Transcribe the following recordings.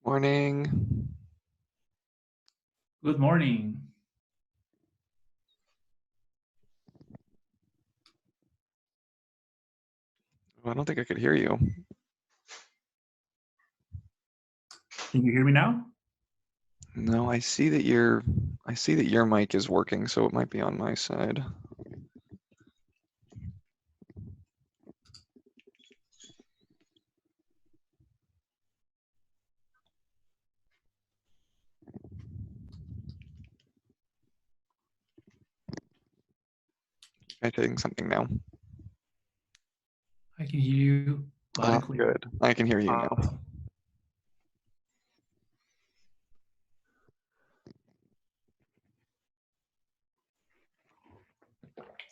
Morning. Good morning. I don't think I could hear you. Can you hear me now? No, I see that your mic is working, so it might be on my side. I'm saying something now. I can hear you loud and clear. Good. I can hear you now.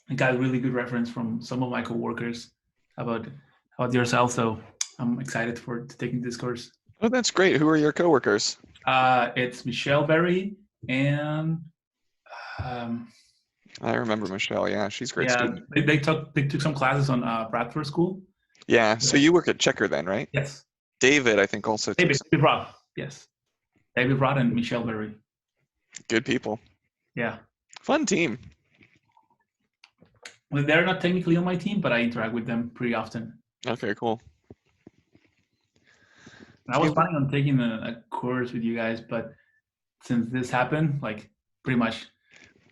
I got a really good reference from some of my coworkers about yourself, so I'm excited for taking this course. Oh, that's great. Who are your coworkers? It's Michelle Berry and I remember Michelle. Yeah, she's a great yeah, student. they took some classes on Bradford School. Yeah. So you work at Checker then, right? Yes. David, I think, also took David Rod. Yes. David Rod and Michelle Berry. Good people. Yeah. Fun team. Well, they're not technically on my team, but I interact with them pretty often. Okay, cool. I was planning on taking a course with you guys, but since this happened, like pretty much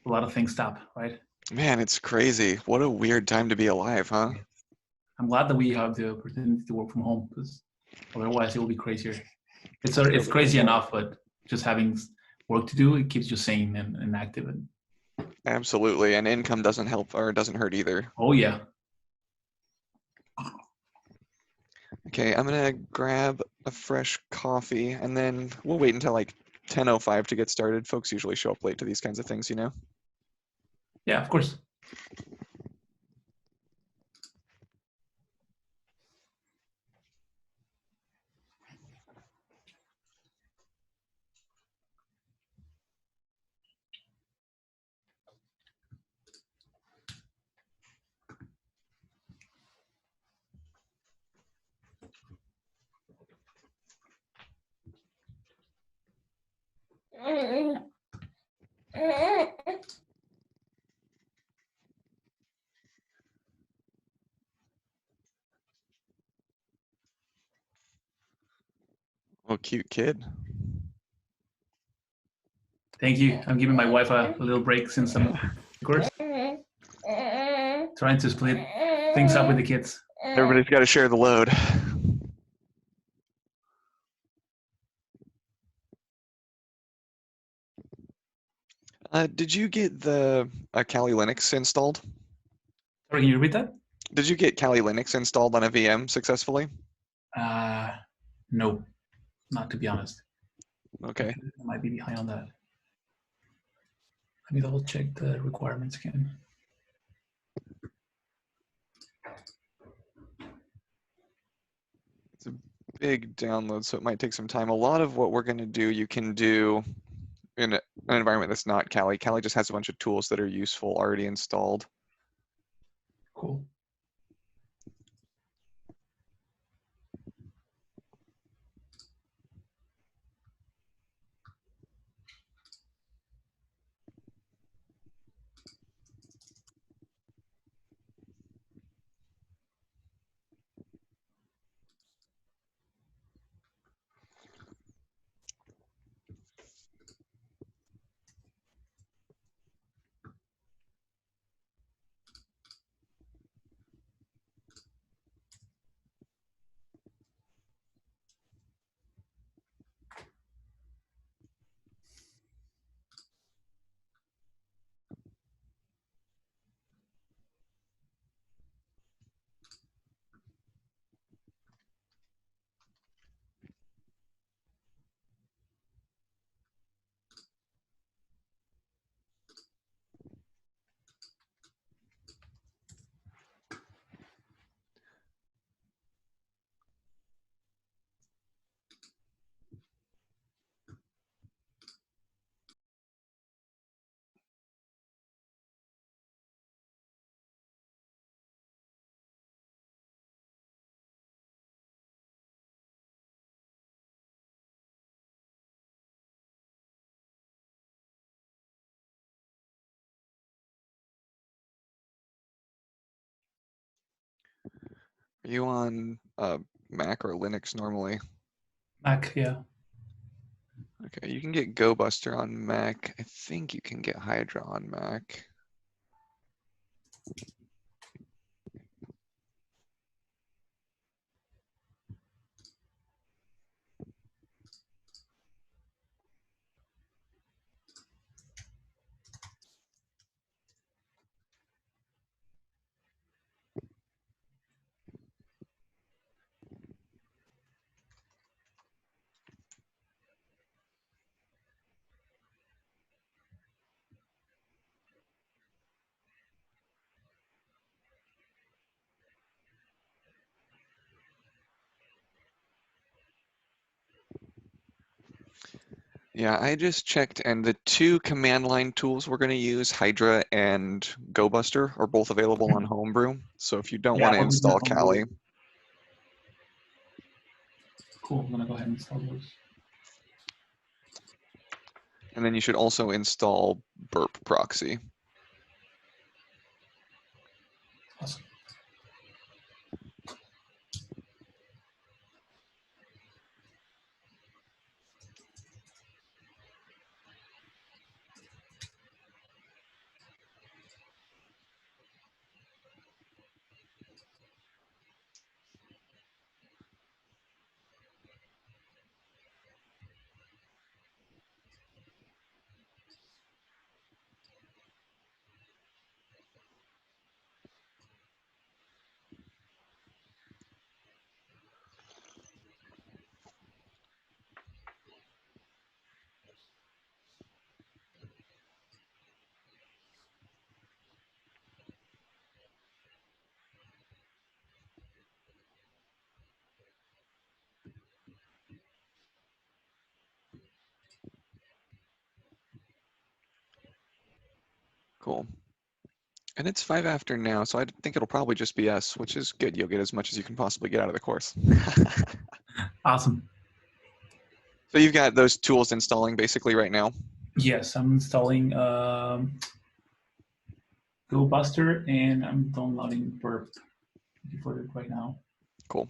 a lot of things stop, right? Man, it's crazy. What a weird time to be alive, huh? I'm glad that we have the opportunity to work from home, because otherwise it will be crazier. It's crazy enough, but just having work to do, it keeps you sane and active. Absolutely. And income doesn't help or doesn't hurt either. Oh yeah. Okay, I'm gonna grab a fresh coffee and then we'll wait until like 10:05 to get started. Folks usually show up late to these kinds of things, you know? Yeah, of course. Oh, cute kid. Thank you. I'm giving my wife a little break since I'm of course trying to split things up with the kids. Everybody's got to share the load. Did you get the Kali Linux installed? Sorry, can you repeat that? Did you get Kali Linux installed on a VM successfully? No, not to be honest. Okay. I might be behind on that. Let me double check the requirements again. It's a big download, so it might take some time. A lot of what we're going to do, you can do in an environment that's not Kali. Kali just has a bunch of tools that are useful already installed. Cool. Are you on Mac or Linux normally? Mac, yeah. Okay, you can get gobuster on Mac. I think you can get hydra on Mac. Yeah, I just checked, and the two command line tools we're going to use, Hydra and gobuster, are both available on Homebrew. So if you don't Yeah, want to I'll install Kali, Cool. I'm gonna go ahead and install those. and then you should also install Burp proxy. Awesome. Cool. And it's 5 after now, so I think it'll probably just be us, which is good. You'll get as much as you can possibly get out of the course. Awesome. So you've got those tools installing basically right now? Yes, I'm installing gobuster and I'm downloading Burp for it right now. Cool.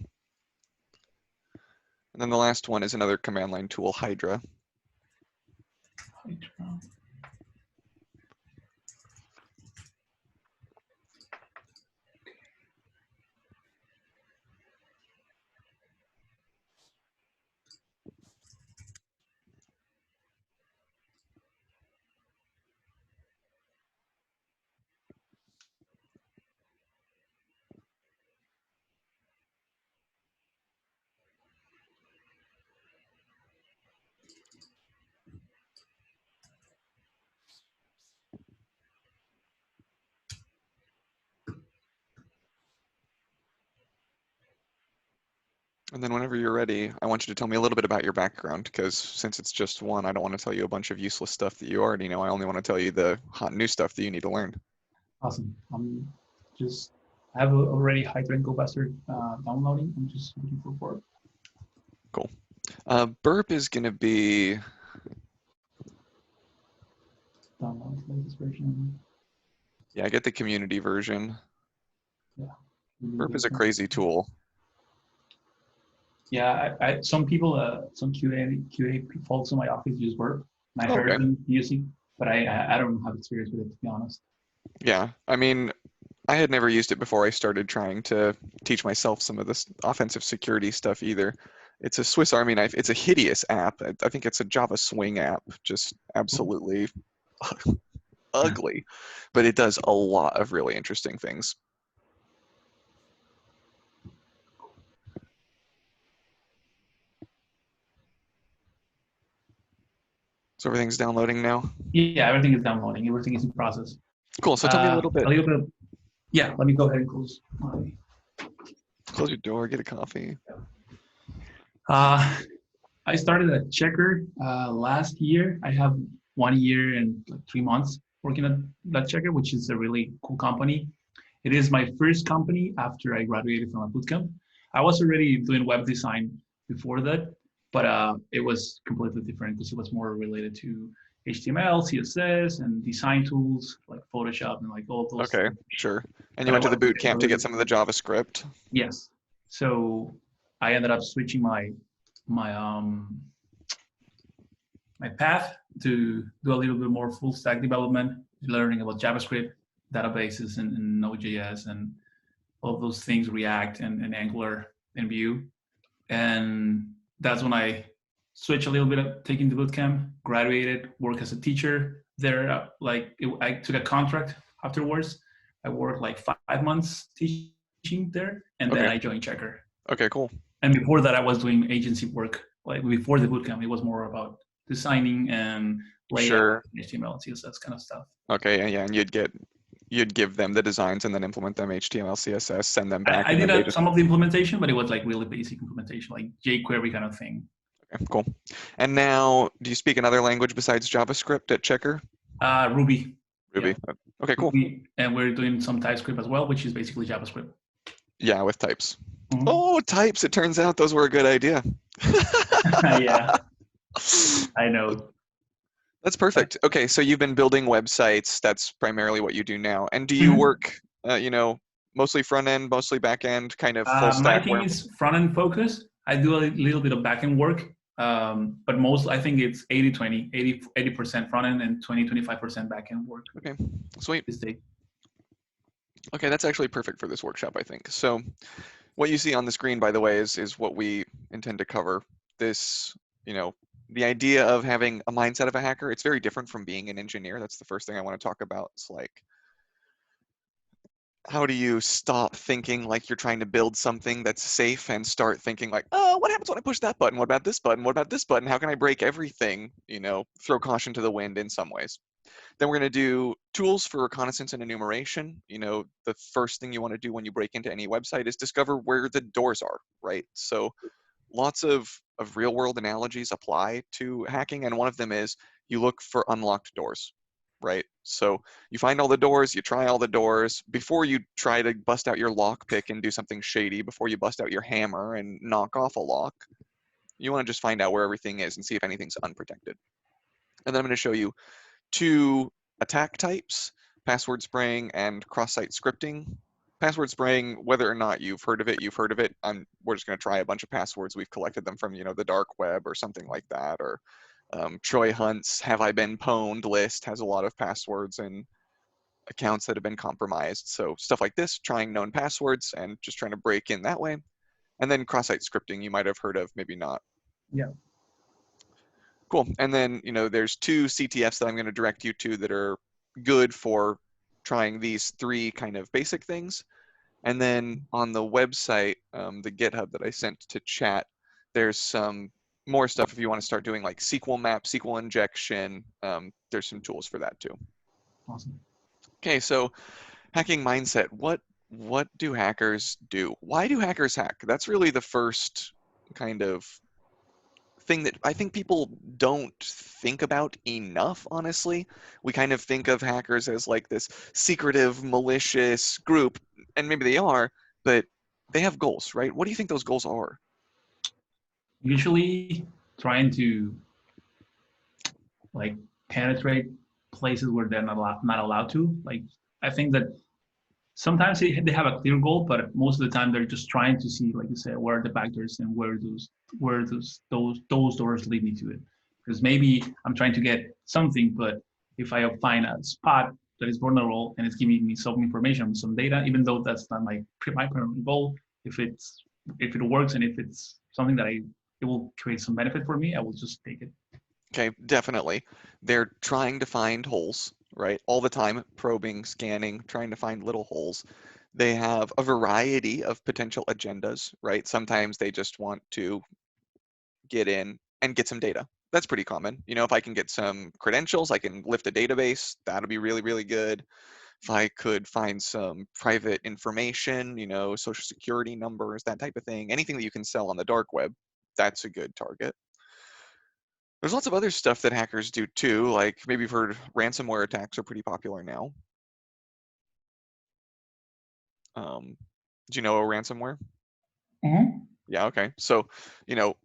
And then the last one is another command line tool, Hydra. Hydra. And then whenever you're ready, I want you to tell me a little bit about your background, because since it's just one, I don't want to tell you a bunch of useless stuff that you already know. I only want to tell you the hot new stuff that you need to learn. Awesome. I have already Hydra and gobuster downloading. I'm just looking for Burp. Cool. Burp is going to be... Download latest version. Yeah, get the community version. Yeah. Burp is a crazy tool. Yeah, some people, some QA folks in my office use Burp. And I heard Okay. them using, but I don't have experience with it, to be honest. Yeah, I mean, I had never used it before I started trying to teach myself some of this offensive security stuff either. It's a Swiss Army knife. It's a hideous app. I think it's a Java Swing app, just absolutely ugly, but it does a lot of really interesting things. So everything's downloading now? Yeah, everything is downloading. Everything is in process. Cool, so tell me a little bit. Yeah, let me go ahead and close my... Close your door, get a coffee. I started at Checker last year. I have 1 year and like 3 months working at that Checker, which is a really cool company. It is my first company after I graduated from a bootcamp. I was already doing web design before that, but it was completely different because it was more related to HTML, CSS, and design tools like Photoshop and like all those. Okay, sure. And you But I went to the wanted to boot get camp to really... get some of the JavaScript? Yes. So I ended up switching my my path to do a little bit more full stack development, learning about JavaScript, databases, and Node.js, and all those things, React and Angular and Vue. And that's when I switched a little bit of taking the bootcamp, graduated, worked as a teacher there. I took a contract afterwards. I worked like 5 months teaching there, and then Okay. I joined Checker. Okay, cool. And before that, I was doing agency work. Like before the bootcamp, it was more about designing and layout, Sure. HTML, and CSS kind of stuff. Okay, yeah, and you'd give them the designs and then implement them HTML, CSS, send them back, I and then they did just some of the implementation, but it was like really basic implementation, like jQuery kind of thing. okay, cool. And now, do you speak another language besides JavaScript at Checker? Ruby. Yeah. Ruby. Okay, cool. And we're doing some TypeScript as well, which is basically JavaScript. Yeah, with types. Mhm. Oh, types. It turns out those were a good idea. Yeah, I know. That's perfect. Okay, so you've been building websites. That's primarily what you do now. And do you Mhm. work, mostly front end, mostly back end, kind of full My stack team where? is front end focused. I do a little bit of back end work, but most I think it's 80-20, 80% front end and 25% back end work Okay, sweet. this day. Okay, that's actually perfect for this workshop, I think. So what you see on the screen, by the way, is what we intend to cover. This, the idea of having a mindset of a hacker, it's very different from being an engineer. That's the first thing I want to talk about. It's like, how do you stop thinking like you're trying to build something that's safe and start thinking like, oh, what happens when I push that button? What about this button? What about this button? How can I break everything? Throw caution to the wind in some ways. Then we're going to do tools for reconnaissance and enumeration. The first thing you want to do when you break into any website is discover where the doors are, right? So lots of real world analogies apply to hacking, and one of them is you look for unlocked doors, right? So you find all the doors, you try all the doors before you try to bust out your lockpick and do something shady, before you bust out your hammer and knock off a lock. You want to just find out where everything is and see if anything's unprotected. And then I'm going to show you two attack types, password spraying and cross-site scripting. Password spraying, whether or not you've heard of it, you've heard of it. We're just going to try a bunch of passwords. We've collected them from, the dark web or something like that. Or Troy Hunt's Have I Been Pwned list has a lot of passwords and accounts that have been compromised. So stuff like this, trying known passwords and just trying to break in that way. And then cross-site scripting, you might have heard of, maybe not. Yeah. Cool. And then, there's two CTFs that I'm going to direct you to that are good for trying these three kind of basic things. And then on the website, the GitHub that I sent to chat, there's some more stuff if you want to start doing like SQL map, SQL injection. There's some tools for that too. Awesome. Okay, so hacking mindset. What do hackers do? Why do hackers hack? That's really the first kind of thing that I think people don't think about enough, honestly. We kind of think of hackers as like this secretive, malicious group, and maybe they are, but they have goals, right? What do you think those goals are? Usually trying to like penetrate places where they're not allowed to. Like I think that sometimes they have a clear goal, but most of the time they're just trying to see, like you said, where are the back doors and where those doors lead me to it. Because maybe I'm trying to get something, but if I find a spot that is vulnerable and it's giving me some information, some data, even though that's not my primary goal, if it works and if it's something that it will create some benefit for me, I will just take it. Okay, definitely. They're trying to find holes, right? All the time, probing, scanning, trying to find little holes. They have a variety of potential agendas, right? Sometimes they just want to get in and get some data. That's pretty common. If I can get some credentials, I can lift a database. That'll be really, really good. If I could find some private information, social security numbers, that type of thing, anything that you can sell on the dark web, that's a good target. There's lots of other stuff that hackers do too, like maybe you've heard ransomware attacks are pretty popular now. Do you know ransomware? Mm-hmm. Yeah, okay. So,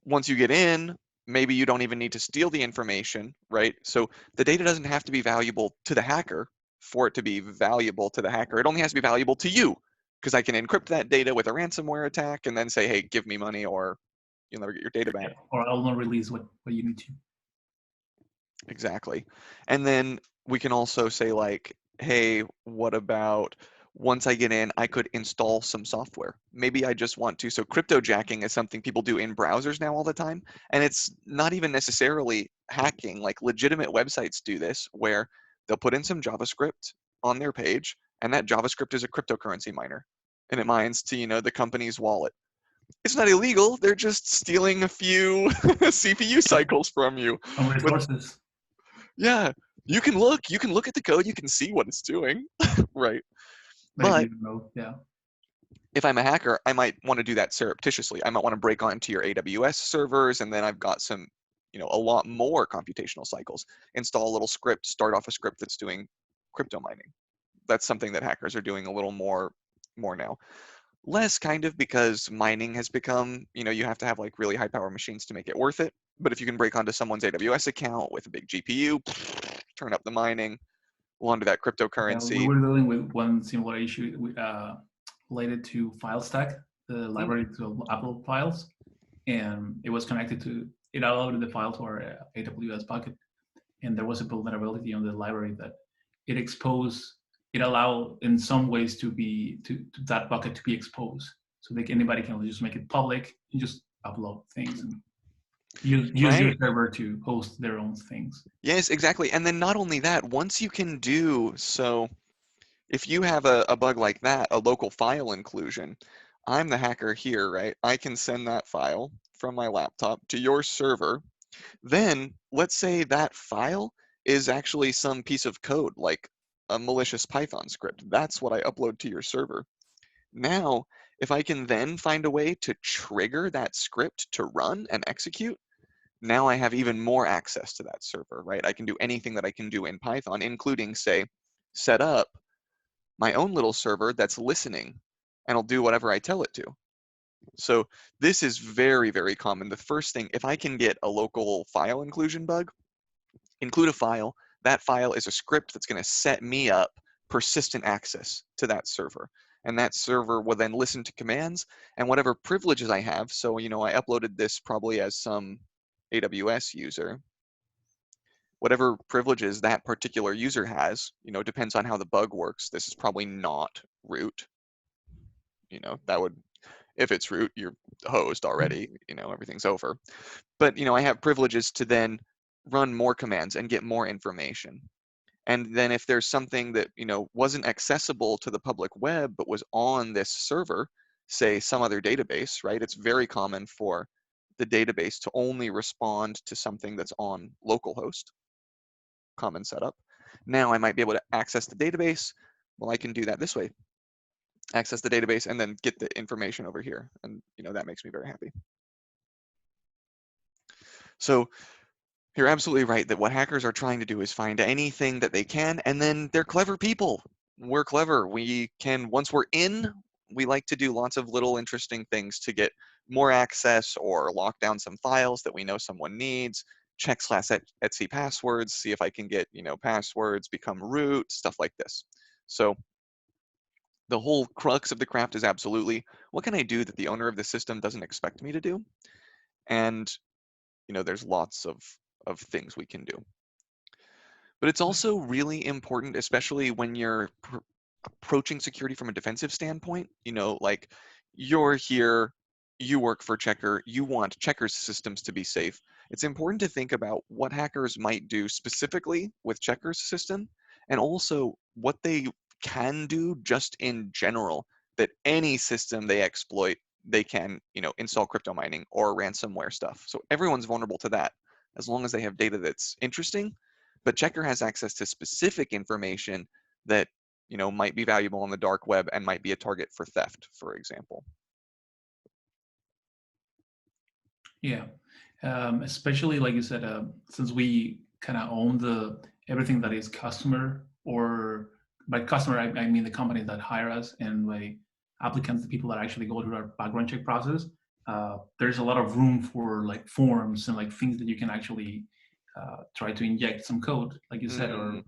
once you get in, maybe you don't even need to steal the information, right? So the data doesn't have to be valuable to the hacker for it to be valuable to the hacker. It only has to be valuable to you. because I can encrypt that data with a ransomware attack and then say, hey, give me money or you'll never get your data back. Yeah. Or I'll not release what you need to. Exactly. And then we can also say like, hey, what about once I get in, I could install some software. Maybe I just want to. So cryptojacking is something people do in browsers now all the time. And it's not even necessarily hacking. Like legitimate websites do this where they'll put in some JavaScript on their page, and that JavaScript is a cryptocurrency miner. And it mines to, the company's wallet. It's not illegal. They're just stealing a few CPU cycles from you. Some But resources yeah, you can look at the code, you can see what it's doing, right? that I But didn't know. Yeah. if I'm a hacker, I might want to do that surreptitiously. I might want to break onto your AWS servers, and then I've got some, a lot more computational cycles. Install a little script, start off a script that's doing crypto mining. That's something that hackers are doing a little more now. Less kind of because mining has become, you have to have like really high power machines to make it worth it. But if you can break onto someone's AWS account with a big GPU, turn up the mining, onto that Yeah, we cryptocurrency. were dealing with one similar issue related to FileStack, the Mm, library to upload files, and it was connected to, it allowed the file to our AWS bucket, and there was a vulnerability on the library that it exposed, it allowed in some ways to that bucket to be exposed, so anybody can just make it public and just upload things and use your right. server to host their own things. Yes, exactly. And then not only that, once you can do so, if you have a bug like that, a local file inclusion, I'm the hacker here, right? I can send that file from my laptop to your server. Then let's say that file is actually some piece of code like a malicious Python script. That's what I upload to your server. Now, if I can then find a way to trigger that script to run and execute, now I have even more access to that server, right? I can do anything that I can do in Python, including, say, set up my own little server that's listening and I'll do whatever I tell it to. So this is very, very common. The first thing, if I can get a local file inclusion bug, include a file. That file is a script that's going to set me up persistent access to that server. And that server will then listen to commands and whatever privileges I have. So, I uploaded this probably as some AWS user. Whatever privileges that particular user has, depends on how the bug works. This is probably not root. That would, if it's root, you're hosed already, everything's over. But, I have privileges to then run more commands and get more information. And then if there's something that, wasn't accessible to the public web, but was on this server, say some other database, right? It's very common for the database to only respond to something that's on localhost, common setup. Now I might be able to access the database. Well, I can do that this way, access the database and then get the information over here. And, that makes me very happy. So you're absolutely right that what hackers are trying to do is find anything that they can, and then they're clever people. We're clever. We can, once we're in, we like to do lots of little interesting things to get more access or lock down some files that we know someone needs, check slash etc passwords, see if I can get, passwords, become root, stuff like this. So the whole crux of the craft is absolutely, what can I do that the owner of the system doesn't expect me to do? And, there's lots of things we can do. But it's also really important, especially when you're approaching security from a defensive standpoint. Like you're here, you work for Checker, you want Checker's systems to be safe. It's important to think about what hackers might do specifically with Checker's system and also what they can do just in general, that any system they exploit, they can, install crypto mining or ransomware stuff. So everyone's vulnerable to that as long as they have data that's interesting. But Checker has access to specific information that, might be valuable on the dark web and might be a target for theft, for example. Yeah, especially like you said, since we kind of own everything that is customer, or by customer I mean the companies that hire us, and by applicants, the people that actually go through our background check process. There's a lot of room for like forms and like things that you can actually try to inject some code, like you said, Mm,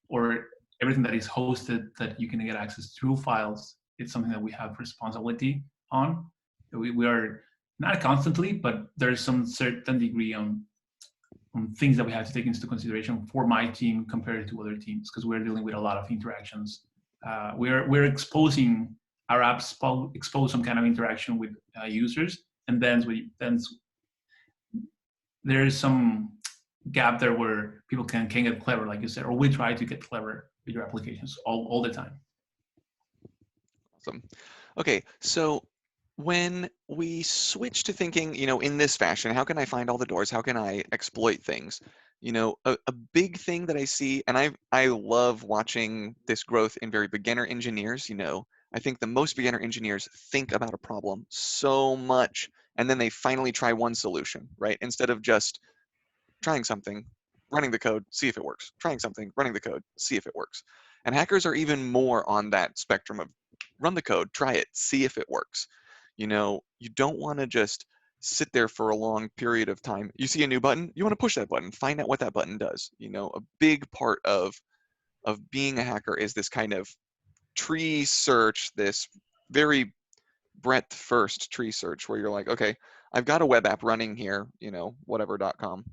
or everything that is hosted that you can get access through files. it's something that we have responsibility on. We are not constantly, but there's some certain degree on things that we have to take into consideration for my team compared to other teams, because we're dealing with a lot of interactions. We're exposing our apps, expose some kind of interaction with users, and then there's some gap there where people can get clever, like you said, or we try to get clever with your applications all the time. Awesome. Okay, so when we switch to thinking, in this fashion, how can I find all the doors? How can I exploit things? A big thing that I see, and I love watching this growth in very beginner engineers. I think the most beginner engineers think about a problem so much, and then they finally try one solution, right? Instead of just trying something, running the code, see if it works. Trying something, running the code, see if it works. And hackers are even more on that spectrum of run the code, try it, see if it works. You don't want to just sit there for a long period of time. You see a new button, you want to push that button, find out what that button does. A big part of being a hacker is this kind of tree search, this very breadth first tree search where you're like, okay, I've got a web app running here, whatever.com.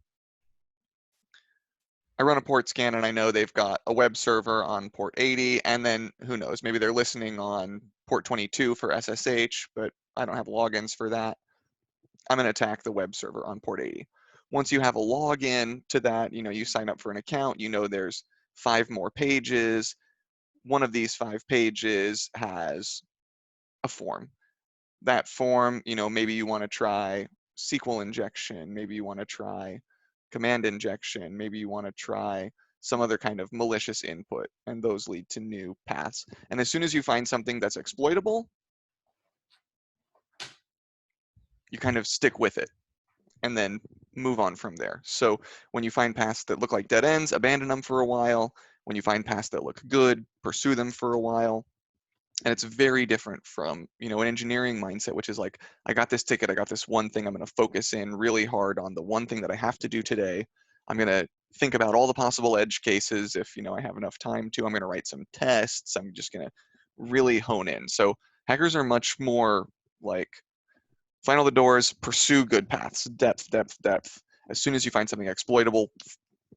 I run a port scan and I know they've got a web server on port 80, and then who knows, maybe they're listening on port 22 for SSH, but I don't have logins for that. I'm going to attack the web server on port 80. Once you have a login to that, you sign up for an account, there's 5 more pages. One of these 5 pages has a form. That form, maybe you want to try SQL injection, maybe you want to try command injection, maybe you want to try some other kind of malicious input, and those lead to new paths. And as soon as you find something that's exploitable, you kind of stick with it and then move on from there. So when you find paths that look like dead ends, abandon them for a while. When you find paths that look good, pursue them for a while. And it's very different from, an engineering mindset, which is like, I got this ticket, I got this one thing, I'm going to focus in really hard on the one thing that I have to do today. I'm going to think about all the possible edge cases. If, I have enough time to, I'm going to write some tests. I'm just going to really hone in. So hackers are much more like, find all the doors, pursue good paths, depth, depth, depth. As soon as you find something exploitable,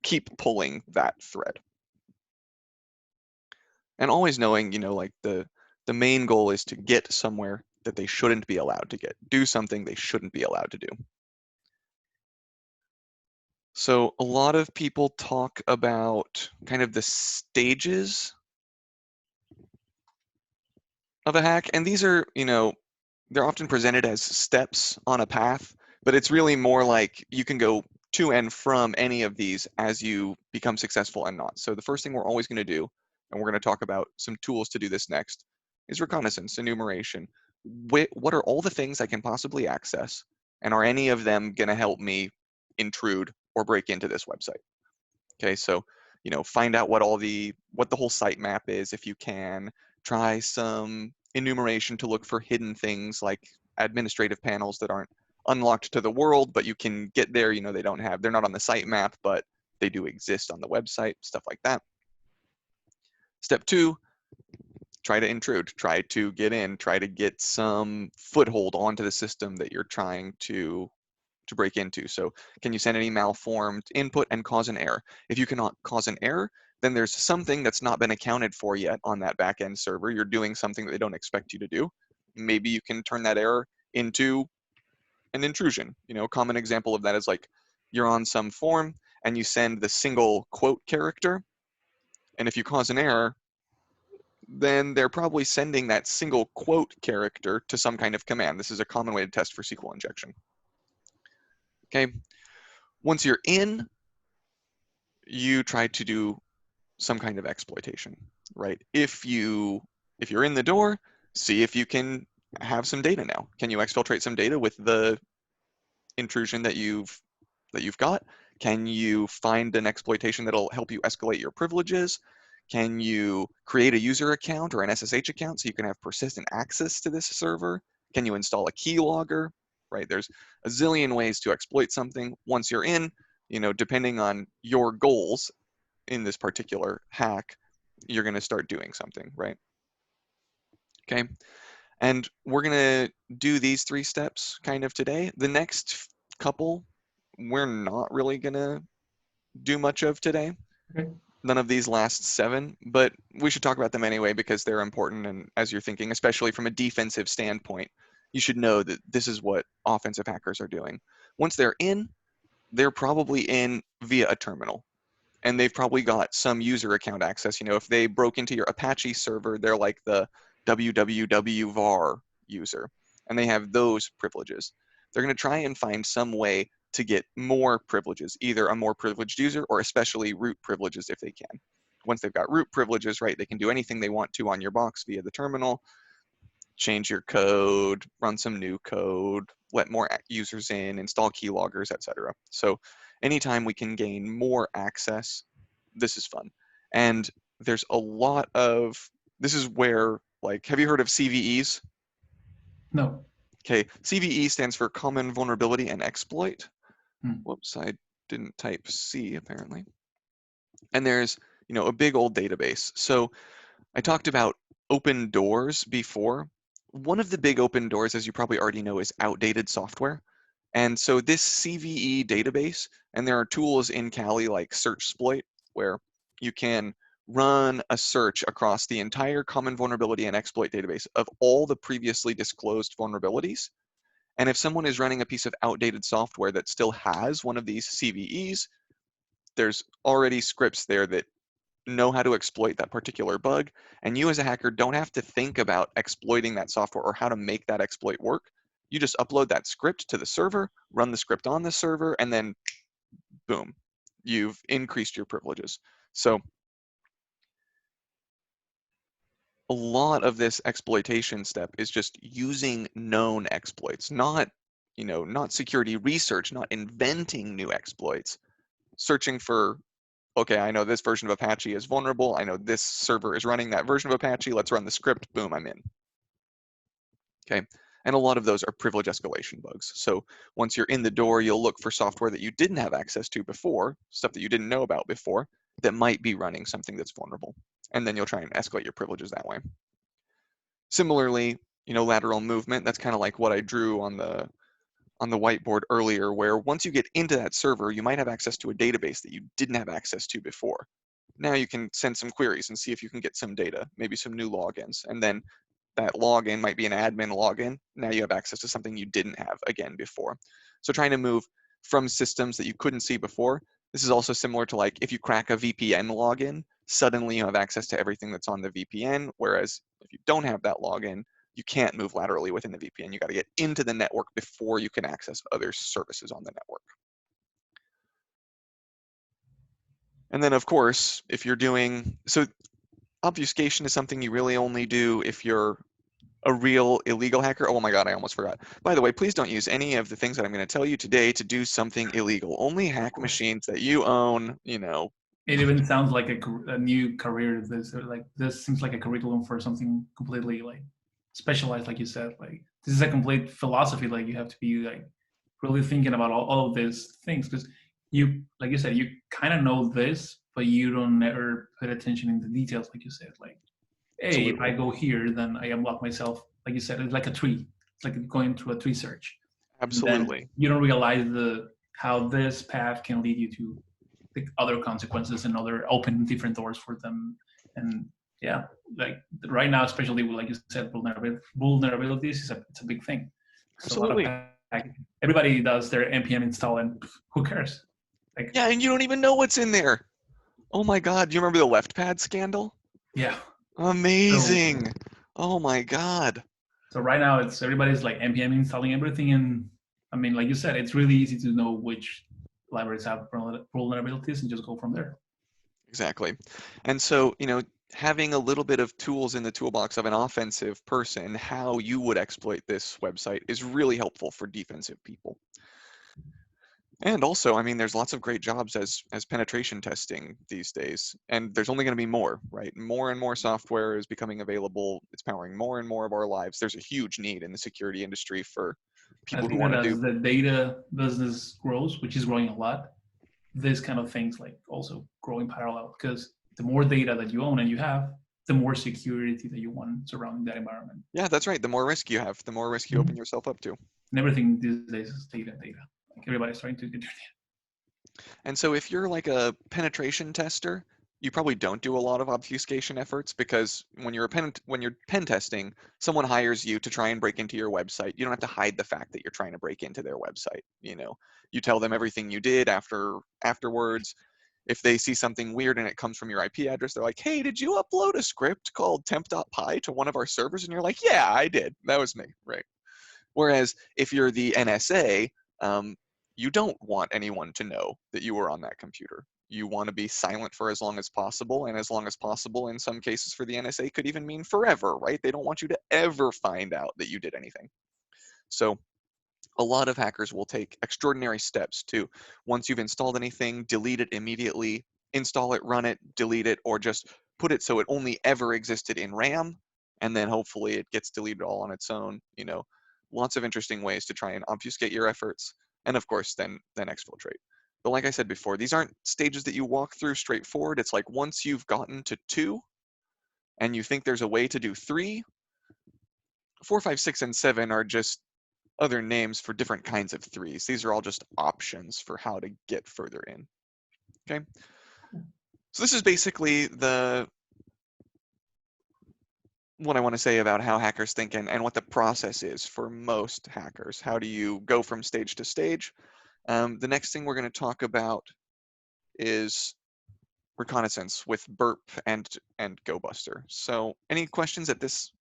keep pulling that thread. And always knowing, like the main goal is to get somewhere that they shouldn't be allowed to get, do something they shouldn't be allowed to do. So a lot of people talk about kind of the stages of a hack, and these are, they're often presented as steps on a path, but it's really more like you can go to and from any of these as you become successful and not. So the first thing we're always going to do, and we're going to talk about some tools to do this next, is reconnaissance, enumeration. What are all the things I can possibly access, and are any of them going to help me intrude or break into this website? Okay, so find out what the whole sitemap is if you can. Try some enumeration to look for hidden things like administrative panels that aren't unlocked to the world, but you can get there. They're not on the sitemap, but they do exist on the website, stuff like that. Step 2, try to intrude, try to get in, try to get some foothold onto the system that you're trying to break into. So can you send any malformed input and cause an error? If you cannot cause an error, then there's something that's not been accounted for yet on that backend server. You're doing something that they don't expect you to do. Maybe you can turn that error into an intrusion. A common example of that is like you're on some form and you send the single quote character, and if you cause an error, then they're probably sending that single quote character to some kind of command. This is a common way to test for SQL injection. Okay, once you're in, you try to do some kind of exploitation, right? If you're in the door, see if you can have some data now. Can you exfiltrate some data with the intrusion that you've got? Can you find an exploitation that'll help you escalate your privileges? Can you create a user account or an SSH account so you can have persistent access to this server? Can you install a keylogger? Right? There's a zillion ways to exploit something. Once you're in, depending on your goals in this particular hack, you're going to start doing something, right? Okay. And we're going to do these 3 steps kind of today. The next couple, we're not really going to do much of today. Okay. None of these last 7, but we should talk about them anyway because they're important. And as you're thinking, especially from a defensive standpoint, you should know that this is what offensive hackers are doing. Once they're in, they're probably in via a terminal. And they've probably got some user account access. You know, if they broke into your Apache server, they're like the www.var user, and they have those privileges. They're going to try and find some way to get more privileges, either a more privileged user or especially root privileges if they can. Once they've got root privileges, right, they can do anything they want to on your box via the terminal, change your code, run some new code, let more users in, install keyloggers, etc. So anytime we can gain more access, this is fun. And there's a lot of, this is where, like, have you heard of CVEs? No. Okay, CVE stands for Common Vulnerability and Exploit. Hmm. Whoops, I didn't type C apparently. And there's, you know, a big old database. So I talked about open doors before. One of the big open doors, as you probably already know, is outdated software. And so this CVE database, and there are tools in Kali like SearchSploit, where you can run a search across the entire common vulnerability and exploit database of all the previously disclosed vulnerabilities. And if someone is running a piece of outdated software that still has one of these CVEs, there's already scripts there that know how to exploit that particular bug. And you as a hacker don't have to think about exploiting that software or how to make that exploit work. You just upload that script to the server, run the script on the server, and then boom, you've increased your privileges. So a lot of this exploitation step is just using known exploits, not, you know, not security research, not inventing new exploits, searching for, okay, I know this version of Apache is vulnerable. I know this server is running that version of Apache. Let's run the script. Boom, I'm in. Okay. And a lot of those are privilege escalation bugs. So once you're in the door, you'll look for software that you didn't have access to before, stuff that you didn't know about before, that might be running something that's vulnerable. And then you'll try and escalate your privileges that way. Similarly, you know, lateral movement, that's kind of like what I drew on the whiteboard earlier, where once you get into that server, you might have access to a database that you didn't have access to before. Now you can send some queries and see if you can get some data, maybe some new logins. And then that login might be an admin login. Now you have access to something you didn't have again before. So trying to move from systems that you couldn't see before. This is also similar to like if you crack a VPN login, suddenly you have access to everything that's on the VPN. Whereas if you don't have that login, you can't move laterally within the VPN. You got to get into the network before you can access other services on the network. And then of course, if you're doing, so obfuscation is something you really only do if you're a real illegal hacker. Oh my God, I almost forgot. By the way, please don't use any of the things that I'm going to tell you today to do something illegal. Only hack machines that you own, you know. It even sounds like a new career. This seems like a curriculum for something completely like specialized, like you said. Like this is a complete philosophy. Like you have to be like really thinking about all of these things because you, like you said, you kind of know this, but you don't never put attention in the details, like you said. Like, hey, if I Absolutely. go here, then I unlock myself. Like you said, it's like a tree. It's like going through a tree search, and then Absolutely. you don't realize the how this path can lead you to other consequences and other open different doors for them. And yeah, like right now, especially with, like you said, vulnerabilities is it's a big thing. There's a lot of Absolutely. everybody does their npm install, and who cares? Like, Yeah, and you don't even know what's in there. Oh my God, do you remember the left pad scandal? yeah. So Amazing. Oh my God. so right now, it's everybody's like npm installing everything, and I mean, like you said, it's really easy to know which libraries have vulnerabilities and just go from there. Exactly. And so, you know, having a little bit of tools in the toolbox of an offensive person, how you would exploit this website is really helpful for defensive people. And also, I mean, there's lots of great jobs as penetration testing these days, and there's only going to be more, right? More and more software is becoming available. It's powering more and more of our lives. There's a huge need in the security industry for I people who think want that to do. as the data business grows, which is growing a lot, this kind of things like also grow in parallel because the more data that you own and you have, the more security that you want surrounding that environment. Yeah, that's right. The more risk you have, the more risk you open yourself up to. And everything these days is data. Like everybody's trying to get your data. And so if you're like a penetration tester, you probably don't do a lot of obfuscation efforts because when you're pen testing, someone hires you to try and break into your website. You don't have to hide the fact that you're trying to break into their website. You tell them everything you did afterwards. If they see something weird and it comes from your IP address, they're like, "Hey, did you upload a script called temp.py to one of our servers?" And you're like, "Yeah, I did. That was me." Right. Whereas if you're the NSA, you don't want anyone to know that you were on that computer. You want to be silent for as long as possible, and as long as possible in some cases for the NSA could even mean forever, right? They don't want you to ever find out that you did anything. So a lot of hackers will take extraordinary steps to, once you've installed anything, delete it immediately, install it, run it, delete it, or just put it so it only ever existed in RAM, and then hopefully it gets deleted all on its own. Lots of interesting ways to try and obfuscate your efforts, and of course then exfiltrate. But like I said before, these aren't stages that you walk through straightforward. It's like once you've gotten to 2 and you think there's a way to do 3, 4, 5, 6, and 7 are just other names for different kinds of 3s. These are all just options for how to get further in. Okay. So this is basically what I want to say about how hackers think and what the process is for most hackers. How do you go from stage to stage? The next thing we're going to talk about is reconnaissance with Burp and gobuster. So any questions at this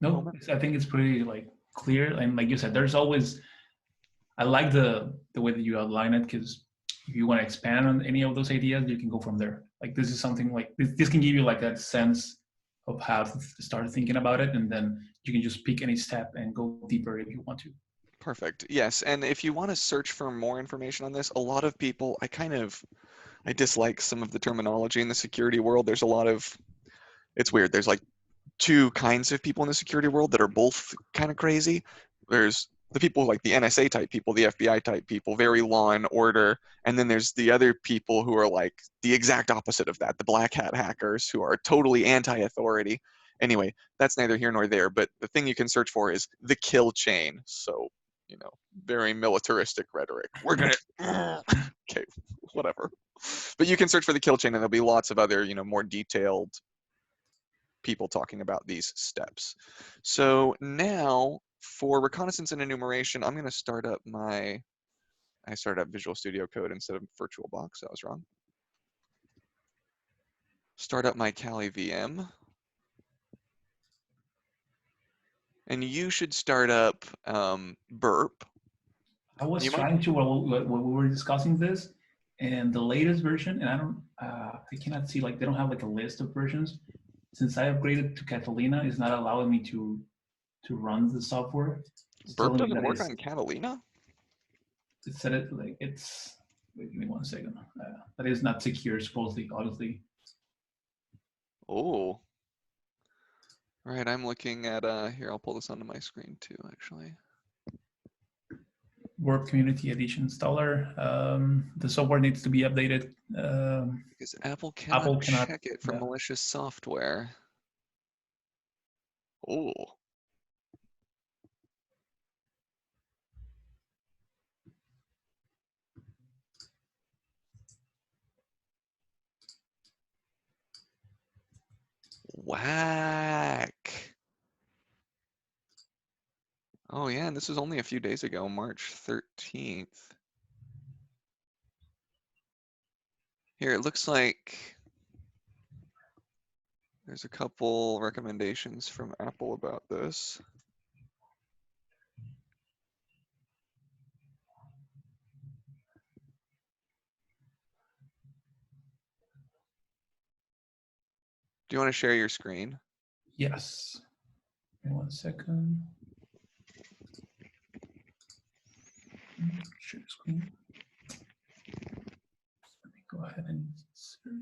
No, moment? I think it's pretty like clear. And like you said, there's always, I like the way that you outline it, because if you want to expand on any of those ideas, you can go from there. Like this is something like this can give you like that sense of how to start thinking about it, and then you can just pick any step and go deeper if you want to. Perfect. Yes, and if you want to search for more information on this, a lot of people, I dislike some of the terminology in the security world. There's a lot of, it's weird. There's like 2 kinds of people in the security world that are both kind of crazy. There's the people like the NSA type people, the FBI type people, very law and order. And then there's the other people who are like the exact opposite of that, the black hat hackers who are totally anti-authority. Anyway, that's neither here nor there, but the thing you can search for is the kill chain. So, very militaristic rhetoric. We're gonna, okay, whatever. But you can search for the kill chain and there'll be lots of other, more detailed people talking about these steps. So now for reconnaissance and enumeration, I'm going to start up I started up Visual Studio Code instead of VirtualBox. That was wrong. Start up my Kali VM. And you should start up Burp. I was You might, trying to when we were discussing this, and the latest version, and I cannot see, like they don't have like a list of versions. Since I upgraded to Catalina, it's not allowing me to run the software. It's Burp telling me doesn't that work on Catalina? it said it like it's. Wait, give me 1 second. That is not secure, supposedly, obviously. Oh. All right, I'm looking at, here, I'll pull this onto my screen too, actually. Word Community Edition installer. The software needs to be updated. Because Apple Apple cannot cannot. check it for Yeah. malicious software. Oh. Whack. Oh yeah, and this was only a few days ago, March 13th. Here, it looks like there's a couple recommendations from Apple about this. Do you want to share your screen? Yes. Give me 1 second. Share screen. Let me go ahead and search.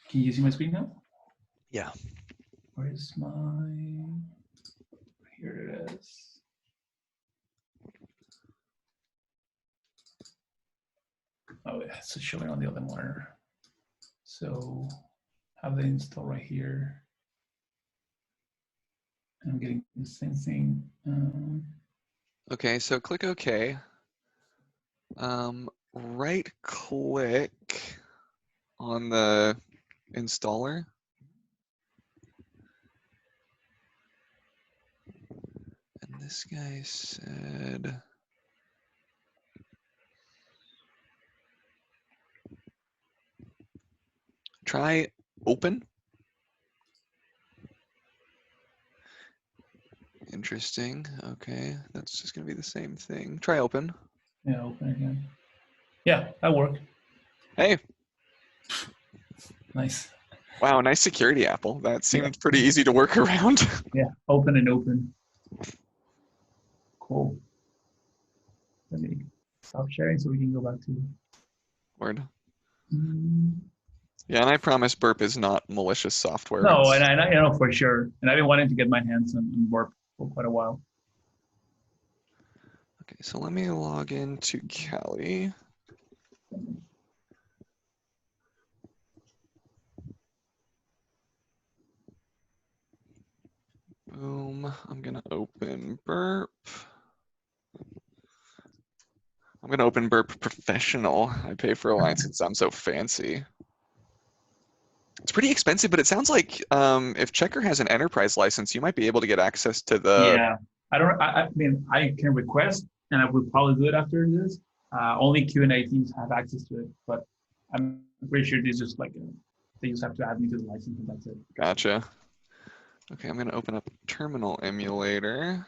Can you see my screen now? Yeah. Where's my? Here it is. Oh yeah, it's showing on the other monitor. So have the install right here. I'm getting the same thing. Okay, so click OK. Right click on the installer. And this guy said, try open. Interesting. Okay, that's just gonna be the same thing. Try open. Yeah, open again. Yeah, that worked. Hey, Nice. wow, nice security, Apple. That Yeah. seemed pretty easy to work around. Yeah, open and open. Cool. Let me stop sharing so we can go back to. Word. Mm. Yeah, and I promise Burp is not malicious software. No, and It's I know for sure. And I've been wanting to get my hands on Burp for quite a while. okay. So let me log into Kali. Boom. I'm gonna open Burp. I'm gonna open Burp Professional. I pay for a license. I'm so fancy. It's pretty expensive, but it sounds like if Checker has an enterprise license, you might be able to get access to the. Yeah, I mean, I can request, and I will probably do it after this. Only Q&A teams have access to it, but I'm pretty sure this is just like they just have to add me to the license, and that's it. Gotcha. Okay, I'm gonna open up Terminal Emulator.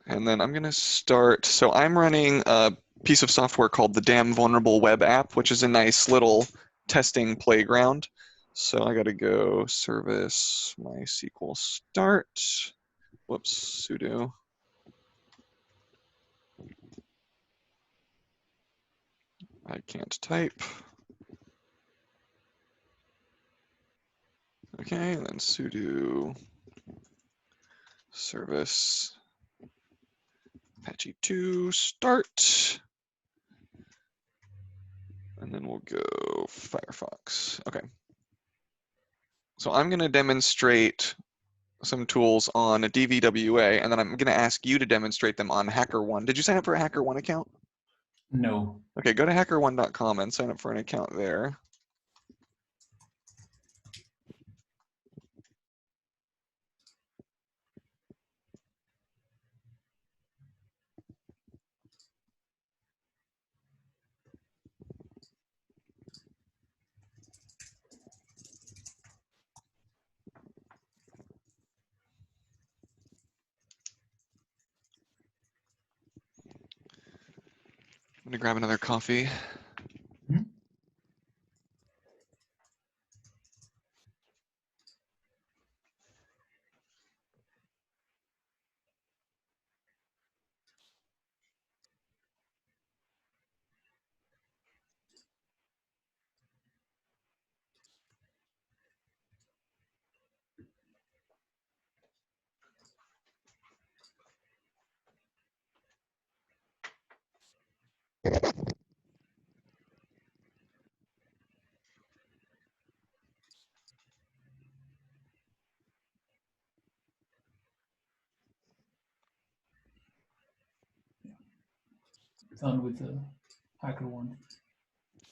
And then I'm gonna start, so I'm running a piece of software called the Damn Vulnerable Web App, which is a nice little testing playground. So I gotta go service MySQL start. Whoops, sudo. I can't type. Okay, and then sudo service Apache 2 start. And then we'll go Firefox. Okay. So I'm gonna demonstrate some tools on a DVWA, and then I'm gonna ask you to demonstrate them on HackerOne. Did you sign up for a HackerOne account? No. Okay, go to hackerone.com and sign up for an account there. I'm gonna grab another coffee. Hmm? Done with the HackerOne.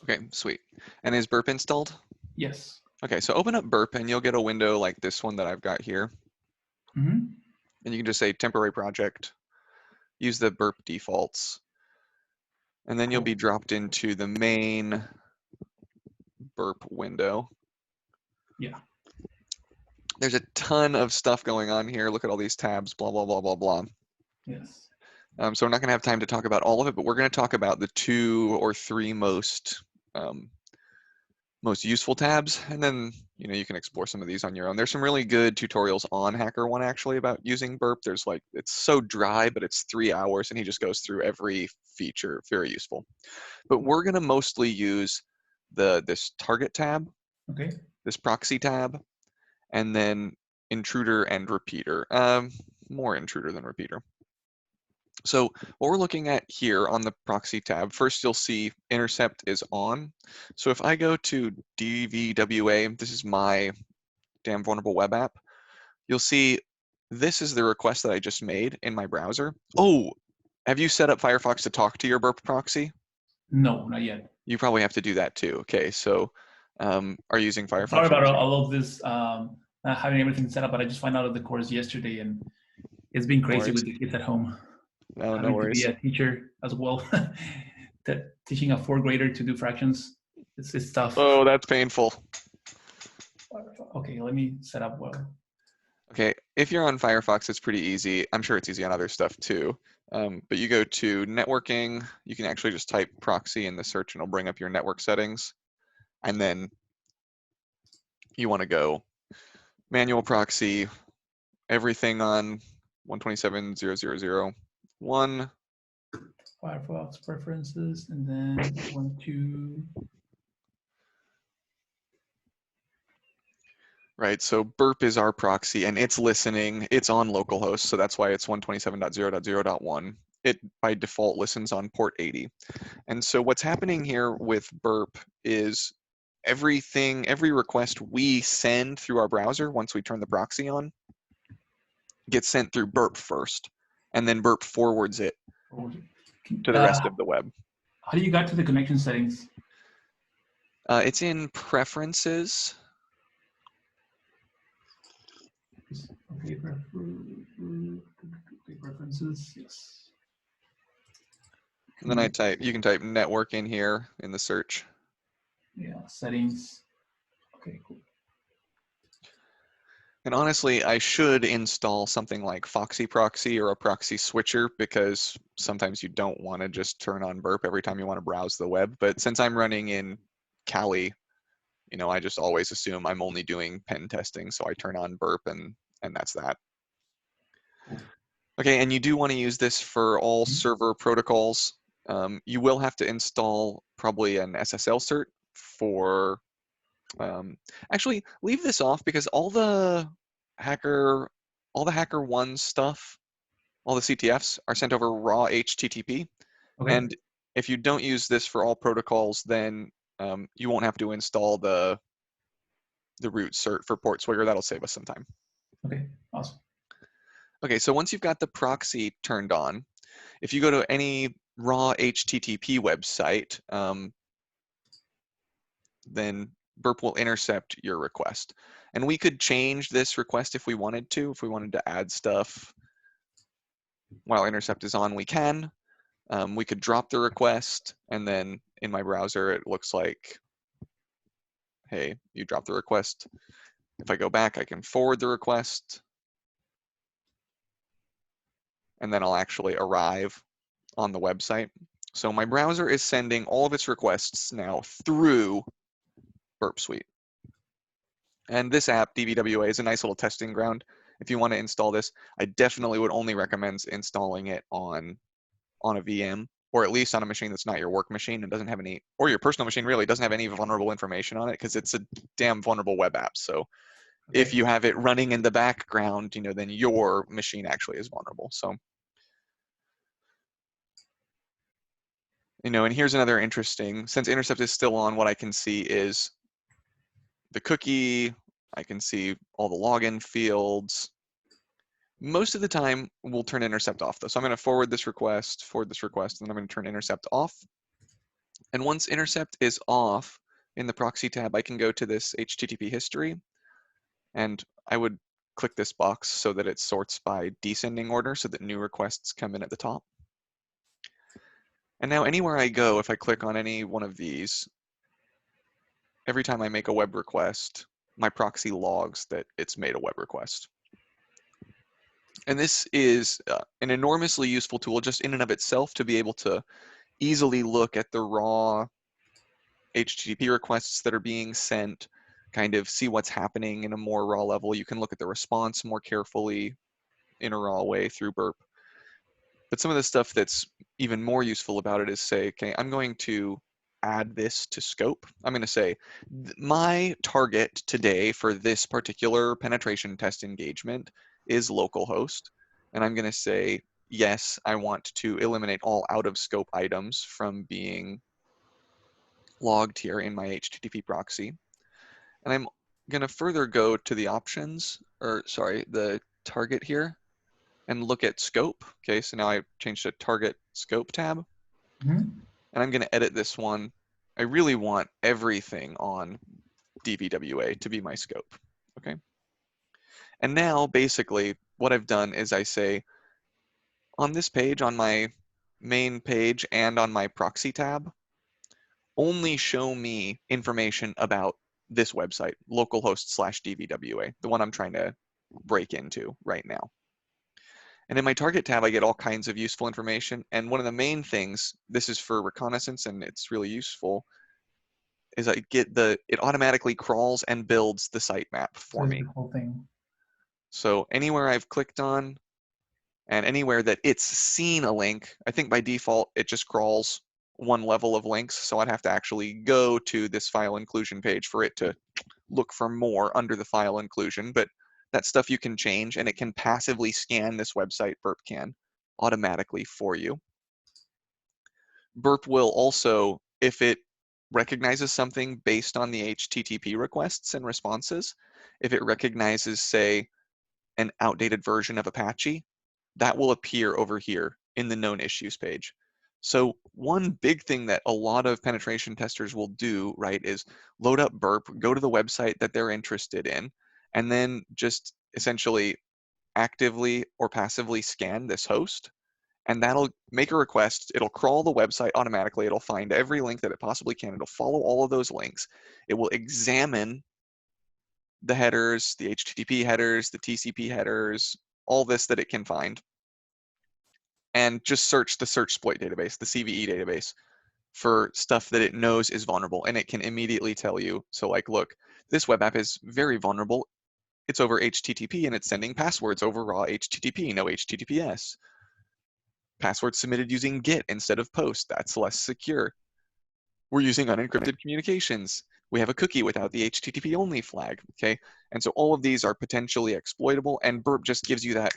Okay, sweet. And is Burp installed? Yes. Okay, so open up Burp and you'll get a window like this one that I've got here. Mm-hmm. And you can just say temporary project, use the Burp defaults, and then you'll be dropped into the main Burp window. Yeah. There's a ton of stuff going on here. Look at all these tabs, blah, blah, blah, blah, blah. Yes. So we're not gonna have time to talk about all of it, but we're gonna talk about the 2 or 3 most useful tabs, and then you can explore some of these on your own. There's some really good tutorials on HackerOne actually about using Burp. There's like, it's so dry, but it's 3 hours, and he just goes through every feature. Very useful. But we're gonna mostly use this target tab, Okay. this proxy tab, and then intruder and repeater. More intruder than repeater. So what we're looking at here on the proxy tab, first you'll see intercept is on. So if I go to DVWA, this is my damn vulnerable web app, you'll see this is the request that I just made in my browser. Oh, have you set up Firefox to talk to your Burp proxy? No, not yet. You probably have to do that too. Okay, so are you using Sorry Firefox on about machine? all of this, not having everything set up, but I just found out of the course yesterday, and it's been No crazy worries. with the kids at home. No, no Having to be worries. a teacher as well, teaching a fourth grader to do fractions, it's tough. Oh, that's painful. Okay, let me set up well. Okay, if you're on Firefox, it's pretty easy. I'm sure it's easy on other stuff too. But you go to networking, you can actually just type proxy in the search and it'll bring up your network settings. And then you want to go manual proxy, everything on 127.0.0.0.1. Firefox preferences, and then I want to. Right, so Burp is our proxy and it's listening. It's on localhost, so that's why it's 127.0.0.1. It by default listens on port 80. And so what's happening here with Burp is every request we send through our browser once we turn the proxy on gets sent through Burp first, and then Burp forwards it to the rest of the web. How do you get to the connection settings? It's in preferences. Okay, preferences, yes. And then you can type network in here in the search. Yeah, settings. Okay, cool. And honestly, I should install something like Foxy Proxy or a proxy switcher because sometimes you don't want to just turn on Burp every time you want to browse the web. But since I'm running in Kali, I just always assume I'm only doing pen testing, so I turn on Burp and that's that. Okay, and you do want to use this for all server protocols. You will have to install probably an SSL cert for. Actually, leave this off because all the HackerOne stuff, all the CTFs are sent over raw HTTP. Okay. And if you don't use this for all protocols, then you won't have to install the root cert for port swigger. That'll save us some time. Okay, awesome. Okay, so once you've got the proxy turned on, if you go to any raw HTTP website, then Burp will intercept your request. And we could change this request if we wanted to. If we wanted to add stuff while intercept is on, we can. We could drop the request, and then in my browser, it looks like, hey, you dropped the request. If I go back, I can forward the request, and then I'll actually arrive on the website. So my browser is sending all of its requests now through Burp Suite. And this app, DVWA, is a nice little testing ground. If you want to install this, I definitely would only recommend installing it on a VM, or at least on a machine that's not your work machine and doesn't have any, or your personal machine really doesn't have any vulnerable information on it, because it's a damn vulnerable web app. So if you have it running in the background, then your machine actually is vulnerable. So, and here's another interesting, since intercept is still on, what I can see is the cookie, I can see all the login fields. Most of the time, we'll turn intercept off though. So I'm going to forward this request, and then I'm going to turn intercept off. And once intercept is off in the proxy tab, I can go to this HTTP history, and I would click this box so that it sorts by descending order so that new requests come in at the top. And now anywhere I go, if I click on any one of these, every time I make a web request, my proxy logs that it's made a web request. And this is an enormously useful tool just in and of itself to be able to easily look at the raw HTTP requests that are being sent, kind of see what's happening in a more raw level. You can look at the response more carefully in a raw way through Burp. But some of the stuff that's even more useful about it is say, okay, I'm going to add this to scope. I'm going to say, my target today for this particular penetration test engagement is localhost. And I'm going to say, yes, I want to eliminate all out-of-scope items from being logged here in my HTTP proxy. And I'm going to further go to the options, or sorry, the target here, and look at scope. Okay, so now I changed to target scope tab, Mhm. and I'm going to edit this one. I really want everything on DVWA to be my scope. Okay. And now basically what I've done is I say on this page, on my main page and on my proxy tab, only show me information about this website, localhost/DVWA, the one I'm trying to break into right now. And in my target tab, I get all kinds of useful information. And one of the main things, this is for reconnaissance and it's really useful, is I get it automatically crawls and builds the sitemap So for it's me. the whole thing. So anywhere I've clicked on and anywhere that it's seen a link, I think by default it just crawls one level of links. So I'd have to actually go to this file inclusion page for it to look for more under the file inclusion. But that stuff you can change, and it can passively scan this website, Burp can, automatically for you. Burp will also, if it recognizes something based on the HTTP requests and responses, if it recognizes, say, an outdated version of Apache, that will appear over here in the known issues page. So one big thing that a lot of penetration testers will do, right, is load up Burp, go to the website that they're interested in, and then just essentially actively or passively scan this host, and that'll make a request. It'll crawl the website automatically. It'll find every link that it possibly can. It'll follow all of those links. It will examine the headers, the HTTP headers, the TCP headers, all this that it can find, and just search the search exploit database, the CVE database, for stuff that it knows is vulnerable. And it can immediately tell you, so like, look, this web app is very vulnerable. It's over HTTP and it's sending passwords over raw HTTP, no HTTPS. Passwords submitted using GET instead of POST. That's less secure. We're using unencrypted communications. We have a cookie without the HTTP only flag, okay? And so all of these are potentially exploitable, and Burp just gives you that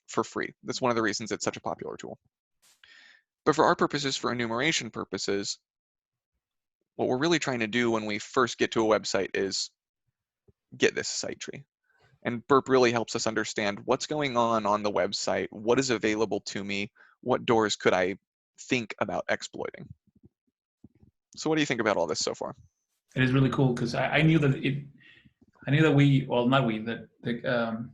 for free. That's one of the reasons it's such a popular tool. But for our purposes, for enumeration purposes, what we're really trying to do when we first get to a website is get this site tree. And Burp really helps us understand what's going on the website, what is available to me, what doors could I think about exploiting. So what do you think about all this so far? It is really cool because I knew that I knew that not we, that the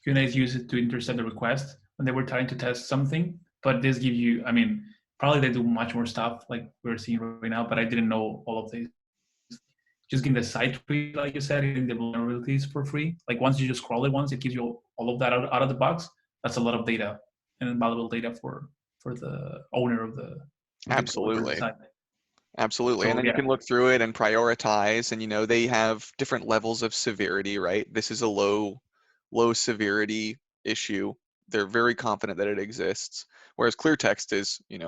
Q&As use it to intercept the request when they were trying to test something. But this gives you, I mean, probably they do much more stuff like we're seeing right now, but I didn't know all of this. Just getting the site tree, like you said, getting the vulnerabilities for free. Like once you just scroll it once, it gives you all of that out of the box. That's a lot of data and valuable data for the owner of the Absolutely. site. Absolutely. And So then you yeah, can look through it and prioritize, and they have different levels of severity, right? This is a low severity issue. They're very confident that it exists. Whereas clear text is, it's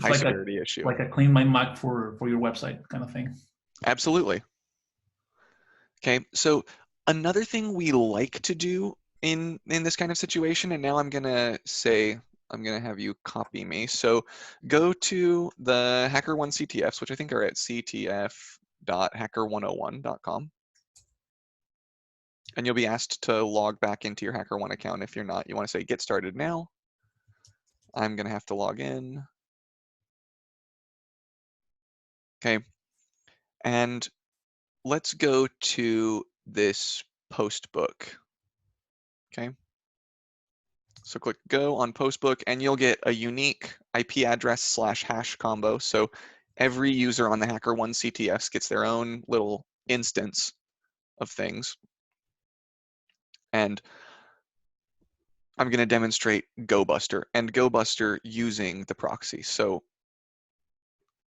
high severity issue. like a clean my Mac for your website kind of thing. Absolutely. Okay, so another thing we like to do in this kind of situation, and now I'm gonna have you copy me. So go to the HackerOne CTFs, which I think are at ctf.hacker101.com. And you'll be asked to log back into your HackerOne account. If you're not, you want to say get started now. I'm gonna have to log in. Okay, and let's go to this post book. Okay. So click go on postbook and you'll get a unique IP address / hash combo. So every user on the HackerOne CTFs gets their own little instance of things. And I'm going to demonstrate gobuster and gobuster using the proxy. So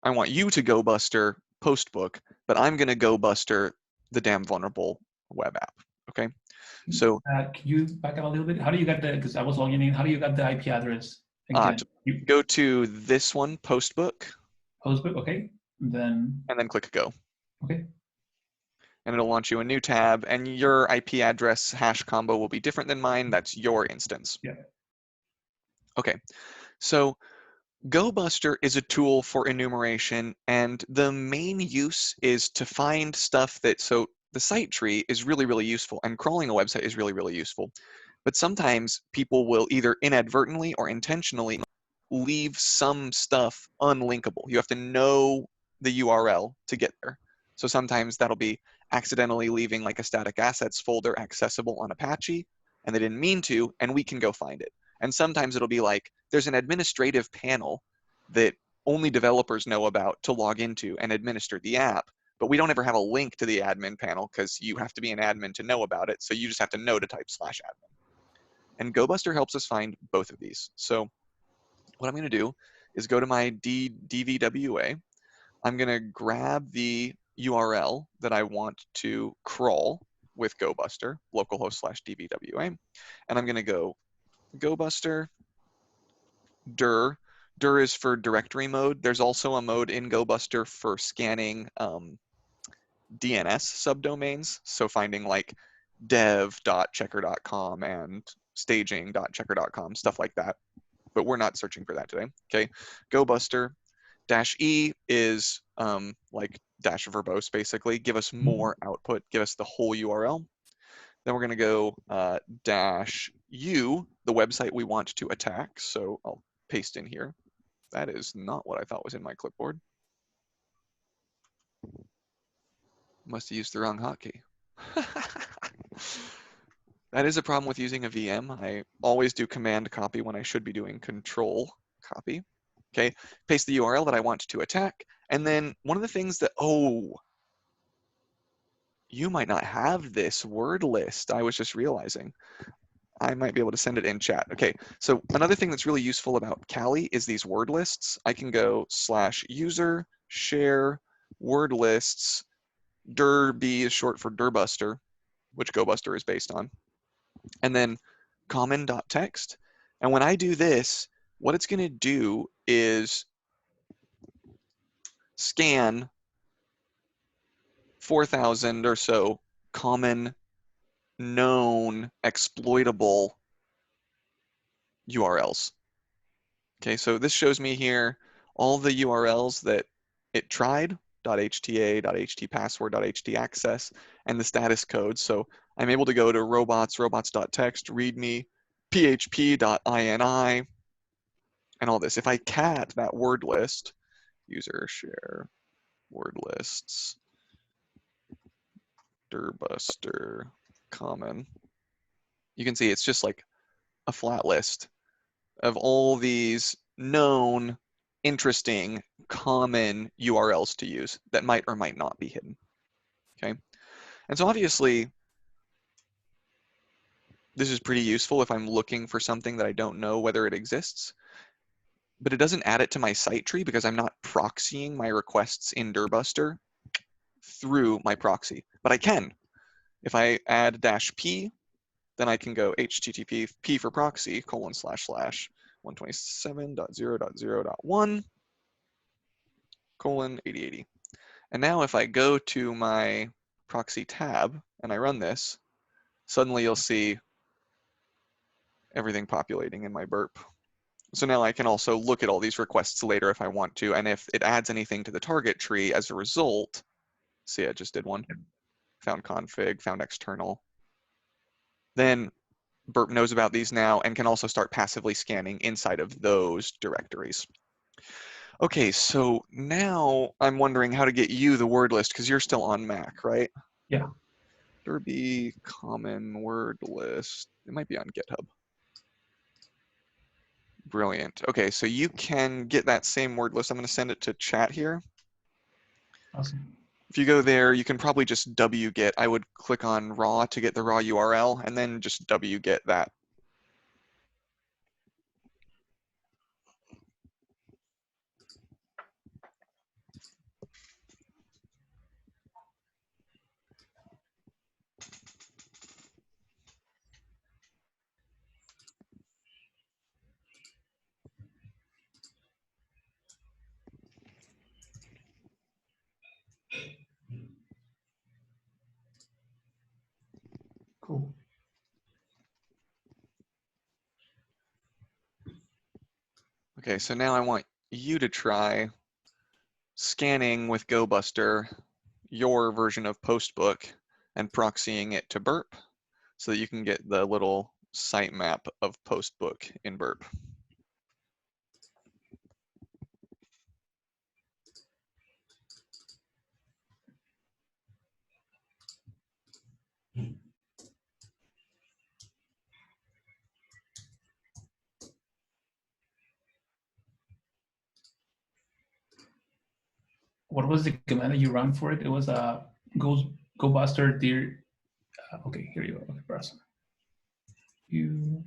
I want you to gobuster postbook, but I'm going to gobuster the damn vulnerable web app. Okay. So Can you back up a little bit? How do you get because I was logging in. How do you get the IP address again? You go to this one, postbook, postbook, okay. Then and then click go. okay. And it'll launch you a new tab, and your IP address hash combo will be different than mine. That's your instance. Yeah. Okay, so gobuster is a tool for enumeration, and the main use is to find stuff that, so the site tree is really, really useful, and crawling a website is really, really useful. But sometimes people will either inadvertently or intentionally leave some stuff unlinkable. You have to know the URL to get there. So sometimes that'll be accidentally leaving like a static assets folder accessible on Apache, and they didn't mean to, and we can go find it. And sometimes it'll be like there's an administrative panel that only developers know about to log into and administer the app, but we don't ever have a link to the admin panel because you have to be an admin to know about it. So you just have to know to type /admin. And gobuster helps us find both of these. So what I'm going to do is go to my DVWA. I'm going to grab the URL that I want to crawl with gobuster, localhost /DVWA, and I'm going to go gobuster dir. Dir is for directory mode. There's also a mode in gobuster for scanning DNS subdomains, so finding like dev.checker.com and staging.checker.com, stuff like that. But we're not searching for that today. Okay, gobuster -e is like dash verbose, basically. Give us more output, give us the whole URL. Then we're going to go -u, the website we want to attack. So I'll paste in here. That is not what I thought was in my clipboard. Must have used the wrong hotkey. That is a problem with using a VM. I always do command copy when I should be doing control copy. Okay, paste the URL that I want to attack. And then one of the things that, oh, you might not have this word list. I was just realizing. I might be able to send it in chat. Okay, so another thing that's really useful about Kali is these word lists. I can go /user share word lists. Dirb is short for dirbuster, which gobuster is based on. And then common.text. And when I do this, what it's going to do is scan 4,000 or so common, known, exploitable URLs. Okay, so this shows me here all the URLs that it tried, .hta, .htpassword, .htaccess, and the status code. So I'm able to go to robots, robots.txt, readme, php.ini, and all this. If I cat that word list, user share word lists, dirbuster, common, you can see it's just like a flat list of all these known, interesting, common URLs to use that might or might not be hidden. Okay, and so obviously this is pretty useful if I'm looking for something that I don't know whether it exists, but it doesn't add it to my site tree because I'm not proxying my requests in dirbuster through my proxy, but I can. If I add -p, then I can go http p for proxy : / 127.0.0.1 :8080. And now if I go to my proxy tab and I run this, suddenly you'll see everything populating in my burp. So now I can also look at all these requests later if I want to, and if it adds anything to the target tree as a result, see, I just did one, found config, found external, then Burp knows about these now and can also start passively scanning inside of those directories. Okay, so now I'm wondering how to get you the word list because you're still on Mac, right? Yeah. Derby common word list. It might be on GitHub. Brilliant. Okay, so you can get that same word list. I'm going to send it to chat here. Awesome. If you go there, you can probably just wget. I would click on raw to get the raw URL and then just wget that. Cool. Okay, so now I want you to try scanning with gobuster your version of postbook and proxying it to Burp so that you can get the little sitemap of postbook in Burp. What was the command that you run for it? It was a gobuster dir. Okay, here you go. Okay, press. You.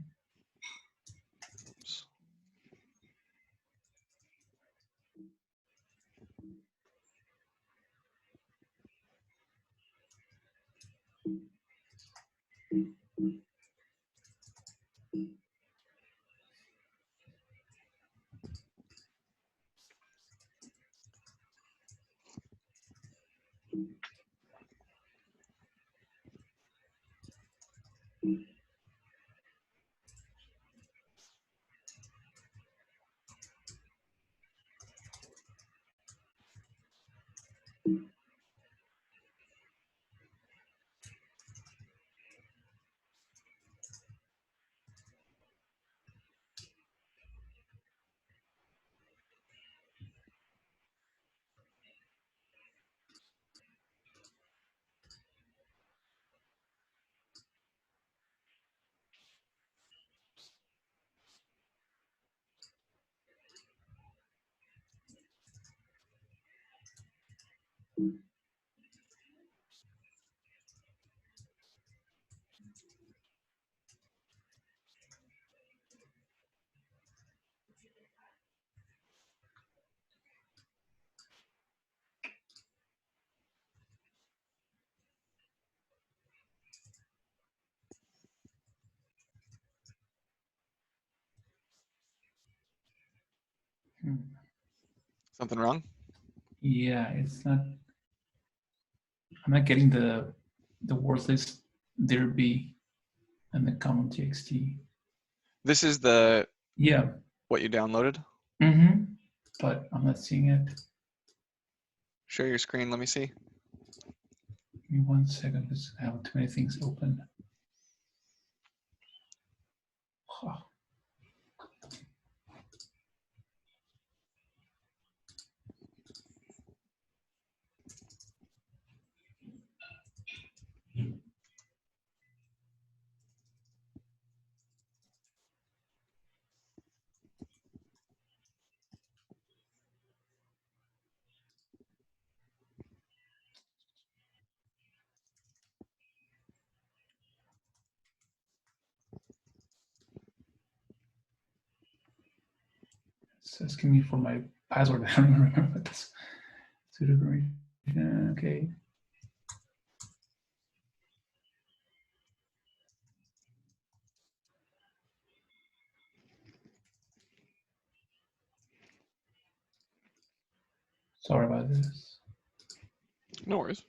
Something wrong? Yeah, it's not. I'm not getting the word list derby and the common txt. This is the Yeah. what you downloaded? Mm-hmm. But I'm not seeing it. Share your screen, let me see. Give me 1 second, because I have too many things open. Oh. It's asking me for my password. I don't even remember this. Okay. Sorry about this. No worries.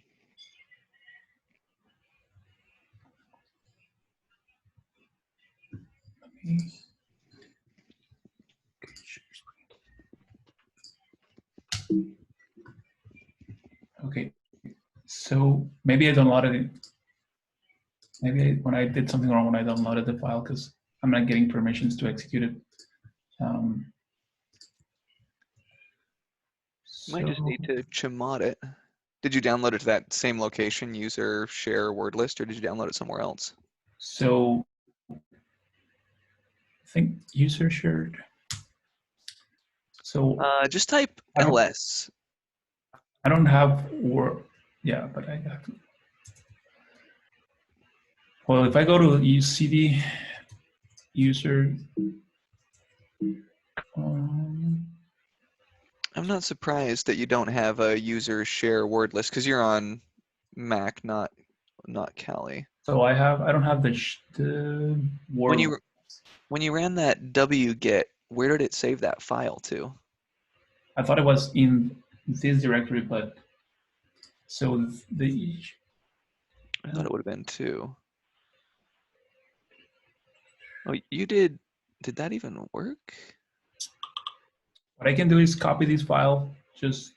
Let me. Okay. So maybe I downloaded it. Maybe when I did something wrong when I downloaded the file because I'm not getting permissions to execute it. You might just need to chmod it. Did you download it to that same location, user share word list, or did you download it somewhere else? So I think user shared. So just type ls. I don't have word. Yeah, but I have to. Well, if I go to cd user. I'm not surprised that you don't have a user share word list because you're on Mac, not Kali. So I don't have the word. When you ran that wget, where did it save that file to? I thought it was in this directory, but so I thought it would have been too. Oh, you did. Did that even work? What I can do is copy this file, just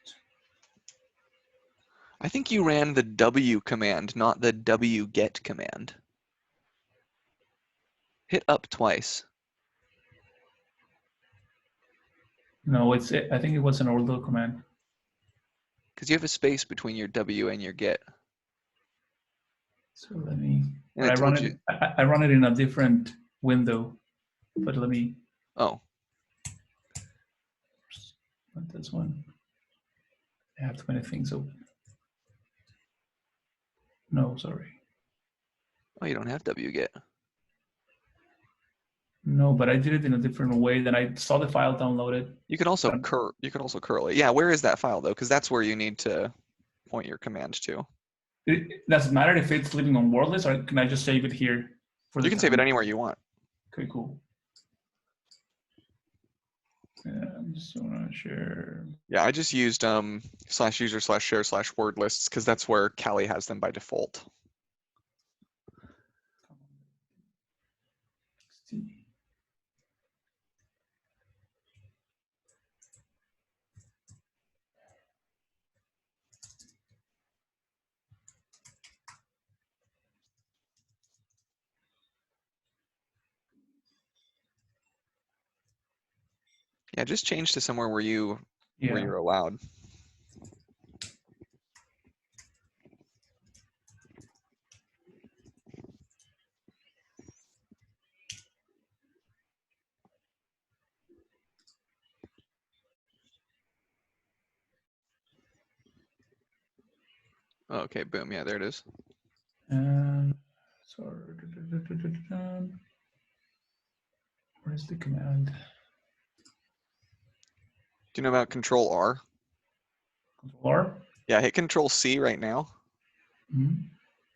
I think you ran the W command, not the wget command. Hit up twice. no, it's I think it was an order command. Because you have a space between your W and your get. So let me. And But it I run told it. you. I run it in a different window. But let me. Oh. Not this one. I have too many things open. No, sorry. Oh, you don't have wget. No, but I did it in a different way. Then I saw the file downloaded. You can also curl it. Yeah, where is that file though? Because that's where you need to point your command to. It doesn't matter if it's living on wordless, or can I just save it here for the You can save it time? anywhere you want. Okay, cool. I'm just gonna share. Yeah, I just used /user/share/word lists because that's where Kali has them by default. Yeah, just change to somewhere where you're allowed. Okay, boom. Yeah, there it is. Sorry. Where's the command? Do you know about Control R? Control R? Yeah, hit Control C right now. Mm-hmm.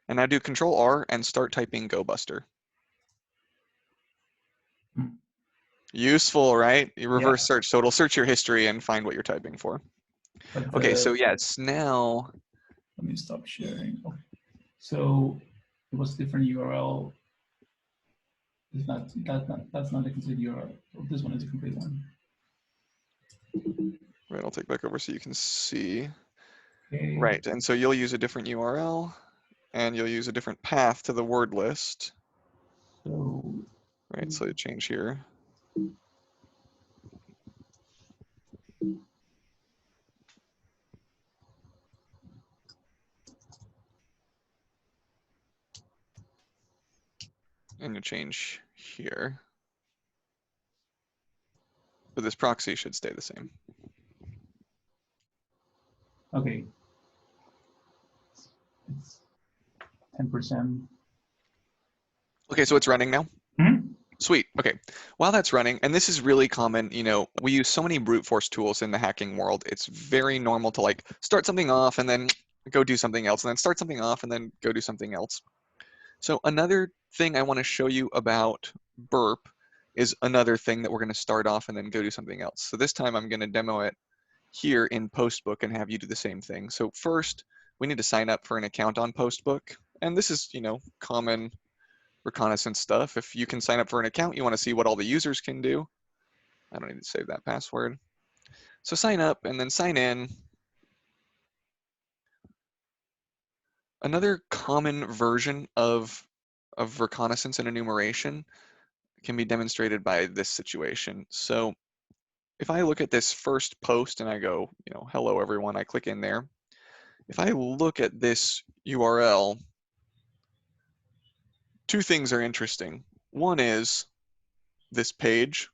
And now do Control R and start typing gobuster. Mm. Useful, right? You reverse search, so it'll search your history and find what you're typing for. But Okay, so yes, now. Let me stop sharing. Okay. So it was different URL. It's not that's not a complete URL. So this one is a complete one. Right, I'll take back over so you can see. Okay. Right, and so you'll use a different URL and you'll use a different path to the word list. So Right, so you change here. And you change here. But this proxy should stay the same. okay. It's 10%. Okay, so it's running now? Hmm? Sweet, okay. While that's running, and this is really common, we use so many brute force tools in the hacking world, it's very normal to like start something off and then go do something else, and then start something off and then go do something else. So another thing I want to show you about Burp is another thing that we're going to start off and then go do something else. So this time I'm going to demo it here in Postbook and have you do the same thing. So first, we need to sign up for an account on Postbook. And this is, common reconnaissance stuff. If you can sign up for an account, you want to see what all the users can do. I don't need to save that password. So sign up and then sign in. Another common version of reconnaissance and enumeration can be demonstrated by this situation. So if I look at this first post and I go, hello everyone, I click in there. If I look at this URL, two things are interesting. One is this page.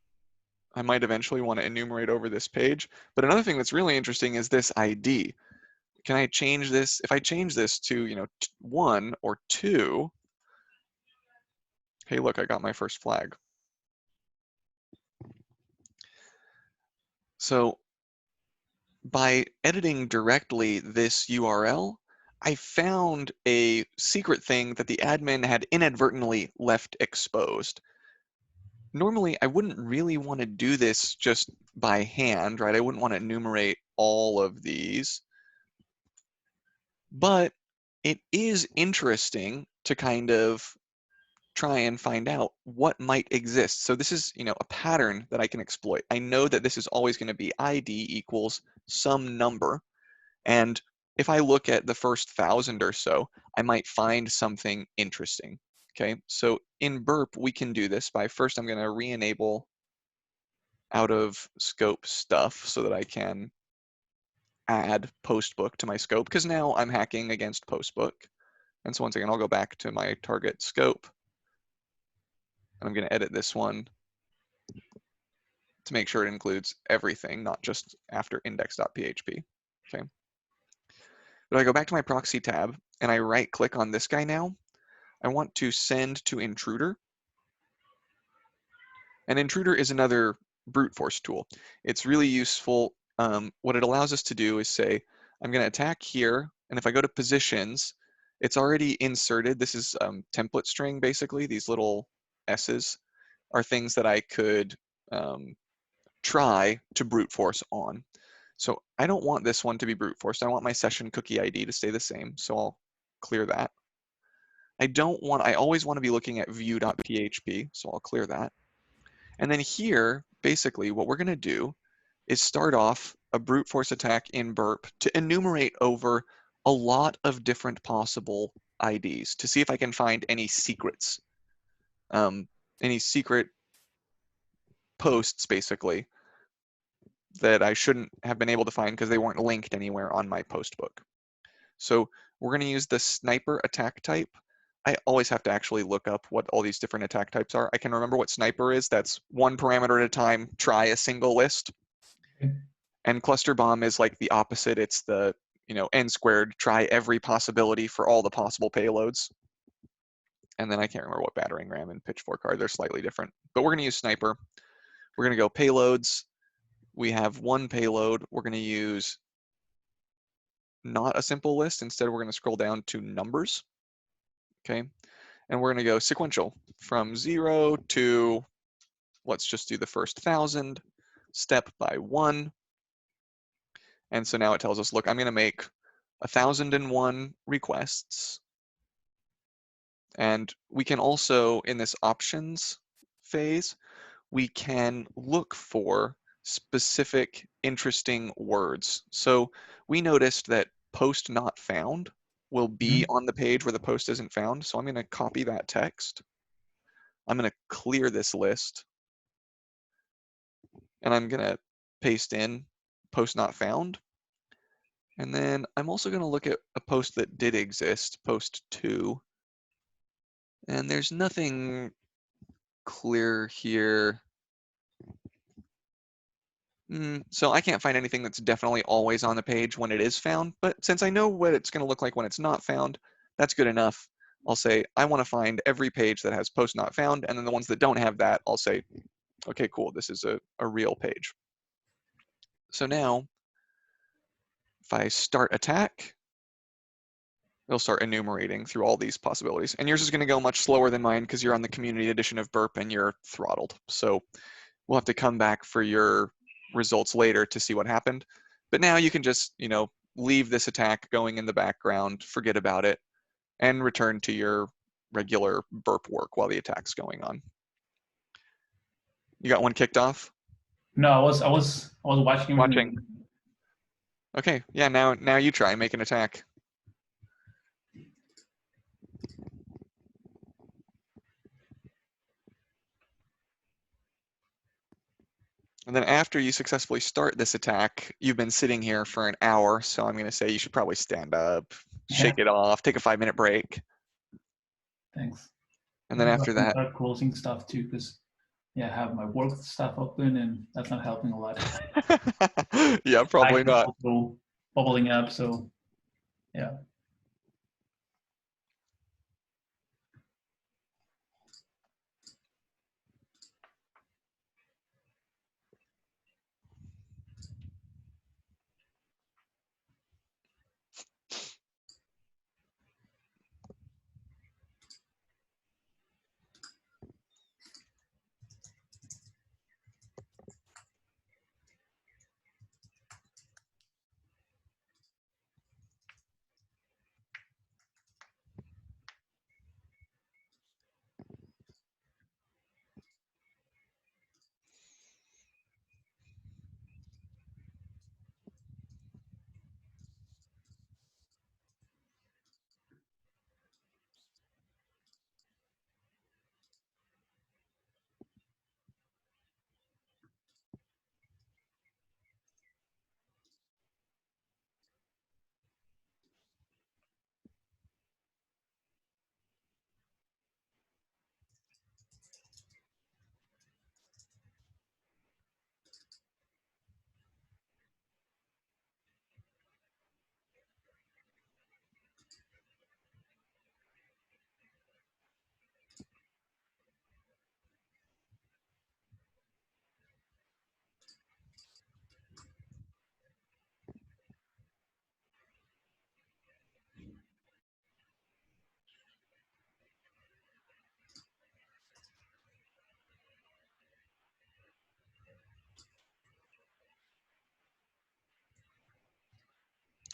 I might eventually want to enumerate over this page. But another thing that's really interesting is this ID. Can I change this? If I change this to, 1 or 2, hey, look, I got my first flag. So by editing directly this URL, I found a secret thing that the admin had inadvertently left exposed. Normally, I wouldn't really want to do this just by hand, right? I wouldn't want to enumerate all of these. But it is interesting to kind of try and find out what might exist. So this is, a pattern that I can exploit. I know that this is always going to be ID equals some number. And if I look at the first 1,000 or so, I might find something interesting. Okay, so in Burp, we can do this by first I'm going to re-enable out of scope stuff so that I can add postbook to my scope, because now I'm hacking against postbook. And so once again, I'll go back to my target scope. And I'm going to edit this one to make sure it includes everything, not just after index.php. Okay. But I go back to my proxy tab and I right click on this guy now. I want to send to Intruder. And Intruder is another brute force tool. It's really useful. What it allows us to do is say, I'm going to attack here. And if I go to positions, it's already inserted. This is template string, basically. These little S's are things that I could try to brute force on. So I don't want this one to be brute forced. I want my session cookie ID to stay the same. So I'll clear that. I always want to be looking at view.php. So I'll clear that. And then here, basically what we're going to do is start off a brute force attack in Burp to enumerate over a lot of different possible IDs to see if I can find any secrets, any secret posts, basically, that I shouldn't have been able to find because they weren't linked anywhere on my post book. So we're going to use the sniper attack type. I always have to actually look up what all these different attack types are. I can remember what sniper is. That's one parameter at a time, try a single list. Okay. And cluster bomb is like the opposite. It's the, n squared, try every possibility for all the possible payloads. And then I can't remember what battering ram and pitchfork are. They're slightly different. But we're going to use sniper. We're going to go payloads. We have one payload. We're going to use not a simple list. Instead, we're going to scroll down to numbers. Okay. And we're going to go sequential from 0 to, let's just do the first 1,000, step by 1. And so now it tells us, look, I'm going to make 1,001 requests. And we can also, in this options phase, we can look for specific interesting words. So we noticed that post not found will be on the page where the post isn't found. So I'm going to copy that text. I'm going to clear this list. And I'm going to paste in post not found. And then I'm also going to look at a post that did exist, post 2. And there's nothing clear here. So I can't find anything that's definitely always on the page when it is found, but since I know what it's going to look like when it's not found, that's good enough. I'll say, I want to find every page that has post not found, and then the ones that don't have that, I'll say, okay, cool, this is a real page. So now, if I start attack, it'll start enumerating through all these possibilities. And yours is going to go much slower than mine because you're on the community edition of Burp and you're throttled. So we'll have to come back for your results later to see what happened. But now you can just, leave this attack going in the background, forget about it, and return to your regular Burp work while the attack's going on. You got one kicked off? No, I was watching. Watching. Okay, yeah, now you try, make an attack. And then after you successfully start this attack, you've been sitting here for an hour, so I'm going to say you should probably stand up, shake it off, take a 5-minute break. Thanks. And then after that, start closing stuff too, because I have my work stuff open, and that's not helping a lot. yeah, probably not. Also bubbling up, so yeah.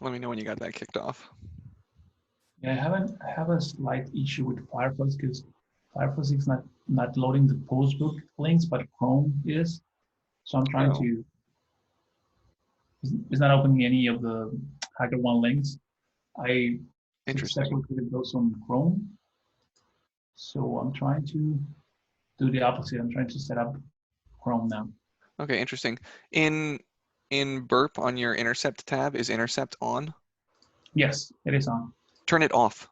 Let me know when you got that kicked off. Yeah, I have a slight issue with Firefox because Firefox is not loading the postbook links, but Chrome is. So I'm trying Oh, to. It's not opening any of the HackerOne links. I interesting. successfully created those on Chrome. So I'm trying to do the opposite. I'm trying to set up Chrome now. Okay, interesting. In Burp on your Intercept tab, is Intercept on? Yes, it is on. Turn it off.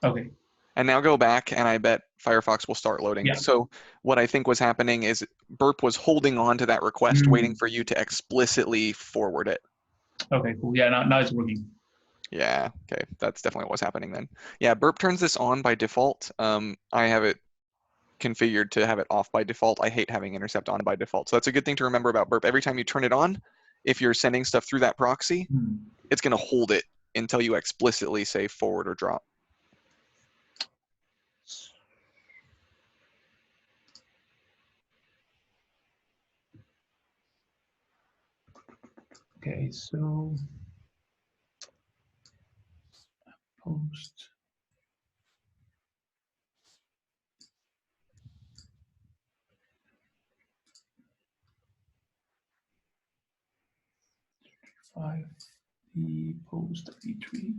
Okay. And now go back, and I bet Firefox will start loading. Yeah. So what I think was happening is Burp was holding on to that request, waiting for you to explicitly forward it. Okay, cool. Yeah, now it's working. Yeah, okay, that's definitely what was happening then. Yeah, Burp turns this on by default. I have it configured to have it off by default. I hate having Intercept on by default. So that's a good thing to remember about Burp. Every time you turn it on, if you're sending stuff through that proxy, it's going to hold it until you explicitly say forward or drop. Okay, so post. Five, the post v3.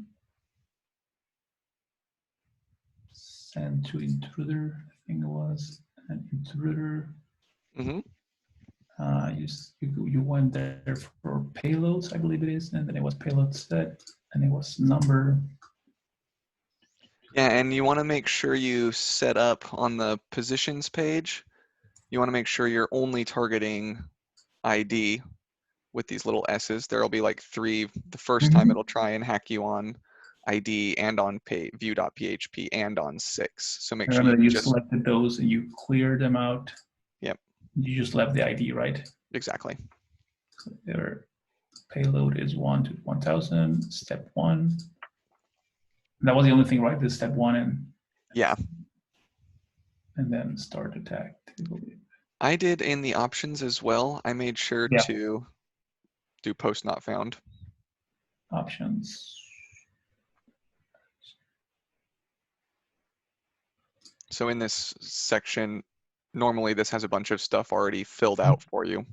Send to Intruder, I think it was an Intruder. Mm-hmm. You went there for payloads, I believe it is, and then it was payload set, and it was number. Yeah, and you want to make sure you set up on the positions page, you want to make sure you're only targeting ID with these little S's. There'll be like 3 the first time it'll try and hack you on ID and on view.php and on 6. So make I sure remember you that you just, selected those and you cleared them out. yep, You just left the ID, right? exactly. So their payload is 1 to 1000, step 1. That was the only thing, right? The step 1 Yeah, and then start attack. I did in the options as well. I made sure Yeah. to do post not found. Options. So in this section, normally this has a bunch of stuff already filled out for you.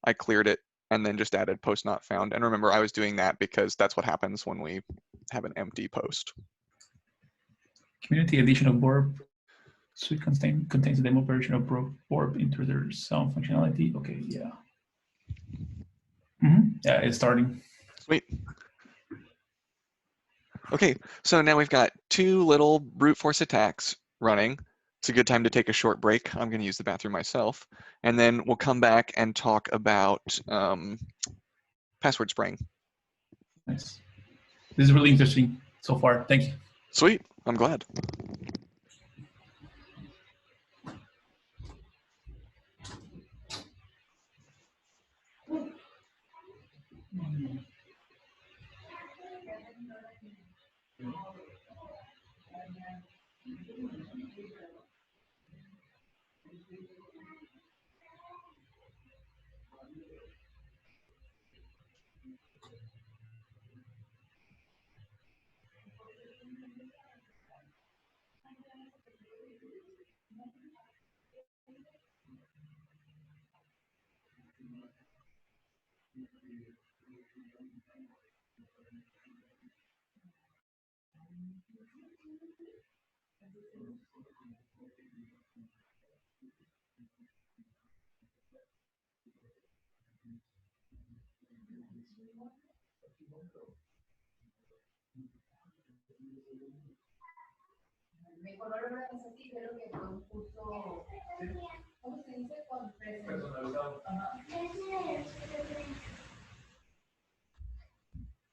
I cleared it and then just added post not found. And remember, I was doing that because that's what happens when we have an empty post. Community edition of Burp suite contains a demo version of Burp Intruder sound functionality. Okay, yeah. Yeah, it's starting. Sweet. Okay, so now we've got 2 little brute force attacks running. It's a good time to take a short break. I'm going to use the bathroom myself. And then we'll come back and talk about password spraying. Nice. This is really interesting so far. Thank you. Sweet, I'm glad. Me color organizativa creo que fue un curso, ¿cómo se dice? Personalizado. Ajá.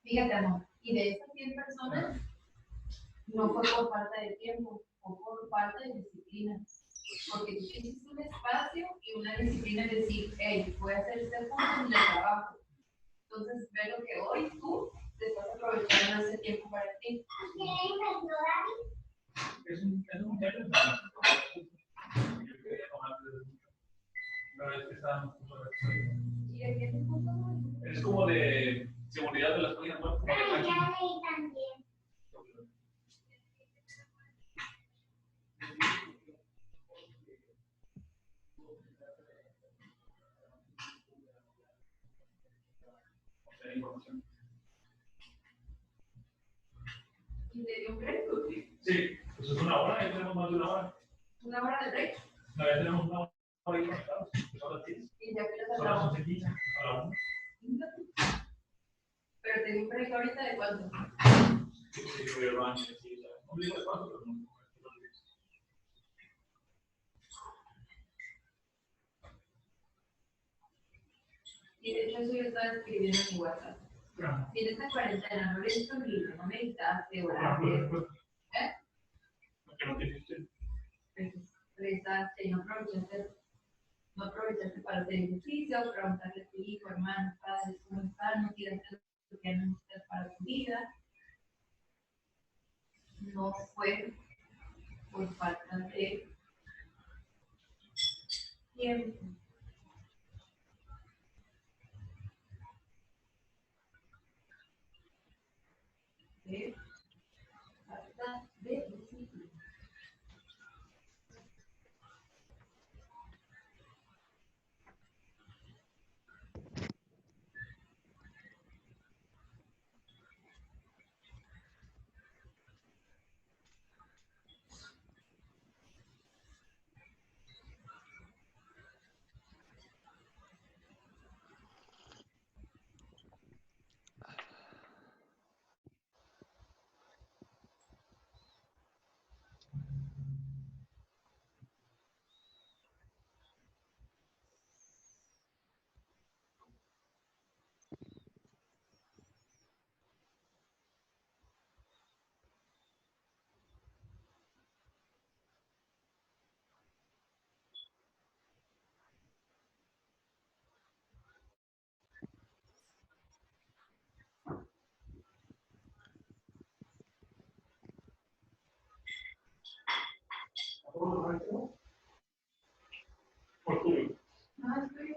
Fíjate, amor, y de esas 100 personas, no fue por falta de tiempo, fue por falta de disciplina. Porque tú tienes un espacio y una disciplina de decir, hey, voy a hacer este curso en el trabajo. Entonces, ve lo que hoy tú te estás aprovechando ese tiempo para ti. Es un tema. Es como de seguridad de las páginas web, como de información. ¿Y te dio un break? Sí, pues es una hora, ya tenemos más de una hora. ¿Una hora de break? No, ya tenemos una hora y conectados. Son las 10. ¿Y ya que Son las 11:15. A la 1. Pero te dio un break ahorita de cuánto? Sí, yo voy al baño, sí, no digo de cuánto, pero no. Y de hecho eso yo estaba escribiendo en mi WhatsApp. Si en esta cuarentena no eres disponible, no meditaste o ¿eh? ¿Qué no te hiciste? Rezaste y no aprovechaste para hacer ejercicio, preguntarle a tu hijo, hermano, padres, cómo están, no tiraste lo que necesitas para tu vida. No fue por falta de tiempo. De falta de disciplina. Por tuyo. No, estoy.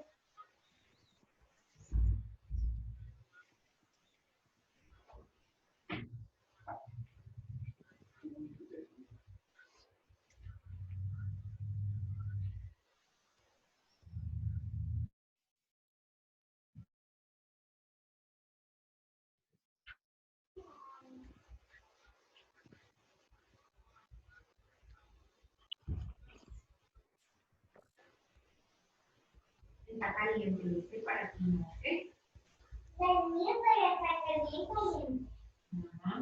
Está caliente, este para ti, ¿no? ¿Ok? El mío para estar caliente. Ajá.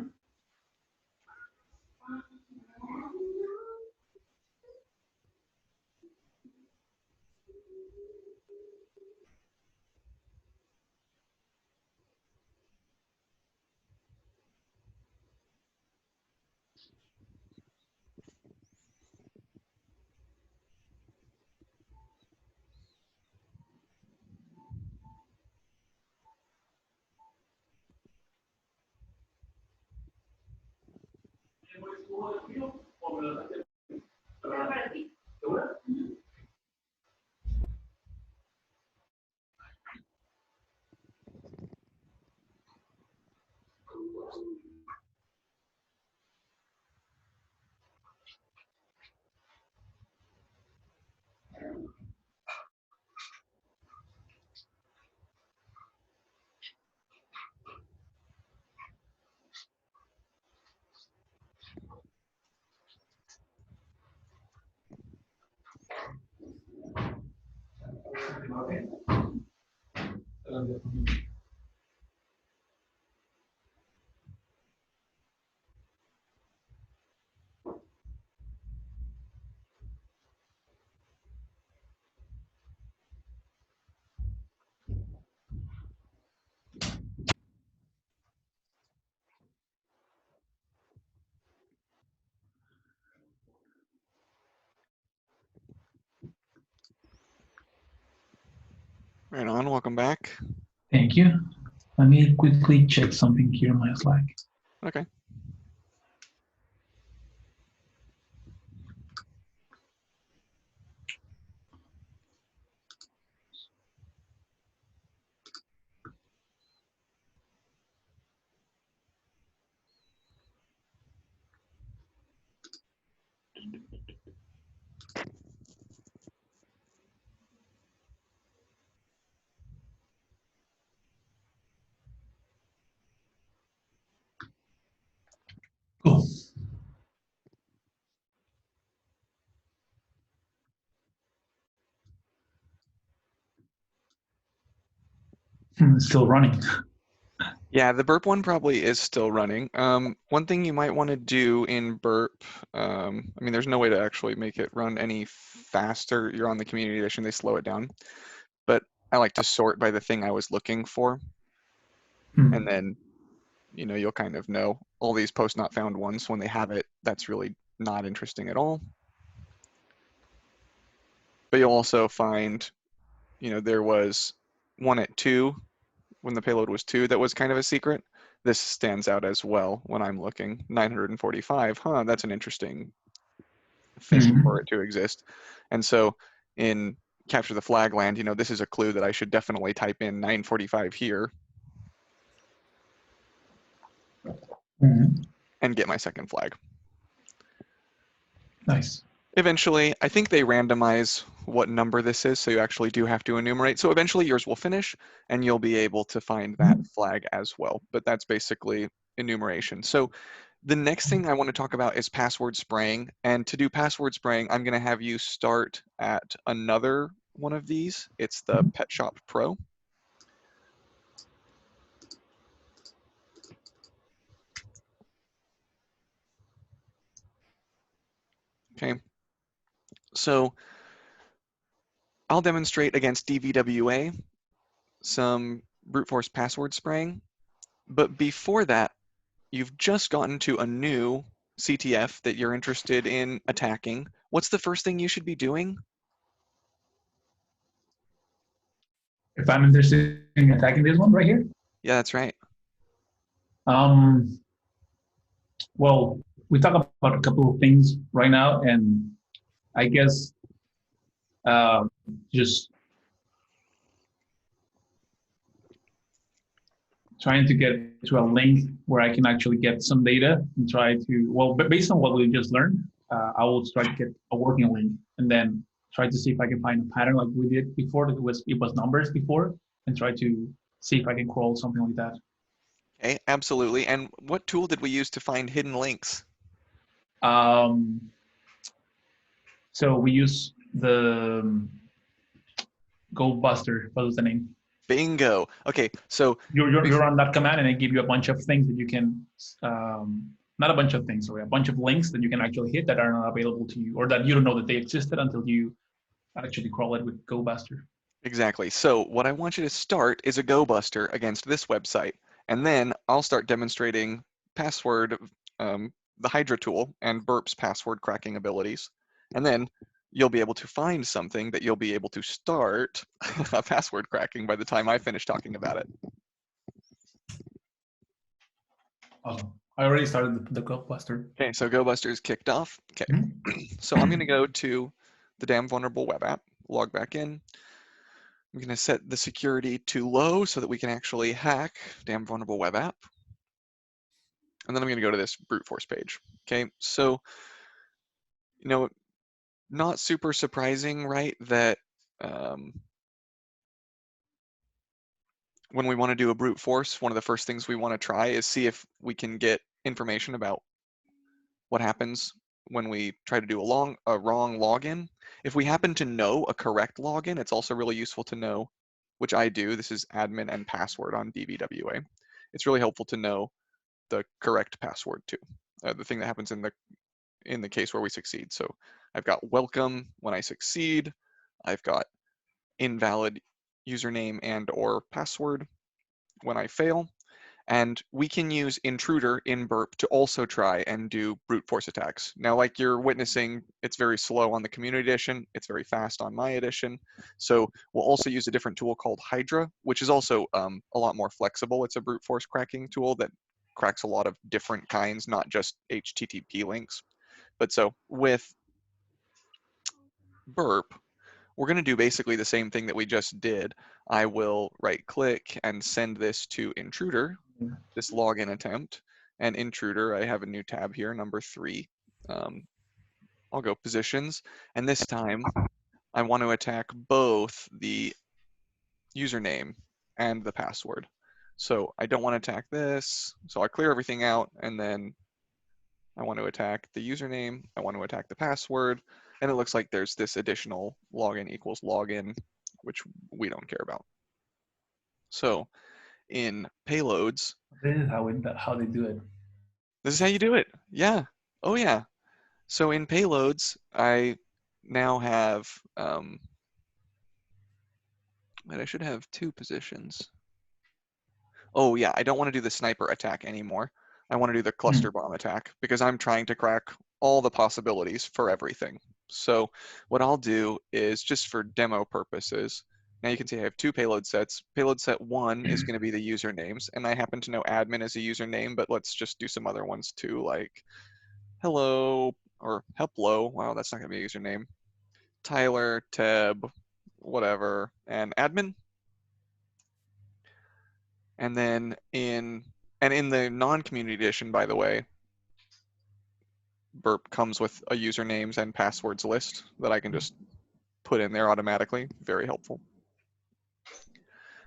Para ti. ¿Segura? Right on, welcome back. Thank you. Let me quickly check something here in my Slack. Okay. Still running. Yeah, the Burp one probably is still running. One thing you might want to do in Burp, I mean, there's no way to actually make it run any faster. You're on the community edition, they slow it down. But I like to sort by the thing I was looking for. And then, you'll kind of know all these post not found ones when they have it. That's really not interesting at all. But you'll also find, there was one at 2 when the payload was 2 that was kind of a secret. This stands out as well when I'm looking. 945, that's an interesting thing for it to exist. And so in Capture the Flag land, this is a clue that I should definitely type in 945 here and get my second flag. Nice. Eventually, I think they randomize what number this is, so you actually do have to enumerate. So eventually yours will finish and you'll be able to find that flag as well. But that's basically enumeration. So the next thing I want to talk about is password spraying. And to do password spraying, I'm going to have you start at another one of these. It's the Pet Shop Pro. Okay. So I'll demonstrate against DVWA some brute force password spraying. But before that, you've just gotten to a new CTF that you're interested in attacking. What's the first thing you should be doing? If I'm interested in attacking this one right here, Yeah, that's right. Well, we talk about a couple of things right now, and I guess just trying to get to a link where I can actually get some data and try to, well, but based on what we just learned, I will try to get a working link and then try to see if I can find a pattern like we did before. It was numbers before, and try to see if I can crawl something like that. Okay, absolutely. And what tool did we use to find hidden links? So we use the gobuster. What was the name? Bingo. Okay, so you run that command and it give you a bunch of things that you can, not a bunch of things, sorry, a bunch of links that you can actually hit that are not available to you, or that you don't know that they existed until you actually crawl it with gobuster. exactly. So what I want you to start is a gobuster against this website, and then I'll start demonstrating password, the Hydra tool and Burp's password cracking abilities, and then you'll be able to find something that you'll be able to start a password cracking by the time I finish talking about it. Awesome. I already started the gobuster. Okay, so gobuster is kicked off. Okay, so I'm going to go to the damn vulnerable web app, log back in. I'm going to set the security to low so that we can actually hack damn vulnerable web app. And then I'm going to go to this brute force page. Okay, so, not super surprising, right, that when we want to do a brute force, one of the first things we want to try is see if we can get information about what happens when we try to do a wrong login. If we happen to know a correct login, it's also really useful to know, which I do. This is admin and password on DVWA. It's really helpful to know the correct password too. The thing that happens in the case where we succeed. So I've got welcome when I succeed. I've got invalid username and or password when I fail. And we can use Intruder in Burp to also try and do brute force attacks. Now, like you're witnessing, it's very slow on the community edition. It's very fast on my edition. So we'll also use a different tool called Hydra, which is also a lot more flexible. It's a brute force cracking tool that cracks a lot of different kinds, not just HTTP links. But so with Burp, we're going to do basically the same thing that we just did. I will right click and send this to Intruder, this login attempt. And Intruder, I have a new tab here, number 3. I'll go positions. And this time I want to attack both the username and the password. So I don't want to attack this. So I clear everything out and then I want to attack the username. I want to attack the password. And it looks like there's this additional login equals login, which we don't care about. So in payloads, This is how they do it. this is how you do it. Yeah. Oh yeah. So in payloads, I now have, but I should have two positions. Oh yeah, I don't want to do the sniper attack anymore. I want to do the cluster bomb attack because I'm trying to crack all the possibilities for everything. So what I'll do is just for demo purposes, now you can see I have two payload sets. Payload set 1 is going to be the usernames, and I happen to know admin as a username, but let's just do some other ones too, like hello or helplo. Wow, that's not going to be a username. Tyler, Teb, whatever, and admin. And then in the non-community edition, by the way, Burp comes with a usernames and passwords list that I can just put in there automatically. Very helpful.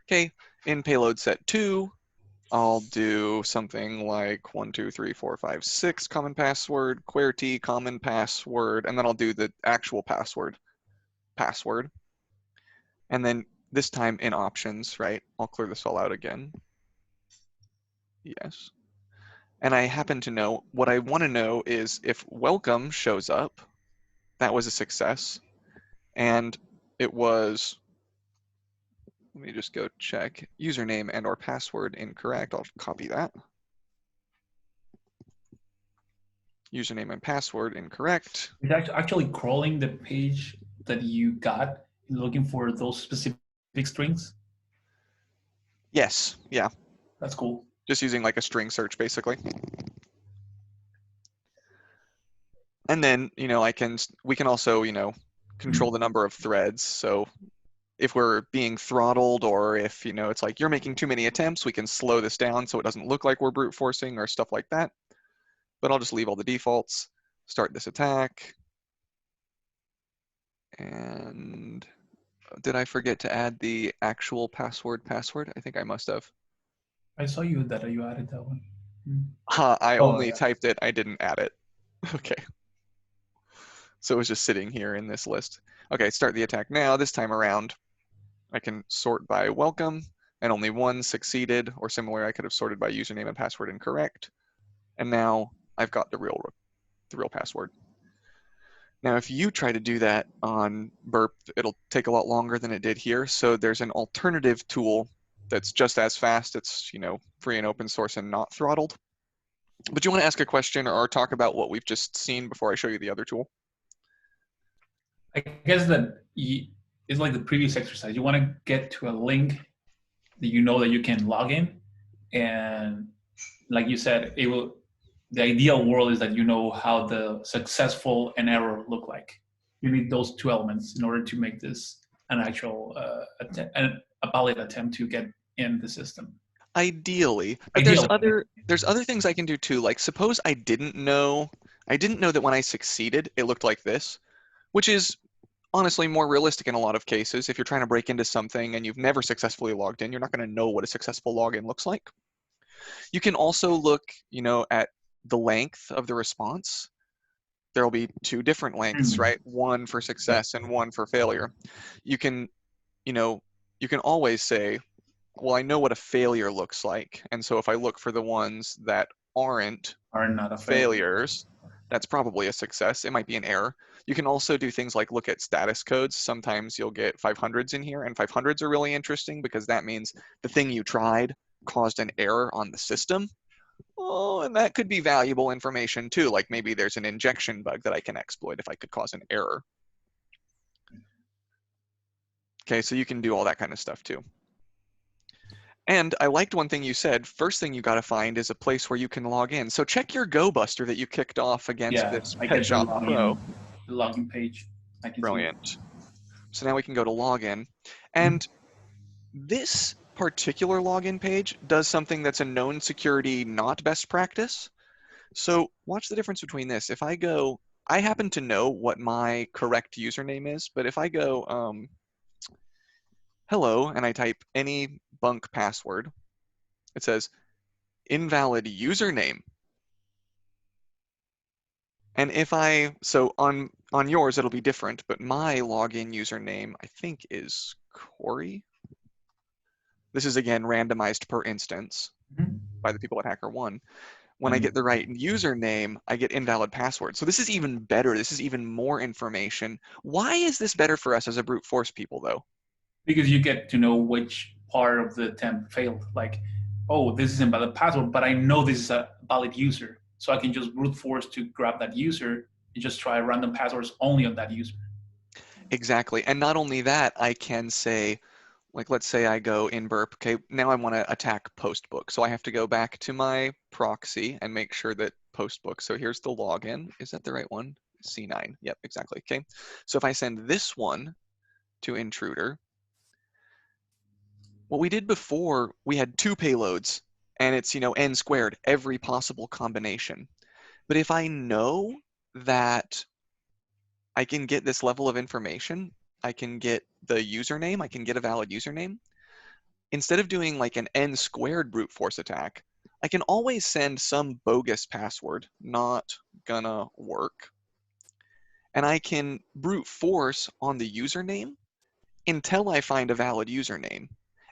Okay, in payload set 2, I'll do something like 1, 2, 3, 4, 5, 6 common password, QWERTY common password, and then I'll do the actual password. And then this time in options, right? I'll clear this all out again. Yes. And I happen to know, what I want to know is if welcome shows up, that was a success. And it was, let me just go check, username and or password incorrect. I'll copy that. Username and password incorrect. It's actually crawling the page that you got, looking for those specific strings. Yes, yeah. That's cool. Just using like a string search basically. And then, we can also, control the number of threads. So if we're being throttled or if, it's like you're making too many attempts, we can slow this down so it doesn't look like we're brute forcing or stuff like that. But I'll just leave all the defaults, start this attack. And did I forget to add the actual password? I think I must have. I saw you added that one. I only typed it, I didn't add it. Okay. So it was just sitting here in this list. Okay, start the attack now. This time around, I can sort by welcome, and only one succeeded, or similar, I could have sorted by username and password incorrect. And now I've got the real password. Now, if you try to do that on Burp, it'll take a lot longer than it did here. So there's an alternative tool that's just as fast. It's, free and open source and not throttled. But you want to ask a question or talk about what we've just seen before I show you the other tool? I guess that it's like the previous exercise. You want to get to a link that you know that you can log in, and like you said, the ideal world is that you know how the successful and error look like. You need those two elements in order to make this an actual a valid attempt to get in the system. Ideally, but there's other things I can do too. Like suppose I didn't know that when I succeeded, it looked like this, which is honestly more realistic in a lot of cases. If you're trying to break into something and you've never successfully logged in, you're not going to know what a successful login looks like. You can also look, at the length of the response. There'll be two different lengths, right? One for success and one for failure. You can always say, well, I know what a failure looks like. And so if I look for the ones that are not failures, that's probably a success. It might be an error. You can also do things like look at status codes. Sometimes you'll get 500s in here, and 500s are really interesting because that means the thing you tried caused an error on the system. Oh, and that could be valuable information too. Like maybe there's an injection bug that I can exploit if I could cause an error. Okay, so you can do all that kind of stuff too. And I liked one thing you said. First thing you got to find is a place where you can log in. So check your gobuster that you kicked off against this Pet Shop Pro. The login page. Brilliant. So now we can go to login. And this particular login page does something that's a known security, not best practice. So watch the difference between this. If I go, I happen to know what my correct username is, but if I go, hello, and I type any bunk password, it says invalid username. And if so on yours, it'll be different, but my login username, I think, is Corey. This is again randomized per instance by the people at HackerOne. When I get the right username, I get invalid password. So this is even better. This is even more information. Why is this better for us as a brute force people, though? Because you get to know which part of the attempt failed. Like, oh, this is invalid password, but I know this is a valid user. So I can just brute force to grab that user and just try random passwords only on that user. Exactly. And not only that, I can say, like, let's say I go in Burp. Okay, now I want to attack postbook. So I have to go back to my proxy and make sure that postbook. So here's the login. Is that the right one? C9. Yep, exactly. Okay. So if I send this one to Intruder, what we did before, we had 2 payloads and it's, n squared, every possible combination. But if I know that I can get this level of information, I can get the username, I can get a valid username, instead of doing like an n squared brute force attack, I can always send some bogus password, not gonna work. And I can brute force on the username until I find a valid username.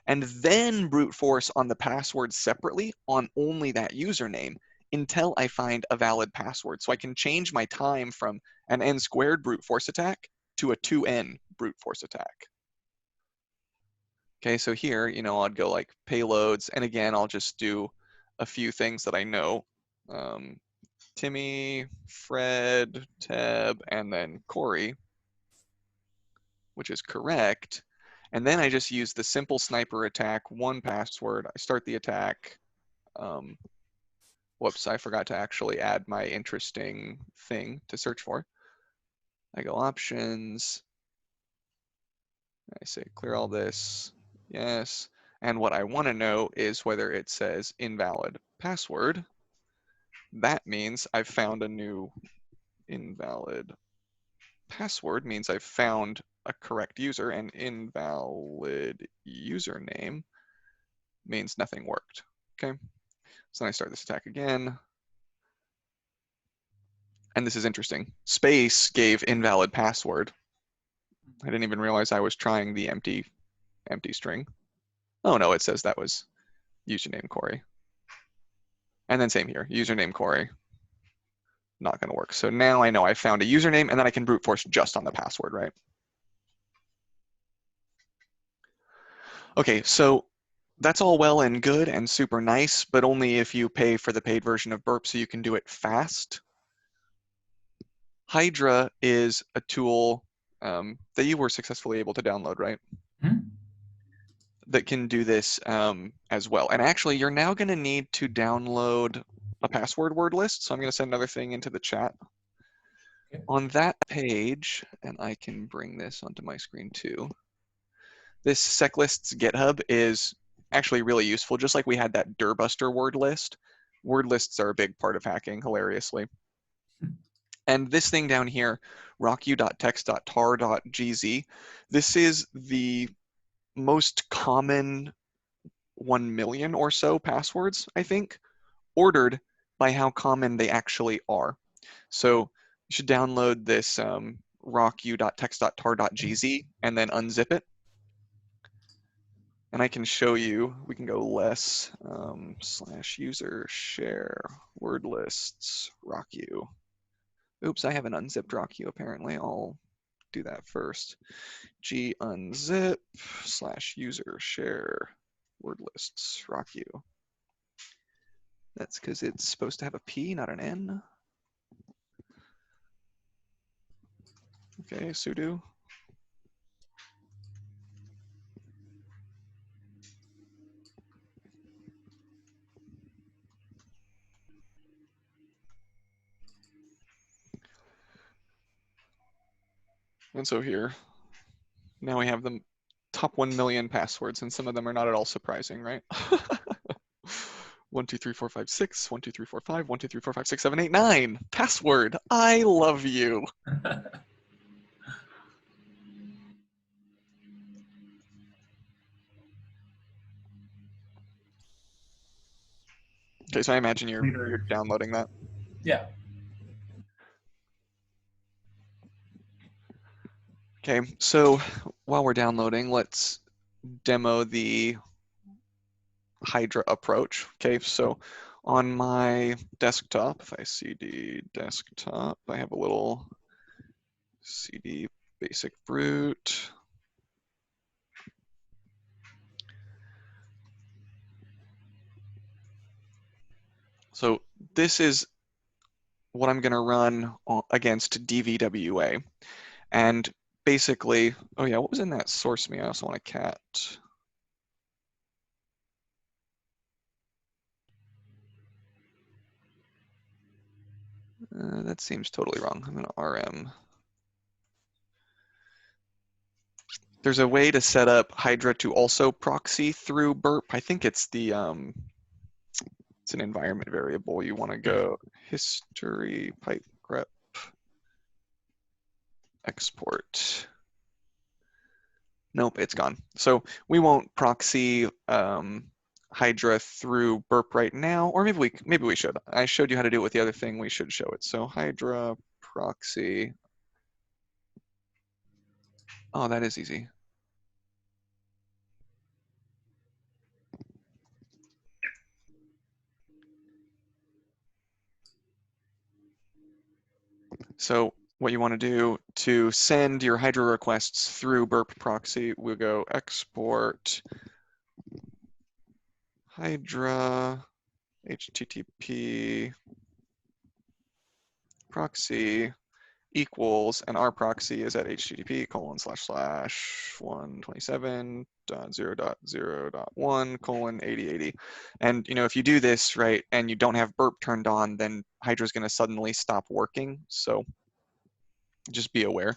And then brute force on the password separately on only that username until I find a valid password. So I can change my time from an n squared brute force attack to a 2n brute force attack. Okay, so here, I'd go like payloads, and again, I'll just do a few things that I know. Timmy, Fred, Teb, and then Corey, which is correct. And then I just use the simple sniper attack, 1 password. I start the attack. Whoops, I forgot to actually add my interesting thing to search for. I go options. I say clear all this. Yes. And what I want to know is whether it says invalid password. That means I've found a new invalid password, means I've found a correct user, and invalid username means nothing worked. Okay. So then I start this attack again. And this is interesting. Space gave invalid password. I didn't even realize I was trying the empty string. Oh no, it says that was username Corey. And then same here, username Corey. Not gonna work. So now I know I found a username, and then I can brute force just on the password, right? Okay, so that's all well and good and super nice, but only if you pay for the paid version of Burp so you can do it fast. Hydra is a tool that you were successfully able to download, right? That can do this as well. And actually, you're now going to need to download a password word list. So I'm going to send another thing into the chat. Okay. On that page, and I can bring this onto my screen too, this SecList's GitHub is actually really useful. Just like we had that gobuster word list, word lists are a big part of hacking, hilariously. And this thing down here, rocku.text.tar.gz, this is the most common 1 million or so passwords, I think, ordered by how common they actually are. So you should download this rocku.text.tar.gz and then unzip it. And I can show you, we can go less /user share word lists rocku. Oops, I haven't unzipped rocku apparently. I'll do that first. G unzip /user share word lists rocku. That's because it's supposed to have a P, not an N. Okay, sudo. And so here, now we have the top 1 million passwords, and some of them are not at all surprising, right? 1, 2, 3, 4, 5, 6, 1, 2, 3, 4, 5, 1, 2, 3, 4, 5, 6, 7, 8, 9. Password. I love you. Okay, so I imagine you're downloading that. Yeah. Okay, so while we're downloading, let's demo the hydra approach. Okay, so on my desktop, if I cd desktop, I have a little cd basic brute. So this is what I'm going to run against DVWA. And basically, oh yeah, what was in that source me? I also want a cat. That seems totally wrong. I'm going to RM. There's a way to set up Hydra to also proxy through Burp. I think it's the it's an environment variable. You want to go history pipe grep export. Nope, it's gone. So we won't proxy Hydra through Burp right now, or maybe we should. I showed you how to do it with the other thing. We should show it. So Hydra proxy. Oh, that is easy. So what you want to do to send your Hydra requests through Burp proxy, we'll go export Hydra HTTP proxy equals, and our proxy is at http://127.0.0.1:8080. And if you do this right and you don't have Burp turned on, then Hydra is going to suddenly stop working. So just be aware.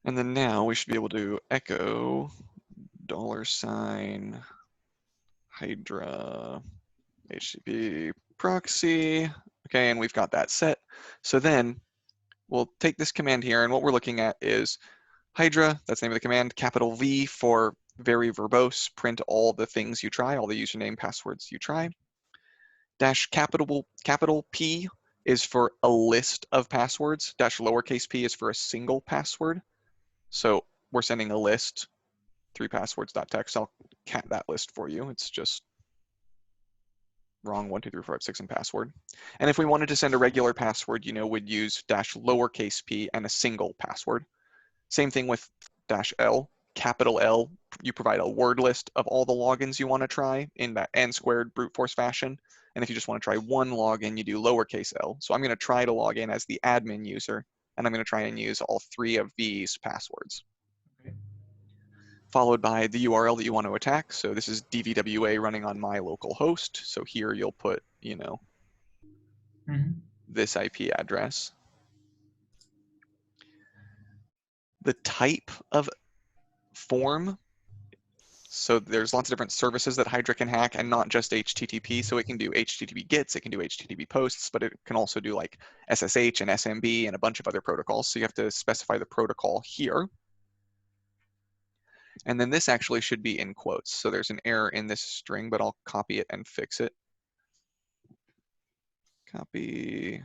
And then now we should be able to echo $ Hydra HTTP proxy. Okay, and we've got that set. So then we'll take this command here, and what we're looking at is Hydra, that's the name of the command, capital V for very verbose, print all the things you try, all the username passwords you try. Dash capital P is for a list of passwords. Dash lowercase p is for a single password. So we're sending a list, 3passwords.txt. I'll cat that list for you. It's just wrong 1, 2, 3, 4, 5, 6 and password. And if we wanted to send a regular password, we'd use dash lowercase p and a single password. Same thing with dash L, capital L, you provide a word list of all the logins you want to try in that n-squared brute force fashion. And if you just want to try one login, you do lowercase l. So I'm going to try to log in as the admin user, and I'm going to try and use all 3 of these passwords. Okay. Followed by the URL that you want to attack. So this is DVWA running on my local host. So here you'll put, this IP address. The type of form. So there's lots of different services that Hydra can hack, and not just HTTP. So it can do HTTP GETs, it can do HTTP posts, but it can also do like SSH and SMB and a bunch of other protocols. So you have to specify the protocol here. And then this actually should be in quotes. So there's an error in this string, but I'll copy it and fix it. Copy,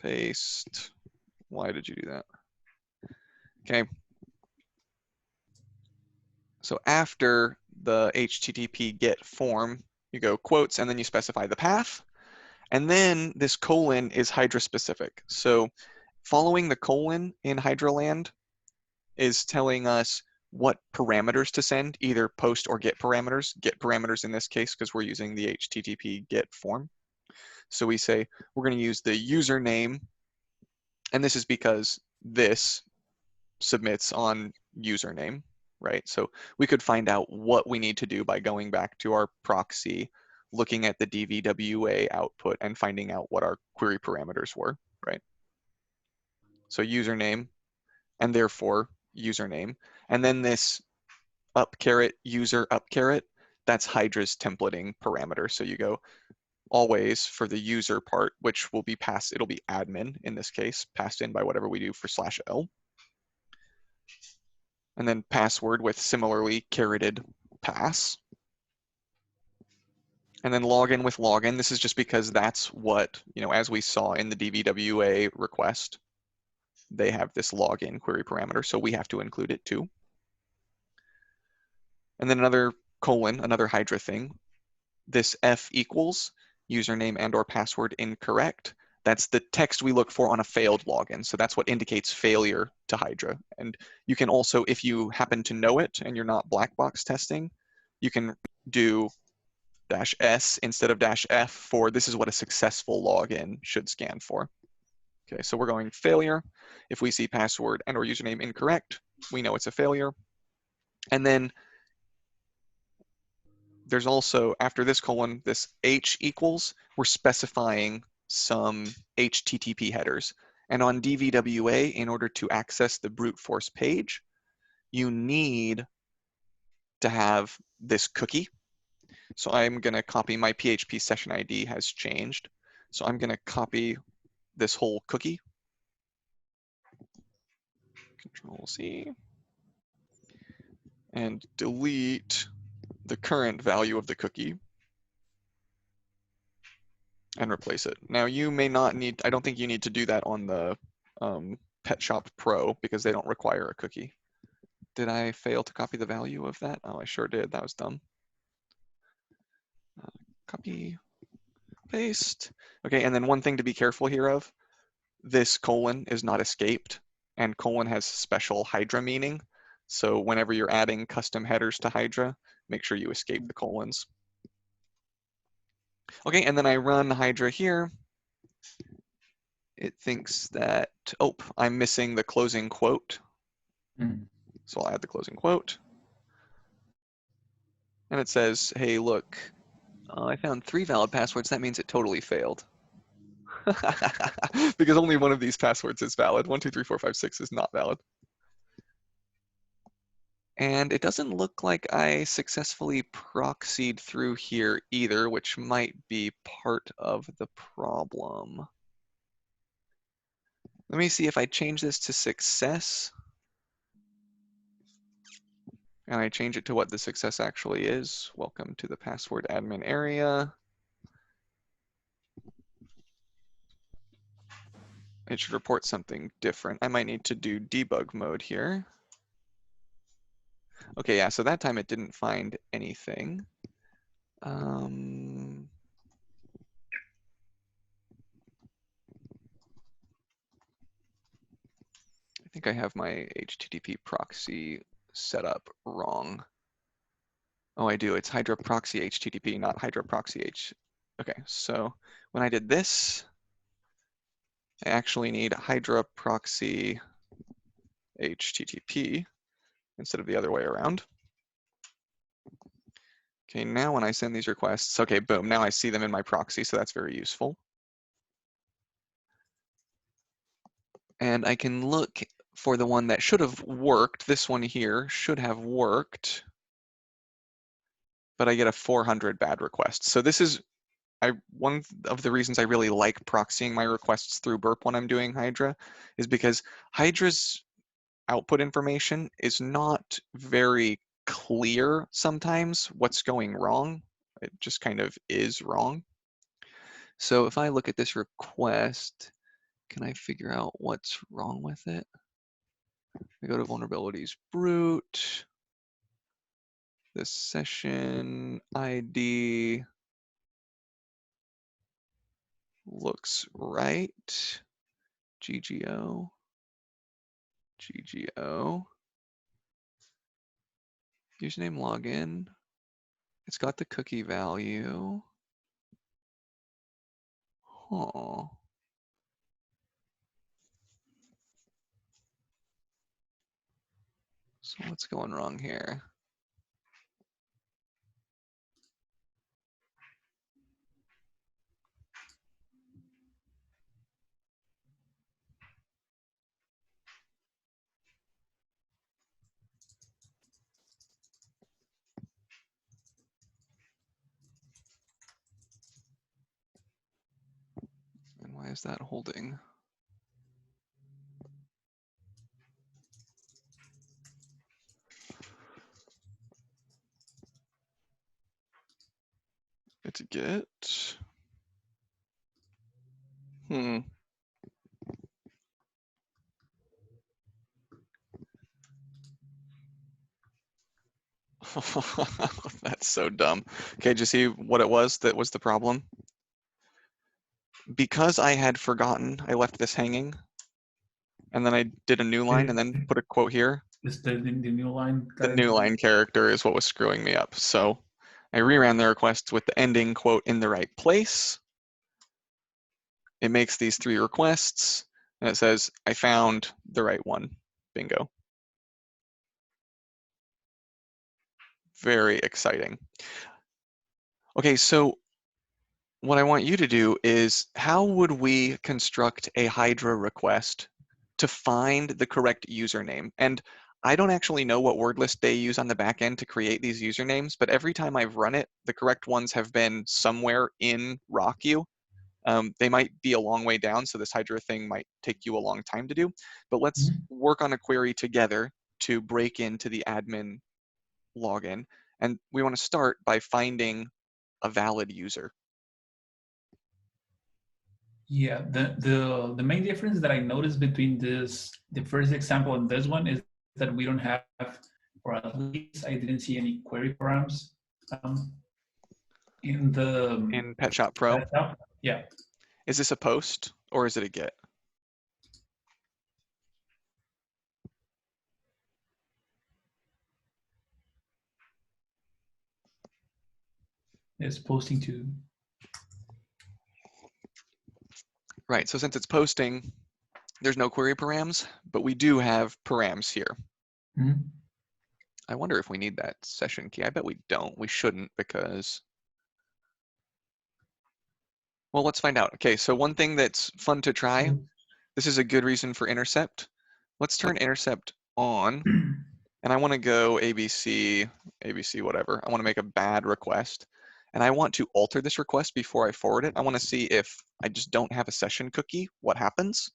paste. Why did you do that? Okay. So after the HTTP GET form, you go quotes, and then you specify the path. And then this colon is Hydra specific. So following the colon in Hydra land is telling us what parameters to send, either post or get parameters. Get parameters in this case, because we're using the HTTP GET form. So we say we're going to use the username, and this is because this submits on username, right? So we could find out what we need to do by going back to our proxy, looking at the DVWA output and finding out what our query parameters were, right? So username, and therefore username. And then this up caret user up caret, that's Hydra's templating parameter. So you go always for the user part, which will be passed, it'll be admin in this case, passed in by whatever we do for /L. And then password with similarly careted pass. And then login with login. This is just because that's what, as we saw in the DVWA request, they have this login query parameter, so we have to include it too. And then another colon, another hydra thing. This F equals username and or password incorrect. That's the text we look for on a failed login. So that's what indicates failure to Hydra. And you can also, if you happen to know it and you're not black box testing, you can do -S instead of -F for this is what a successful login should scan for. Okay, so we're going failure. If we see password and or username incorrect, we know it's a failure. And then there's also, after this colon, this H equals, we're specifying some HTTP headers. And on DVWA, in order to access the brute force page, you need to have this cookie. So I'm going to copy my PHP session ID has changed. So I'm going to copy this whole cookie. Control C. And delete the current value of the cookie and replace it. Now you may not need, I don't think you need to do that on the Pet Shop Pro because they don't require a cookie. Did I fail to copy the value of that? Oh, I sure did. That was dumb. Copy, paste. Okay, and then one thing to be careful here of, this colon is not escaped, and colon has special Hydra meaning. So whenever you're adding custom headers to Hydra, make sure you escape the colons. Okay, and then I run Hydra here. It thinks that, oh, I'm missing the closing quote. So I'll add the closing quote. And it says, hey, look, I found 3 valid passwords. That means it totally failed. Because only one of these passwords is valid. 1, 2, 3, 4, 5, 6 is not valid. And it doesn't look like I successfully proxied through here either, which might be part of the problem. Let me see if I change this to success. And I change it to what the success actually is. Welcome to the password admin area. It should report something different. I might need to do debug mode here. Okay, yeah, so that time it didn't find anything. I think I have my HTTP proxy set up wrong. Oh, I do. It's Hydra proxy HTTP, not Hydra proxy H. Okay, so when I did this, I actually need Hydra proxy HTTP instead of the other way around. Okay, now when I send these requests, okay, boom, now I see them in my proxy, so that's very useful. And I can look for the one that should have worked. This one here should have worked, but I get a 400 bad requests. So this is one of the reasons I really like proxying my requests through Burp when I'm doing Hydra, is because Hydra's output information is not very clear sometimes what's going wrong. It just kind of is wrong. So if I look at this request, can I figure out what's wrong with it? I go to vulnerabilities brute, the session ID looks right. GGO, GGO, username login. It's got the cookie value. Huh. So what's going wrong here? And why is that holding? It's a get. That's so dumb. Okay, did you see what it was that was the problem? Because I had forgotten, I left this hanging, and then I did a new line and then put a quote here. Is the new line? The new line character is what was screwing me up. So I reran the request with the ending quote in the right place. It makes these 3 requests, and it says, I found the right one. Bingo. Very exciting. Okay, so what I want you to do is, how would we construct a hydra request to find the correct username? And I don't actually know what word list they use on the back end to create these usernames, but every time I've run it, the correct ones have been somewhere in RockU. They might be a long way down, so this hydra thing might take you a long time to do, but let's work on a query together to break into the admin login. And we want to start by finding a valid user. Yeah, the main difference that I noticed between the first example and this one is that we don't have, or at least I didn't see any query params in Pet Shop Pro. Yeah. Is this a post or is it a get? It's posting to. Right, so since it's posting, there's no query params, but we do have params here. I wonder if we need that session key. I bet we don't. We shouldn't, because, well, let's find out. Okay, so one thing that's fun to try, this is a good reason for intercept. Let's turn intercept on, and I want to go ABC, whatever. I want to make a bad request, and I want to alter this request before I forward it. I want to see if I just don't have a session cookie, what happens.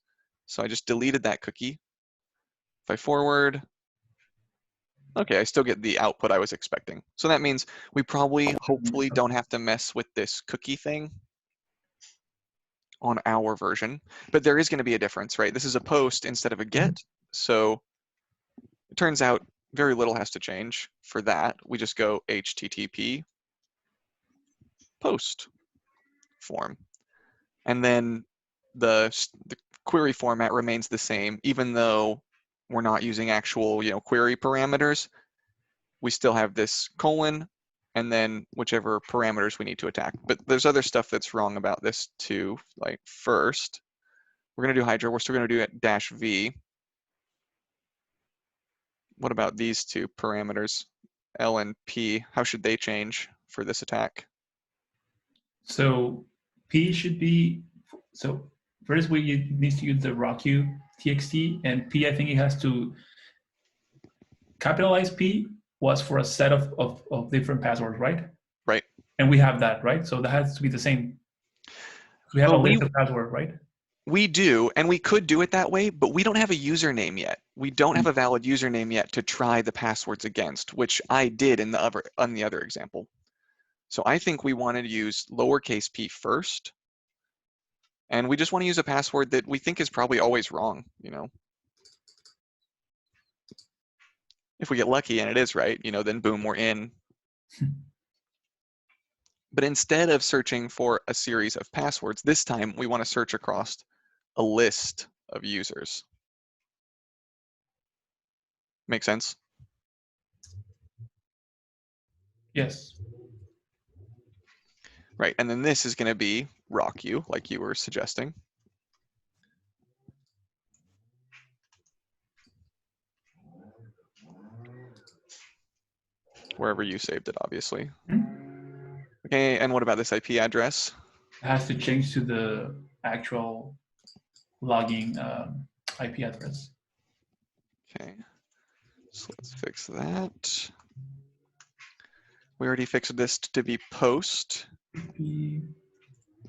So I just deleted that cookie. If I forward, okay, I still get the output I was expecting. So that means we probably, hopefully, don't have to mess with this cookie thing on our version, but there is going to be a difference, right? This is a post instead of a get. So it turns out very little has to change for that. We just go HTTP post form. And then the query format remains the same, even though we're not using actual, query parameters. We still have this colon and then whichever parameters we need to attack. But there's other stuff that's wrong about this too. Like first, we're going to do hydra. We're still going to do it -v. What about these 2 parameters, L and P? How should they change for this attack? So P should be, so first we need to use the RockU txt, and P, I think it has to capitalize P was for a set of different passwords, right? Right. And we have that, right? So that has to be the same. We have a list of passwords, right? We do, and we could do it that way, but we don't have a username yet. We don't have a valid username yet to try the passwords against, which I did on the other example. So I think we want to use lowercase p first, and we just want to use a password that we think is probably always wrong, If we get lucky and it is right, then boom, we're in. But instead of searching for a series of passwords, this time we want to search across a list of users. Make sense? Yes. Right, and then this is going to be RockU, like you were suggesting. Wherever you saved it, obviously. Okay, and what about this IP address? It has to change to the actual logging IP address. Okay, so let's fix that. We already fixed this to be post.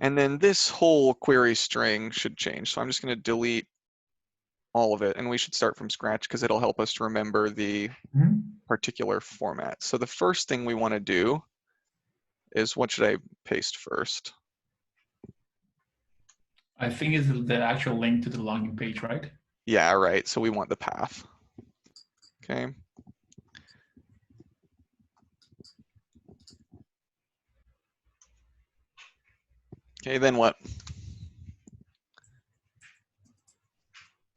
And then this whole query string should change. So I'm just going to delete all of it, and we should start from scratch because it'll help us to remember the particular format. So the first thing we want to do is, what should I paste first? I think it's the actual link to the login page, right? Yeah, right. So we want the path. Okay. Okay, then what?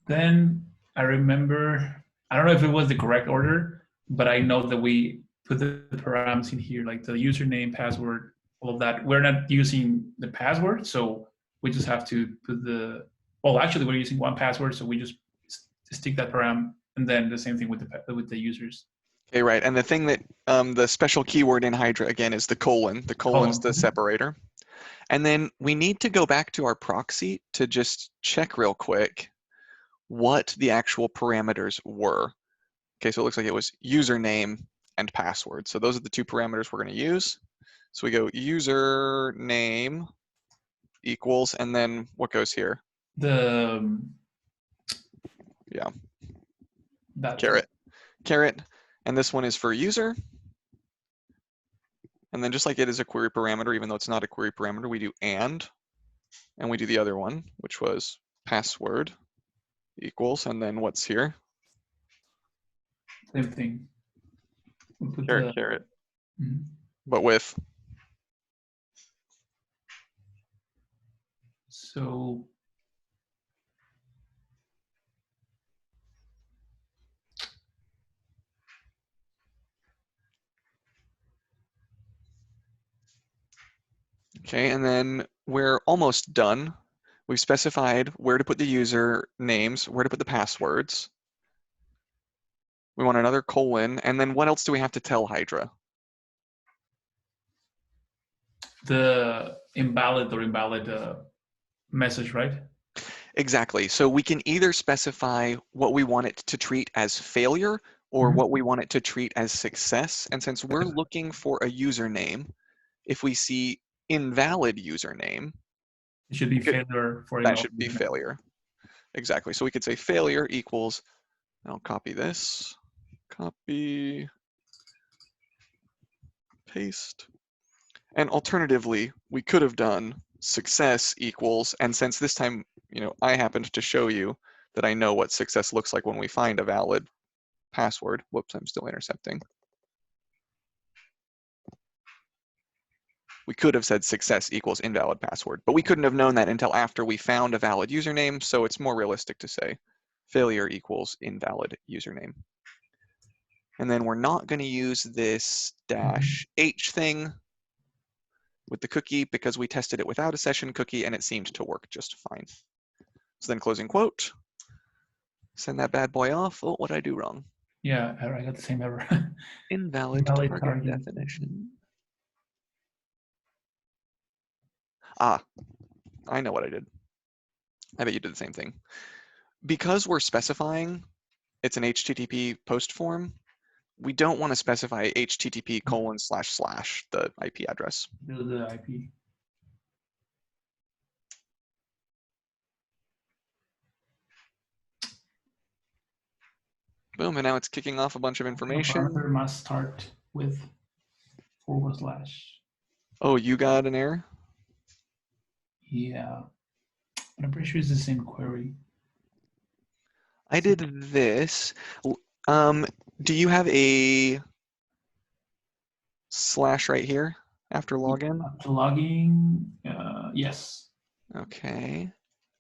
Then I remember, I don't know if it was the correct order, but I know that we put the params in here, like the username, password, all of that. We're not using the password, so we just have to put the, well, actually we're using one password, so we just stick that param, and then the same thing with the users. Okay, right. And the thing that the special keyword in Hydra again is the colon. The colon's the separator. And then we need to go back to our proxy to just check real quick what the actual parameters were. Okay, so it looks like it was username and password. So those are the two parameters we're going to use. So we go username equals, and then what goes here? The Yeah. That caret. And this one is for user. And then just like it is a query parameter, even though it's not a query parameter, we do and we do the other one, which was password equals, and then what's here? Same thing. We'll put Caret. But with? So okay, and then we're almost done. We've specified where to put the user names, where to put the passwords. We want another colon, and then what else do we have to tell Hydra? The invalid message, right? Exactly. So we can either specify what we want it to treat as failure or what we want it to treat as success. And since we're looking for a username, if we see invalid username, it should be failure for that should be failure. Exactly. So we could say failure equals, I'll copy this, copy, paste. And alternatively, we could have done success equals, and since this time, I happened to show you that I know what success looks like when we find a valid password. Whoops, I'm still intercepting. We could have said success equals invalid password, but we couldn't have known that until after we found a valid username, so it's more realistic to say failure equals invalid username. And then we're not going to use this -h thing with the cookie because we tested it without a session cookie and it seemed to work just fine. So then closing quote, send that bad boy off. Oh, what did I do wrong? Yeah, I got the same error. Invalid target definition. Ah, I know what I did. I bet you did the same thing. Because we're specifying it's an HTTP post form, we don't want to specify HTTP : / the IP address. The IP. Boom, and now it's kicking off a bunch of information. Parameter must start with /. Oh, you got an error? Yeah, but I'm pretty sure it's the same query. I did this. Do you have a / right here after login? After logging, yes. Okay.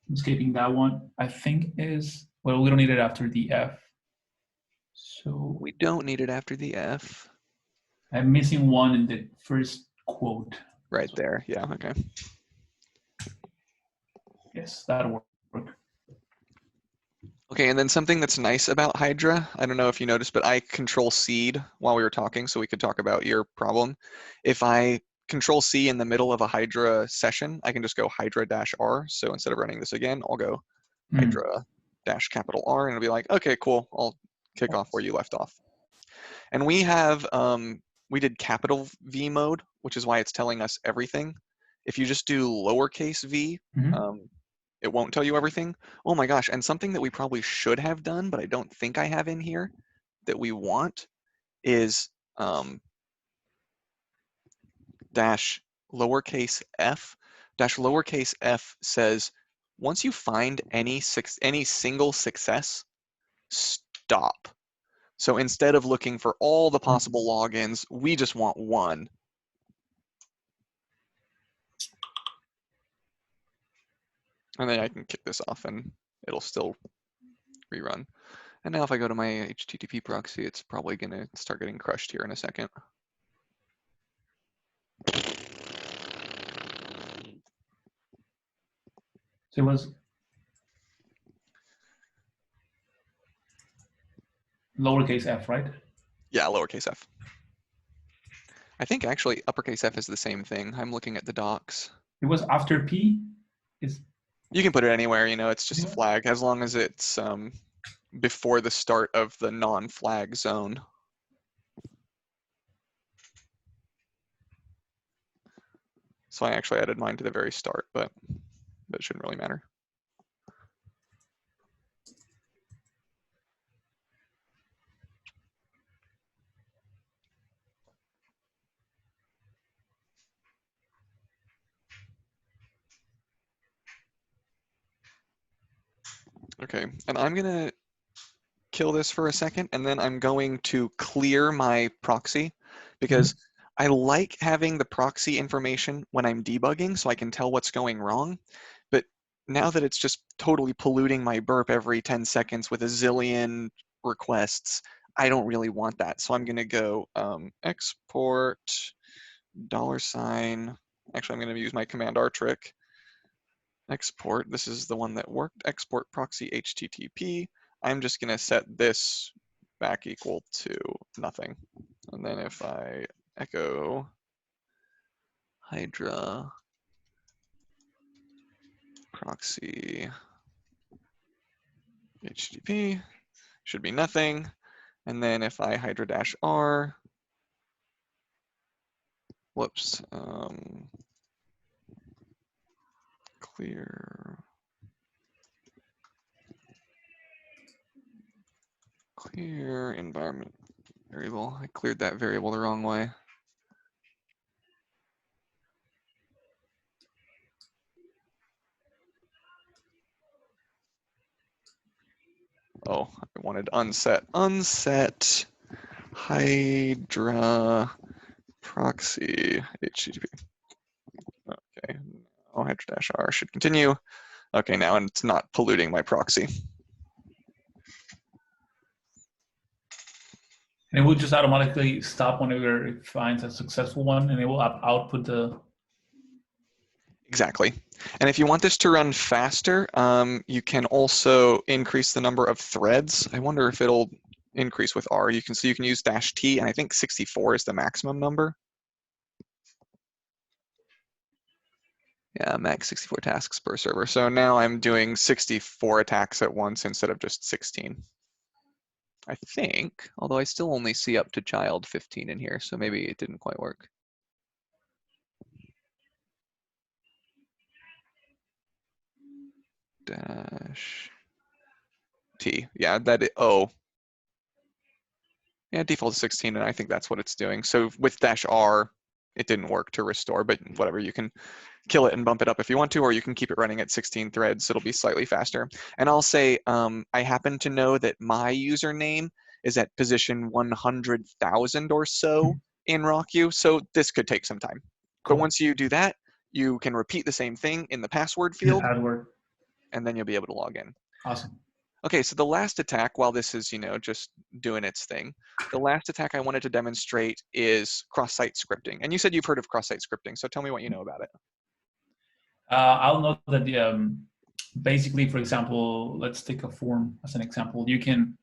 I'm skipping that one. I think is, well, we don't need it after the F. So we don't need it after the F. I'm missing one in the first quote. Right there, yeah, okay. Yes, that'll work. Okay, and then something that's nice about Hydra, I don't know if you noticed, but I Control-C'd while we were talking so we could talk about your problem. If I Control-C in the middle of a Hydra session, I can just go Hydra-R. So instead of running this again, I'll go Hydra-R, and it'll be like, okay, cool, I'll kick off where you left off. And we have, we did capital V mode, which is why it's telling us everything. If you just do lowercase v, it won't tell you everything. Oh my gosh, and something that we probably should have done, but I don't think I have in here, that we want is dash lowercase f. Dash lowercase f says, once you find any single success, stop. So instead of looking for all the possible logins, we just want one. And then I can kick this off and it'll still rerun. And now if I go to my HTTP proxy, it's probably going to start getting crushed here in a second. So it was lowercase f, right? Yeah, lowercase f. I think actually uppercase f is the same thing. I'm looking at the docs. It was after p. You can put it anywhere, you know, it's just a flag as long as it's before the start of the non-flag zone. So I actually added mine to the very start, but it shouldn't really matter. Okay, and I'm gonna kill this for a second, and then I'm going to clear my proxy because I like having the proxy information when I'm debugging so I can tell what's going wrong. But now that it's just totally polluting my burp every 10 seconds with a zillion requests, I don't really want that. So I'm gonna go export $. Actually, I'm gonna use my command R trick. Export, this is the one that worked, export proxy HTTP. I'm just gonna set this back equal to nothing. And then if I echo hydra proxy HTTP, should be nothing. And then if I hydra-r, whoops, clear environment variable. I cleared that variable the wrong way. Oh, I wanted unset. Unset hydra proxy HTTP. Okay, now hydra-r should continue. Okay, now it's not polluting my proxy. And it will just automatically stop whenever it finds a successful one, and it will output the. Exactly. And if you want this to run faster, you can also increase the number of threads. I wonder if it'll increase with R. You can see you can use -T, and I think 64 is the maximum number. Yeah, max 64 tasks per server. So now I'm doing 64 attacks at once instead of just 16. I think, although I still only see up to child 15 in here, so maybe it didn't quite work. -T, yeah, oh. Yeah, default is 16, and I think that's what it's doing. So with -R, it didn't work to restore, but whatever, you can kill it and bump it up if you want to, or you can keep it running at 16 threads. It'll be slightly faster. And I'll say, I happen to know that my username is at position 100,000 or so in RockU, so this could take some time. Cool. But once you do that, you can repeat the same thing in the password field, and then you'll be able to log in. Awesome. Okay, so the last attack, while this is, just doing its thing, the last attack I wanted to demonstrate is cross-site scripting. And you said you've heard of cross-site scripting, so tell me what you know about it. I'll note that basically, for example, let's take a form as an example. You can,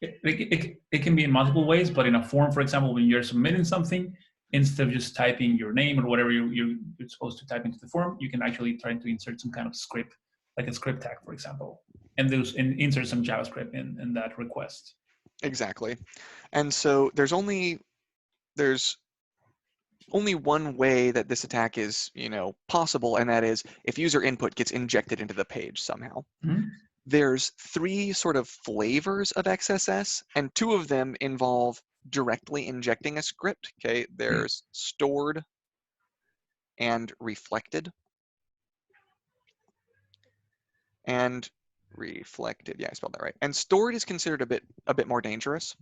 it can be in multiple ways, but in a form, for example, when you're submitting something, instead of just typing your name or whatever you're supposed to type into the form, you can actually try to insert some kind of script, like a script tag, for example, and insert some JavaScript in that request. Exactly. And so there's only one way that this attack is, possible, and that is if user input gets injected into the page somehow. Mm-hmm. There's 3 sort of flavors of XSS, and 2 of them involve directly injecting a script. Okay, there's stored and reflected. And reflected, yeah, I spelled that right. And stored is considered a bit more dangerous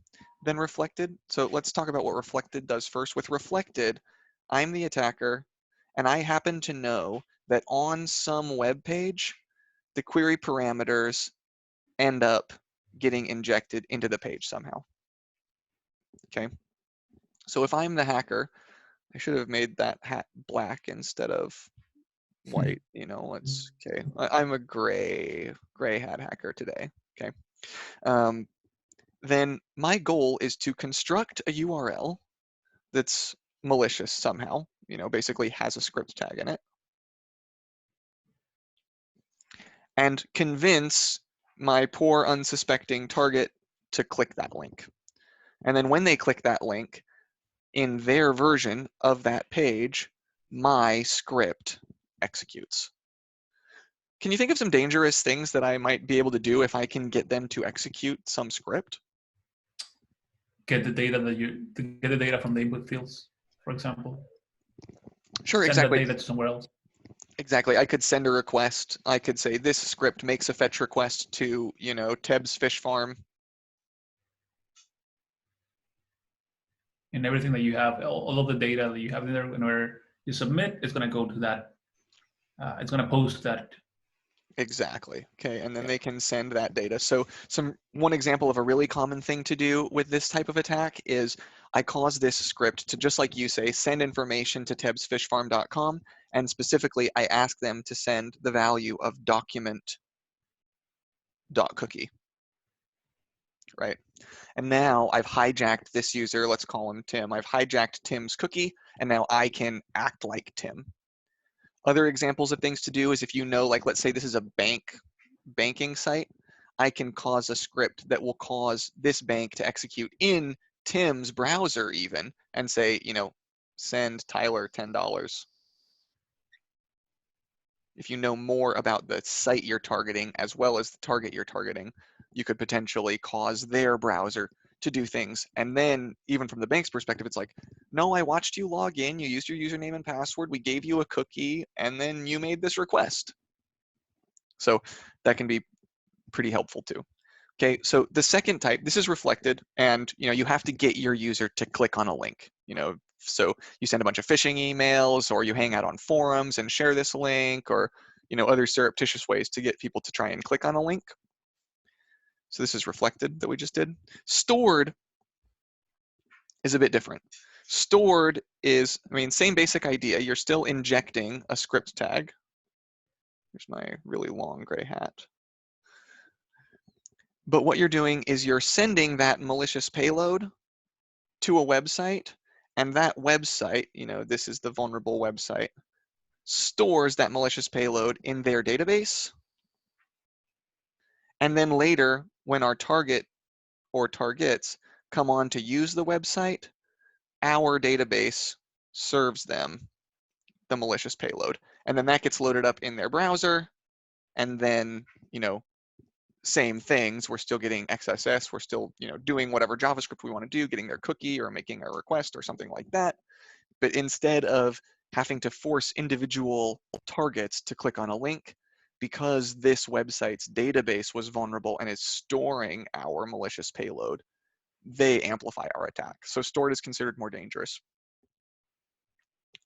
than reflected. So let's talk about what reflected does first. With reflected, I'm the attacker, and I happen to know that on some web page, the query parameters end up getting injected into the page somehow. Okay. So if I'm the hacker, I should have made that hat black instead of white. You know, let's, okay. I'm a gray hat hacker today. Okay. Then my goal is to construct a URL that's malicious somehow, you know, basically has a script tag in it, and convince my poor unsuspecting target to click that link. And then when they click that link, in their version of that page, my script executes. Can you think of some dangerous things that I might be able to do if I can get them to execute some script? Get the data get the data from the input fields, for example. Sure, Send exactly. that data to somewhere else. Exactly. I could send a request. I could say this script makes a fetch request to, you know, Teb's fish farm. And everything that you have, all of the data that you have in there, whenever you submit, it's going to go to that. It's going to post that. Exactly. Okay, and then they can send that data. So one example of a really common thing to do with this type of attack is I cause this script to, just like you say, send information to tebsfishfarm.com, and specifically I ask them to send the value of document.cookie, right? And now I've hijacked this user, let's call him Tim. I've hijacked Tim's cookie, and now I can act like Tim. Other examples of things to do is if you know, like, let's say this is a banking site, I can cause a script that will cause this bank to execute in Tim's browser even, and say, you know, send Tyler $10. If you know more about the site you're targeting as well as the target you're targeting, you could potentially cause their browser to do things. And then even from the bank's perspective, it's like, no, I watched you log in, you used your username and password, we gave you a cookie, and then you made this request. So that can be pretty helpful too. Okay, so the second type, this is reflected, and you know, you have to get your user to click on a link. You know, so you send a bunch of phishing emails, or you hang out on forums and share this link, or you know, other surreptitious ways to get people to try and click on a link. So this is reflected that we just did. Stored is a bit different. Stored is, I mean, same basic idea. You're still injecting a script tag. Here's my really long gray hat. But what you're doing is you're sending that malicious payload to a website, and that website, you know, this is the vulnerable website, stores that malicious payload in their database. And then later, when our target or targets come on to use the website, our database serves them the malicious payload. And then that gets loaded up in their browser. And then, you know, same things, we're still getting XSS, we're still, you know, doing whatever JavaScript we want to do, getting their cookie or making a request or something like that. But instead of having to force individual targets to click on a link, because this website's database was vulnerable and is storing our malicious payload, they amplify our attack. So stored is considered more dangerous.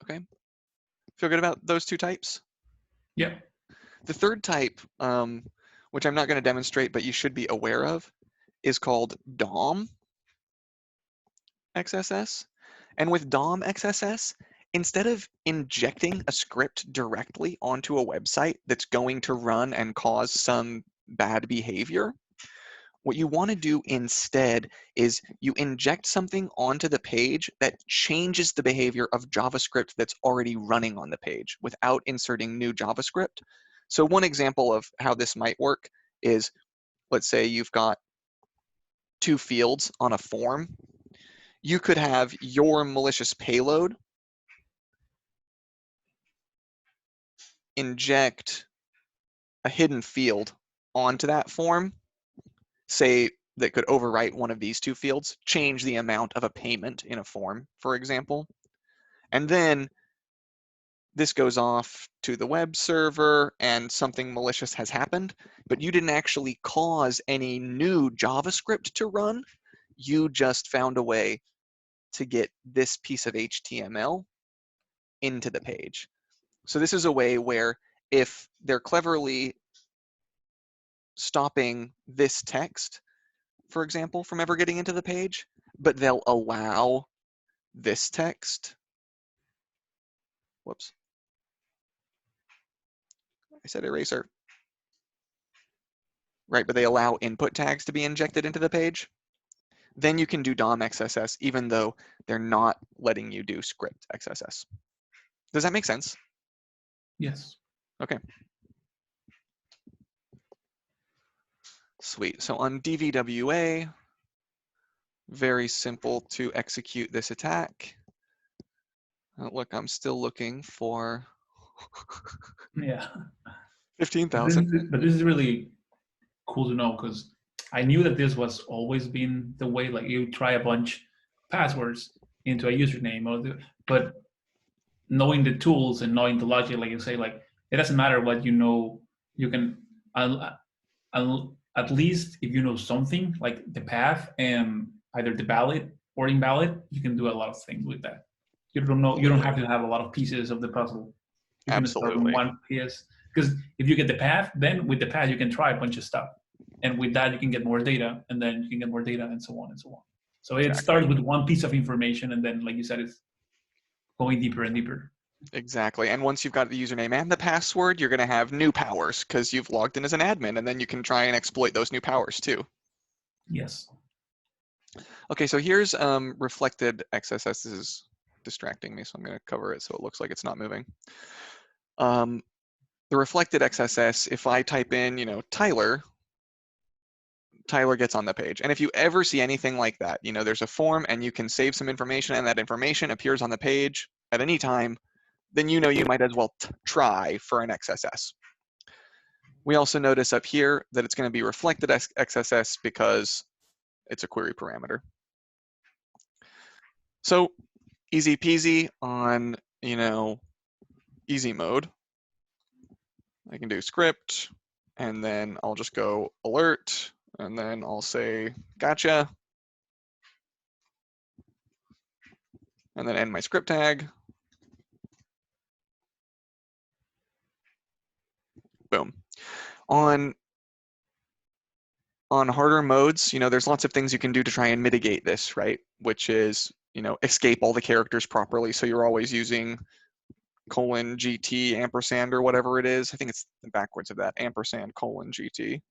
Okay, feel good about those two types? Yeah. The third type, which I'm not going to demonstrate, but you should be aware of, is called DOM XSS. And with DOM XSS, instead of injecting a script directly onto a website that's going to run and cause some bad behavior, what you want to do instead is you inject something onto the page that changes the behavior of JavaScript that's already running on the page without inserting new JavaScript. So one example of how this might work is, let's say you've got two fields on a form. You could have your malicious payload inject a hidden field onto that form, say that could overwrite one of these two fields, change the amount of a payment in a form, for example. And then this goes off to the web server and something malicious has happened, but you didn't actually cause any new JavaScript to run. You just found a way to get this piece of HTML into the page. So this is a way where if they're cleverly stopping this text, for example, from ever getting into the page, but they'll allow this text. Whoops. I said eraser. Right, but they allow input tags to be injected into the page. Then you can do DOM XSS, even though they're not letting you do script XSS. Does that make sense? Yes. Okay. Sweet. So on DVWA, very simple to execute this attack. Look, I'm still looking for Yeah. 15,000. But this is really cool to know, because I knew that this was always been the way. Like, you try a bunch passwords into a username, but knowing the tools and knowing the logic, like you say, like, it doesn't matter what you know. You can at least, if you know something like the path and either the valid or invalid, you can do a lot of things with that. You don't know. You don't have to have a lot of pieces of the puzzle. You can start with Absolutely. one piece, because if you get the path, then with the path you can try a bunch of stuff, and with that you can get more data, and then you can get more data, and so on and so on. So it starts with one piece of information, and then, like you said, it's going deeper and deeper. Exactly. And once you've got the username and the password, you're going to have new powers because you've logged in as an admin, and then you can try and exploit those new powers too. Yes. Okay, so here's reflected XSS. This is distracting me, so I'm going to cover it so it looks like it's not moving. The reflected XSS, if I type in, Tyler, Tyler gets on the page. And if you ever see anything like that, there's a form and you can save some information and that information appears on the page at any time, then you might as well try for an XSS. We also notice up here that it's going to be reflected as XSS because it's a query parameter. So easy peasy on, easy mode. I can do script, and then I'll just go alert, and then I'll say gotcha, and then end my script tag. Boom. On harder modes, there's lots of things you can do to try and mitigate this, right? Which is, escape all the characters properly. So you're always using :GT ampersand or whatever it is. I think it's backwards of that, ampersand :GT,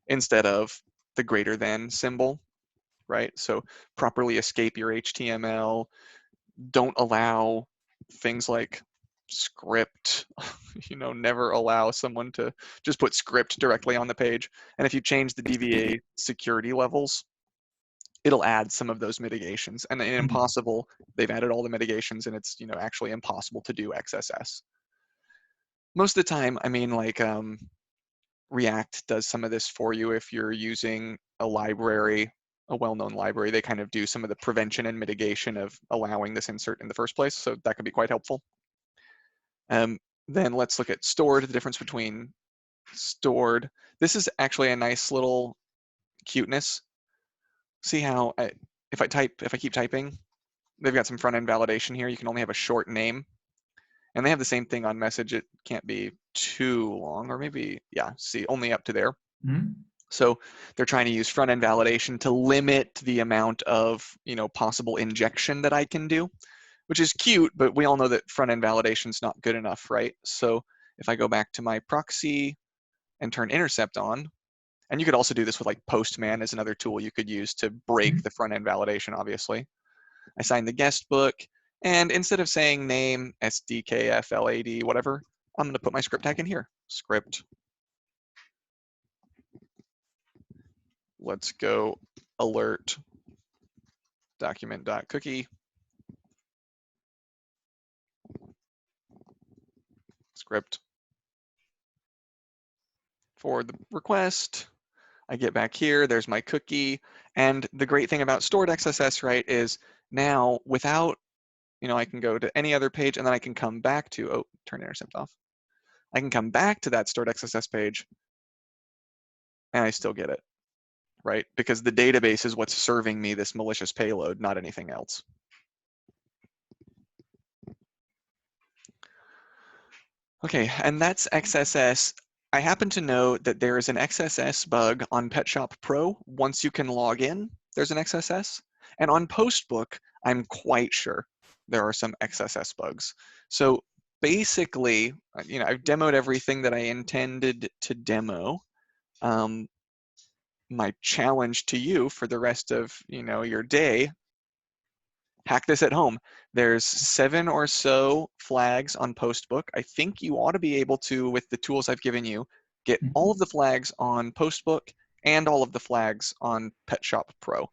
instead of the greater than symbol, right? So properly escape your HTML. Don't allow things like script, never allow someone to just put script directly on the page. And if you change the DVA security levels, it'll add some of those mitigations. And in Impossible, they've added all the mitigations, and it's actually impossible to do XSS. Most of the time, I mean, like React does some of this for you if you're using a library, a well-known library. They kind of do some of the prevention and mitigation of allowing this insert in the first place, so that can be quite helpful. Then let's look at stored, the difference between stored. This is actually a nice little cuteness. See how if I keep typing, they've got some front-end validation here. You can only have a short name. And they have the same thing on message. It can't be too long, or maybe, yeah, see, only up to there. Mm-hmm. So they're trying to use front-end validation to limit the amount of, possible injection that I can do, which is cute, but we all know that front-end validation is not good enough, right? So if I go back to my proxy and turn intercept on, and you could also do this with like Postman as another tool you could use to break the front-end validation, obviously. I sign the guest book, and instead of saying name, SDKFLAD, whatever, I'm going to put my script tag in here. Script. Let's go alert document.cookie. Script. For the request, I get back here, there's my cookie. And the great thing about stored XSS, right, is now without, I can go to any other page, and then I can come back to, oh, turn intercept off. I can come back to that stored XSS page, and I still get it, right? Because the database is what's serving me this malicious payload, not anything else. Okay, and that's XSS. I happen to know that there is an XSS bug on Pet Shop Pro. Once you can log in, there's an XSS. And on Postbook, I'm quite sure there are some XSS bugs. So basically, I've demoed everything that I intended to demo. My challenge to you for the rest of, your day, hack this at home. There's 7 or so flags on Postbook. I think you ought to be able to, with the tools I've given you, get all of the flags on Postbook and all of the flags on Pet Shop Pro.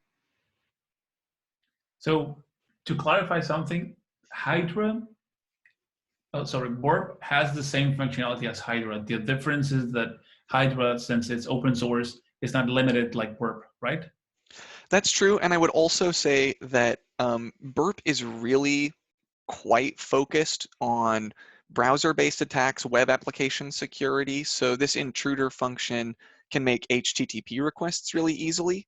So to clarify something, Burp has the same functionality as Hydra. The difference is that Hydra, since it's open source, is not limited like Burp, right? That's true, and I would also say that Burp is really quite focused on browser-based attacks, web application security. So this intruder function can make HTTP requests really easily.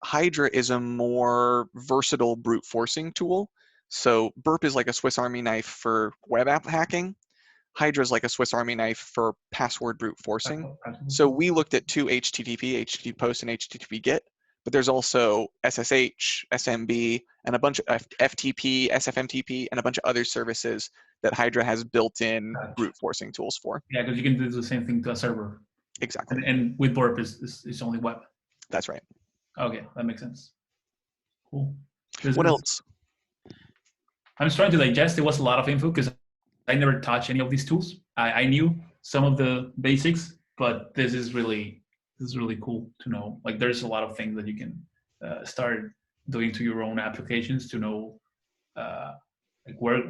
Hydra is a more versatile brute forcing tool. So Burp is like a Swiss Army knife for web app hacking. Hydra is like a Swiss Army knife for password brute forcing. So we looked at 2 HTTP, HTTP post, and HTTP get, but there's also SSH, SMB, and a bunch of FTP, SFMTP, and a bunch of other services that Hydra has built-in brute forcing tools for. Yeah, because you can do the same thing to a server. Exactly. And with Burp, it's only web. That's right. Okay, that makes sense. Cool. What else? I'm just trying to digest. It was a lot of info because I never touched any of these tools. I knew some of the basics, but this is really cool to know. Like, there's a lot of things that you can start doing to your own applications to know, like where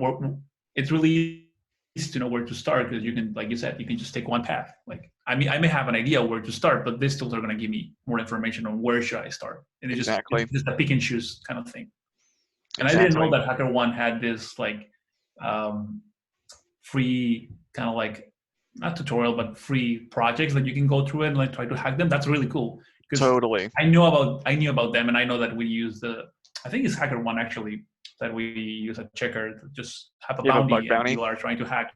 it's really easy to know where to start, because you can, like you said, you can just take one path. Like, I may have an idea where to start, but these tools are going to give me more information on where should I start, and it's just a pick and choose kind of thing. And I didn't know that HackerOne had this like free kind of like, not tutorial, but free projects that you can go through and like try to hack them. That's really cool. Totally. I knew about them, and I know that we use I think it's HackerOne actually, that we use a checker to just have a bounty, and people are trying to hack.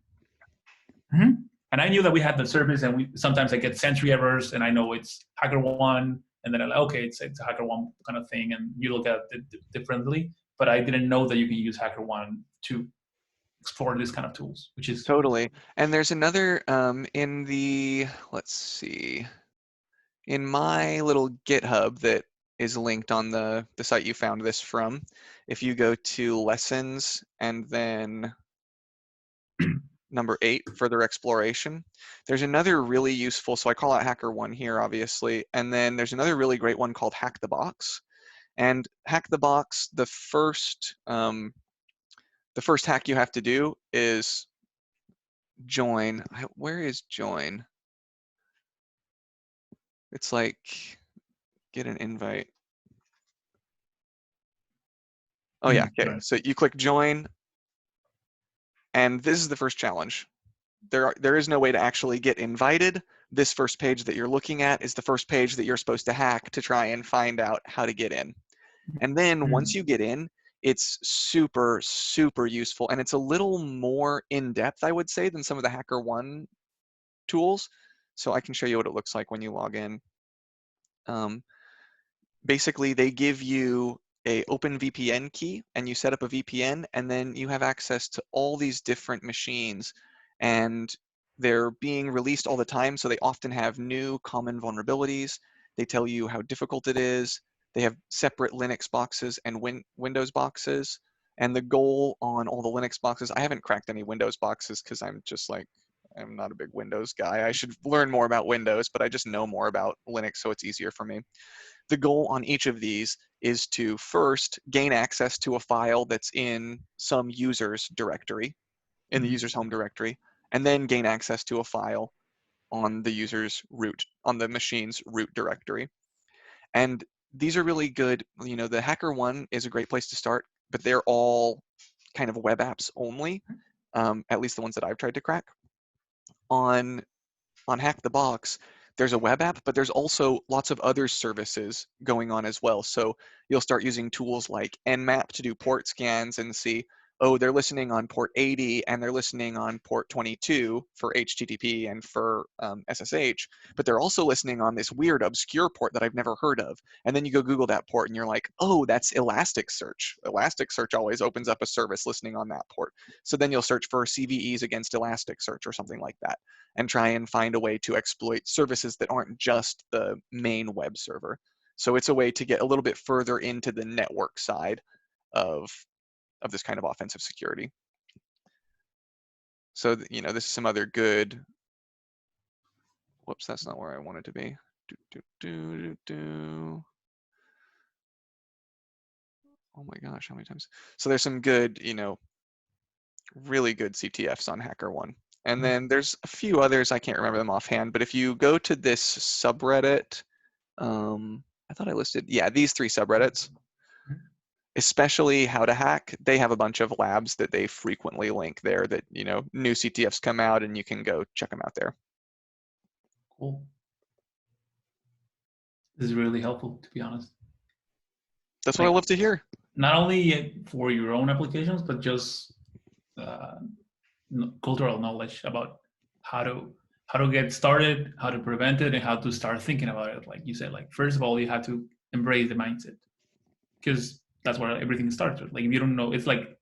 Mm-hmm. And I knew that we had the service, and sometimes I get sentry errors, and I know it's HackerOne, and then I'm like, okay, it's a HackerOne kind of thing, and you look at it differently. But I didn't know that you can use HackerOne to explore these kind of tools, which is totally. And there's another in the, let's see, in my little GitHub that is linked on the site you found this from. If you go to lessons and then number 8, further exploration, there's another really useful, so I call out HackerOne here, obviously, and then there's another really great one called Hack the Box. And Hack the Box, the first hack you have to do is join. Where is join? It's like get an invite. Oh yeah, okay. So you click join, and this is the first challenge. There is no way to actually get invited. This first page that you're looking at is the first page that you're supposed to hack to try and find out how to get in. And then once you get in, it's super, super useful, and it's a little more in-depth, I would say, than some of the HackerOne tools. So I can show you what it looks like when you log in. Basically, they give you a open VPN key, and you set up a VPN, and then you have access to all these different machines, and they're being released all the time, so they often have new common vulnerabilities. They tell you how difficult it is. They have separate Linux boxes and Windows boxes, and the goal on all the Linux boxes, I haven't cracked any Windows boxes because I'm not a big Windows guy. I should learn more about Windows, but I just know more about Linux, so it's easier for me. The goal on each of these is to first gain access to a file that's in some user's directory, in the user's home directory, and then gain access to a file on the user's root, on the machine's root directory. And these are really good. The HackerOne is a great place to start, but they're all kind of web apps only, at least the ones that I've tried to crack. On Hack the Box, there's a web app, but there's also lots of other services going on as well. So you'll start using tools like Nmap to do port scans and see oh, they're listening on port 80 and they're listening on port 22 for HTTP and for SSH, but they're also listening on this weird obscure port that I've never heard of. And then you go Google that port and you're like, oh, that's Elasticsearch. Elasticsearch always opens up a service listening on that port. So then you'll search for CVEs against Elasticsearch or something like that and try and find a way to exploit services that aren't just the main web server. So it's a way to get a little bit further into the network side of this kind of offensive security. So, you know, this is some other good, whoops, that's not where I wanted to be. Oh my gosh, how many times? So there's some good, you know, really good CTFs on HackerOne. And then there's a few others, I can't remember them offhand, but if you go to this subreddit, I thought I listed, yeah, these 3 subreddits, especially how to hack, they have a bunch of labs that they frequently link there that, you know, new CTFs come out and you can go check them out there. Cool. This is really helpful, to be honest. That's what I love to hear. Not only for your own applications, but just cultural knowledge about how to get started, how to prevent it, and how to start thinking about it. Like you said, like first of all, you have to embrace the mindset, because that's where everything starts with. Like if you don't know, it's like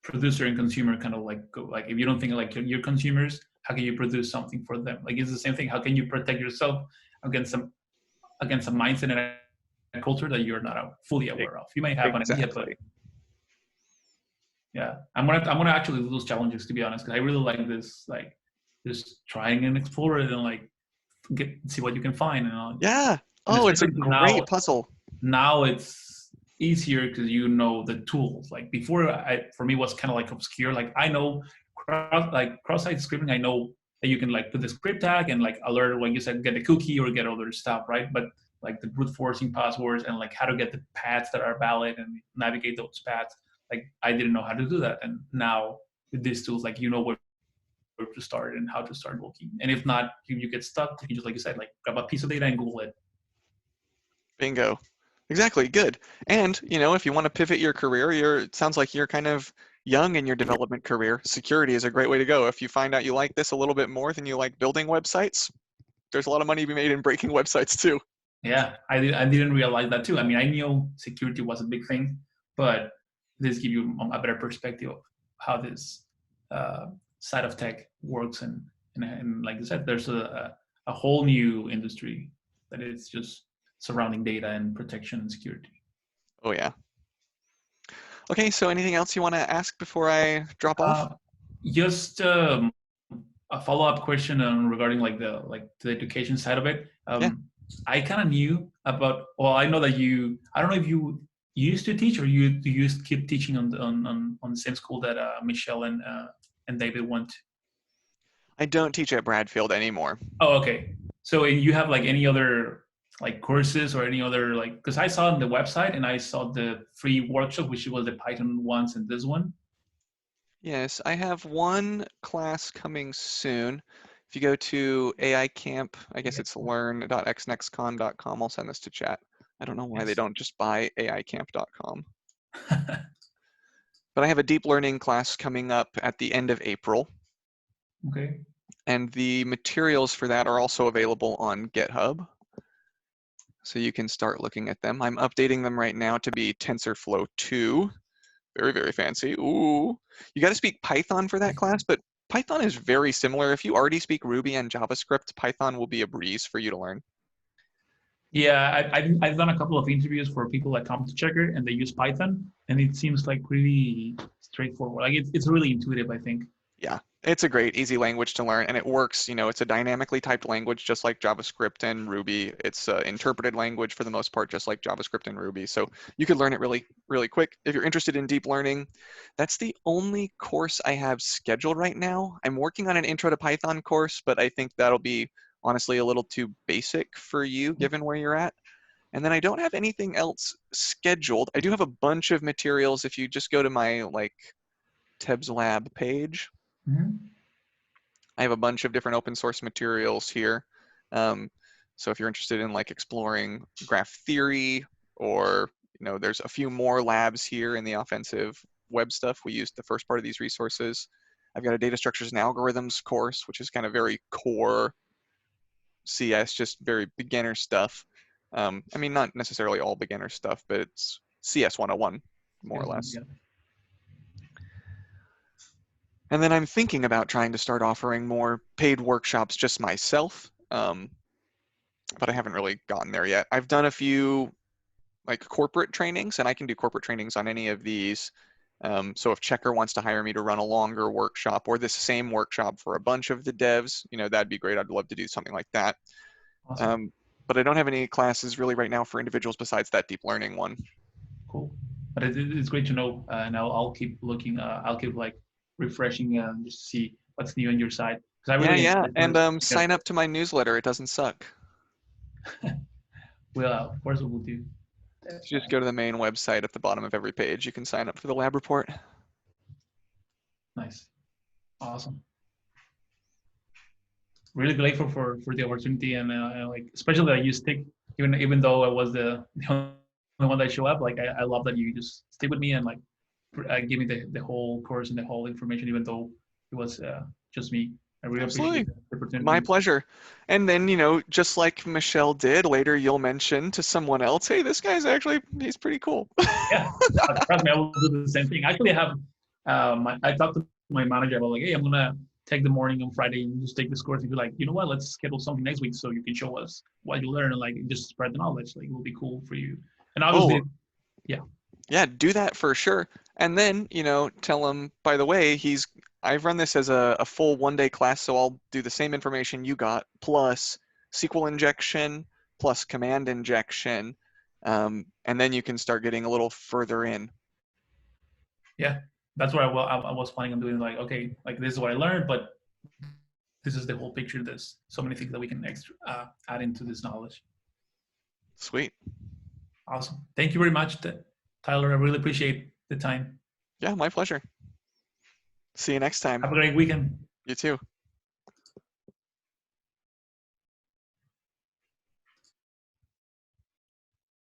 producer and consumer kind of like go. Like if you don't think like your consumers, how can you produce something for them? Like it's the same thing. How can you protect yourself against a mindset and a culture that you're not fully aware of? You may have an idea, but yeah, I'm gonna actually do those challenges, to be honest, because I really like this, like just trying and explore it and like see what you can find. And yeah. Oh, it's a great puzzle. Now it's easier because you know the tools. Like before, for me was kind of like obscure. Like I know cross-site scripting. I know that you can like put the script tag and like alert when you said get a cookie or get other stuff, right? But like the brute forcing passwords and like how to get the paths that are valid and navigate those paths. Like I didn't know how to do that, and now with these tools, like you know where to start and how to start looking. And if not, you get stuck. You just, like you said, like grab a piece of data and Google it. Bingo. Exactly. Good. And, you know, if you want to pivot your career, it sounds like you're kind of young in your development career. Security is a great way to go. If you find out you like this a little bit more than you like building websites, there's a lot of money to be made in breaking websites too. Yeah, I didn't realize that too. I mean, I knew security was a big thing, but this gives you a better perspective of how this side of tech works. And like I said, there's a whole new industry that is just surrounding data and protection and security. Oh yeah. Okay, so anything else you want to ask before I drop off? Just a follow-up question regarding like the education side of it. Yeah. I kind of knew about. Well, I know that you. I don't know if you used to teach or you keep teaching on the same school that Michelle and David went. I don't teach at Bradfield anymore. Oh, okay. So you have like any other like courses or any other like, because I saw on the website and I saw the free workshop, which was the Python ones and this one. Yes, I have one class coming soon. If you go to AI Camp, I guess it's learn.xnextcon.com. I'll send this to chat. I don't know why they don't just buy aicamp.com. But I have a deep learning class coming up at the end of April. Okay. And the materials for that are also available on GitHub. So you can start looking at them. I'm updating them right now to be TensorFlow 2. Very, very fancy. Ooh. You got to speak Python for that class, but Python is very similar. If you already speak Ruby and JavaScript, Python will be a breeze for you to learn. Yeah, I've done a couple of interviews for people at Computer Checker, and they use Python, and it seems like really straightforward. Like it's really intuitive, I think. Yeah, it's a great, easy language to learn, and it works. You know, it's a dynamically typed language, just like JavaScript and Ruby. It's an interpreted language for the most part, just like JavaScript and Ruby. So you could learn it really, really quick. If you're interested in deep learning, that's the only course I have scheduled right now. I'm working on an Intro to Python course, but I think that'll be honestly a little too basic for you, given where you're at. And then I don't have anything else scheduled. I do have a bunch of materials. If you just go to my Tebs Lab page, I have a bunch of different open source materials here. So if you're interested in exploring graph theory or there's a few more labs here in the offensive web stuff. We used the first part of these resources. I've got a data structures and algorithms course, which is kind of very core CS, just very beginner stuff. I mean, not necessarily all beginner stuff, but it's CS 101, more or less. Yeah. And then I'm thinking about trying to start offering more paid workshops just myself, but I haven't really gotten there yet. I've done a few like corporate trainings, and I can do corporate trainings on any of these. So if Checker wants to hire me to run a longer workshop or this same workshop for a bunch of the devs, that'd be great. I'd love to do something like that. Awesome. But I don't have any classes really right now for individuals besides that deep learning one. Cool. But it's great to know, and I'll keep looking. I'll keep like refreshing just to see what's new on your side. Yeah. And sign up to my newsletter. It doesn't suck. Well, of course we will do. Just go to the main website at the bottom of every page. You can sign up for the lab report. Nice. Awesome. Really grateful for the opportunity, and like especially that you stick, even though I was the only one that showed up. Like I love that you just stick with me and like give me the whole course and the whole information, even though it was just me. I really appreciate the opportunity. My pleasure. And then, just like Michelle did, later you'll mention to someone else, hey, this guy's he's pretty cool. Yeah, trust me, I will do the same thing. Actually, I have, I talked to my manager about like, hey, I'm going to take the morning on Friday and just take this course and be like, you know what, let's schedule something next week so you can show us what you learn and like just spread the knowledge. Like it will be cool for you. And obviously, Yeah, do that for sure. And then, tell him, by the way, I've run this as a full one-day class, so I'll do the same information you got, plus SQL injection, plus command injection, and then you can start getting a little further in. Yeah, that's what I was planning on doing. Like, okay, like this is what I learned, but this is the whole picture. There's so many things that we can add into this knowledge. Sweet. Awesome. Thank you very much, Tyler. I really appreciate the time. Yeah, my pleasure. See you next time. Have a great weekend. You too.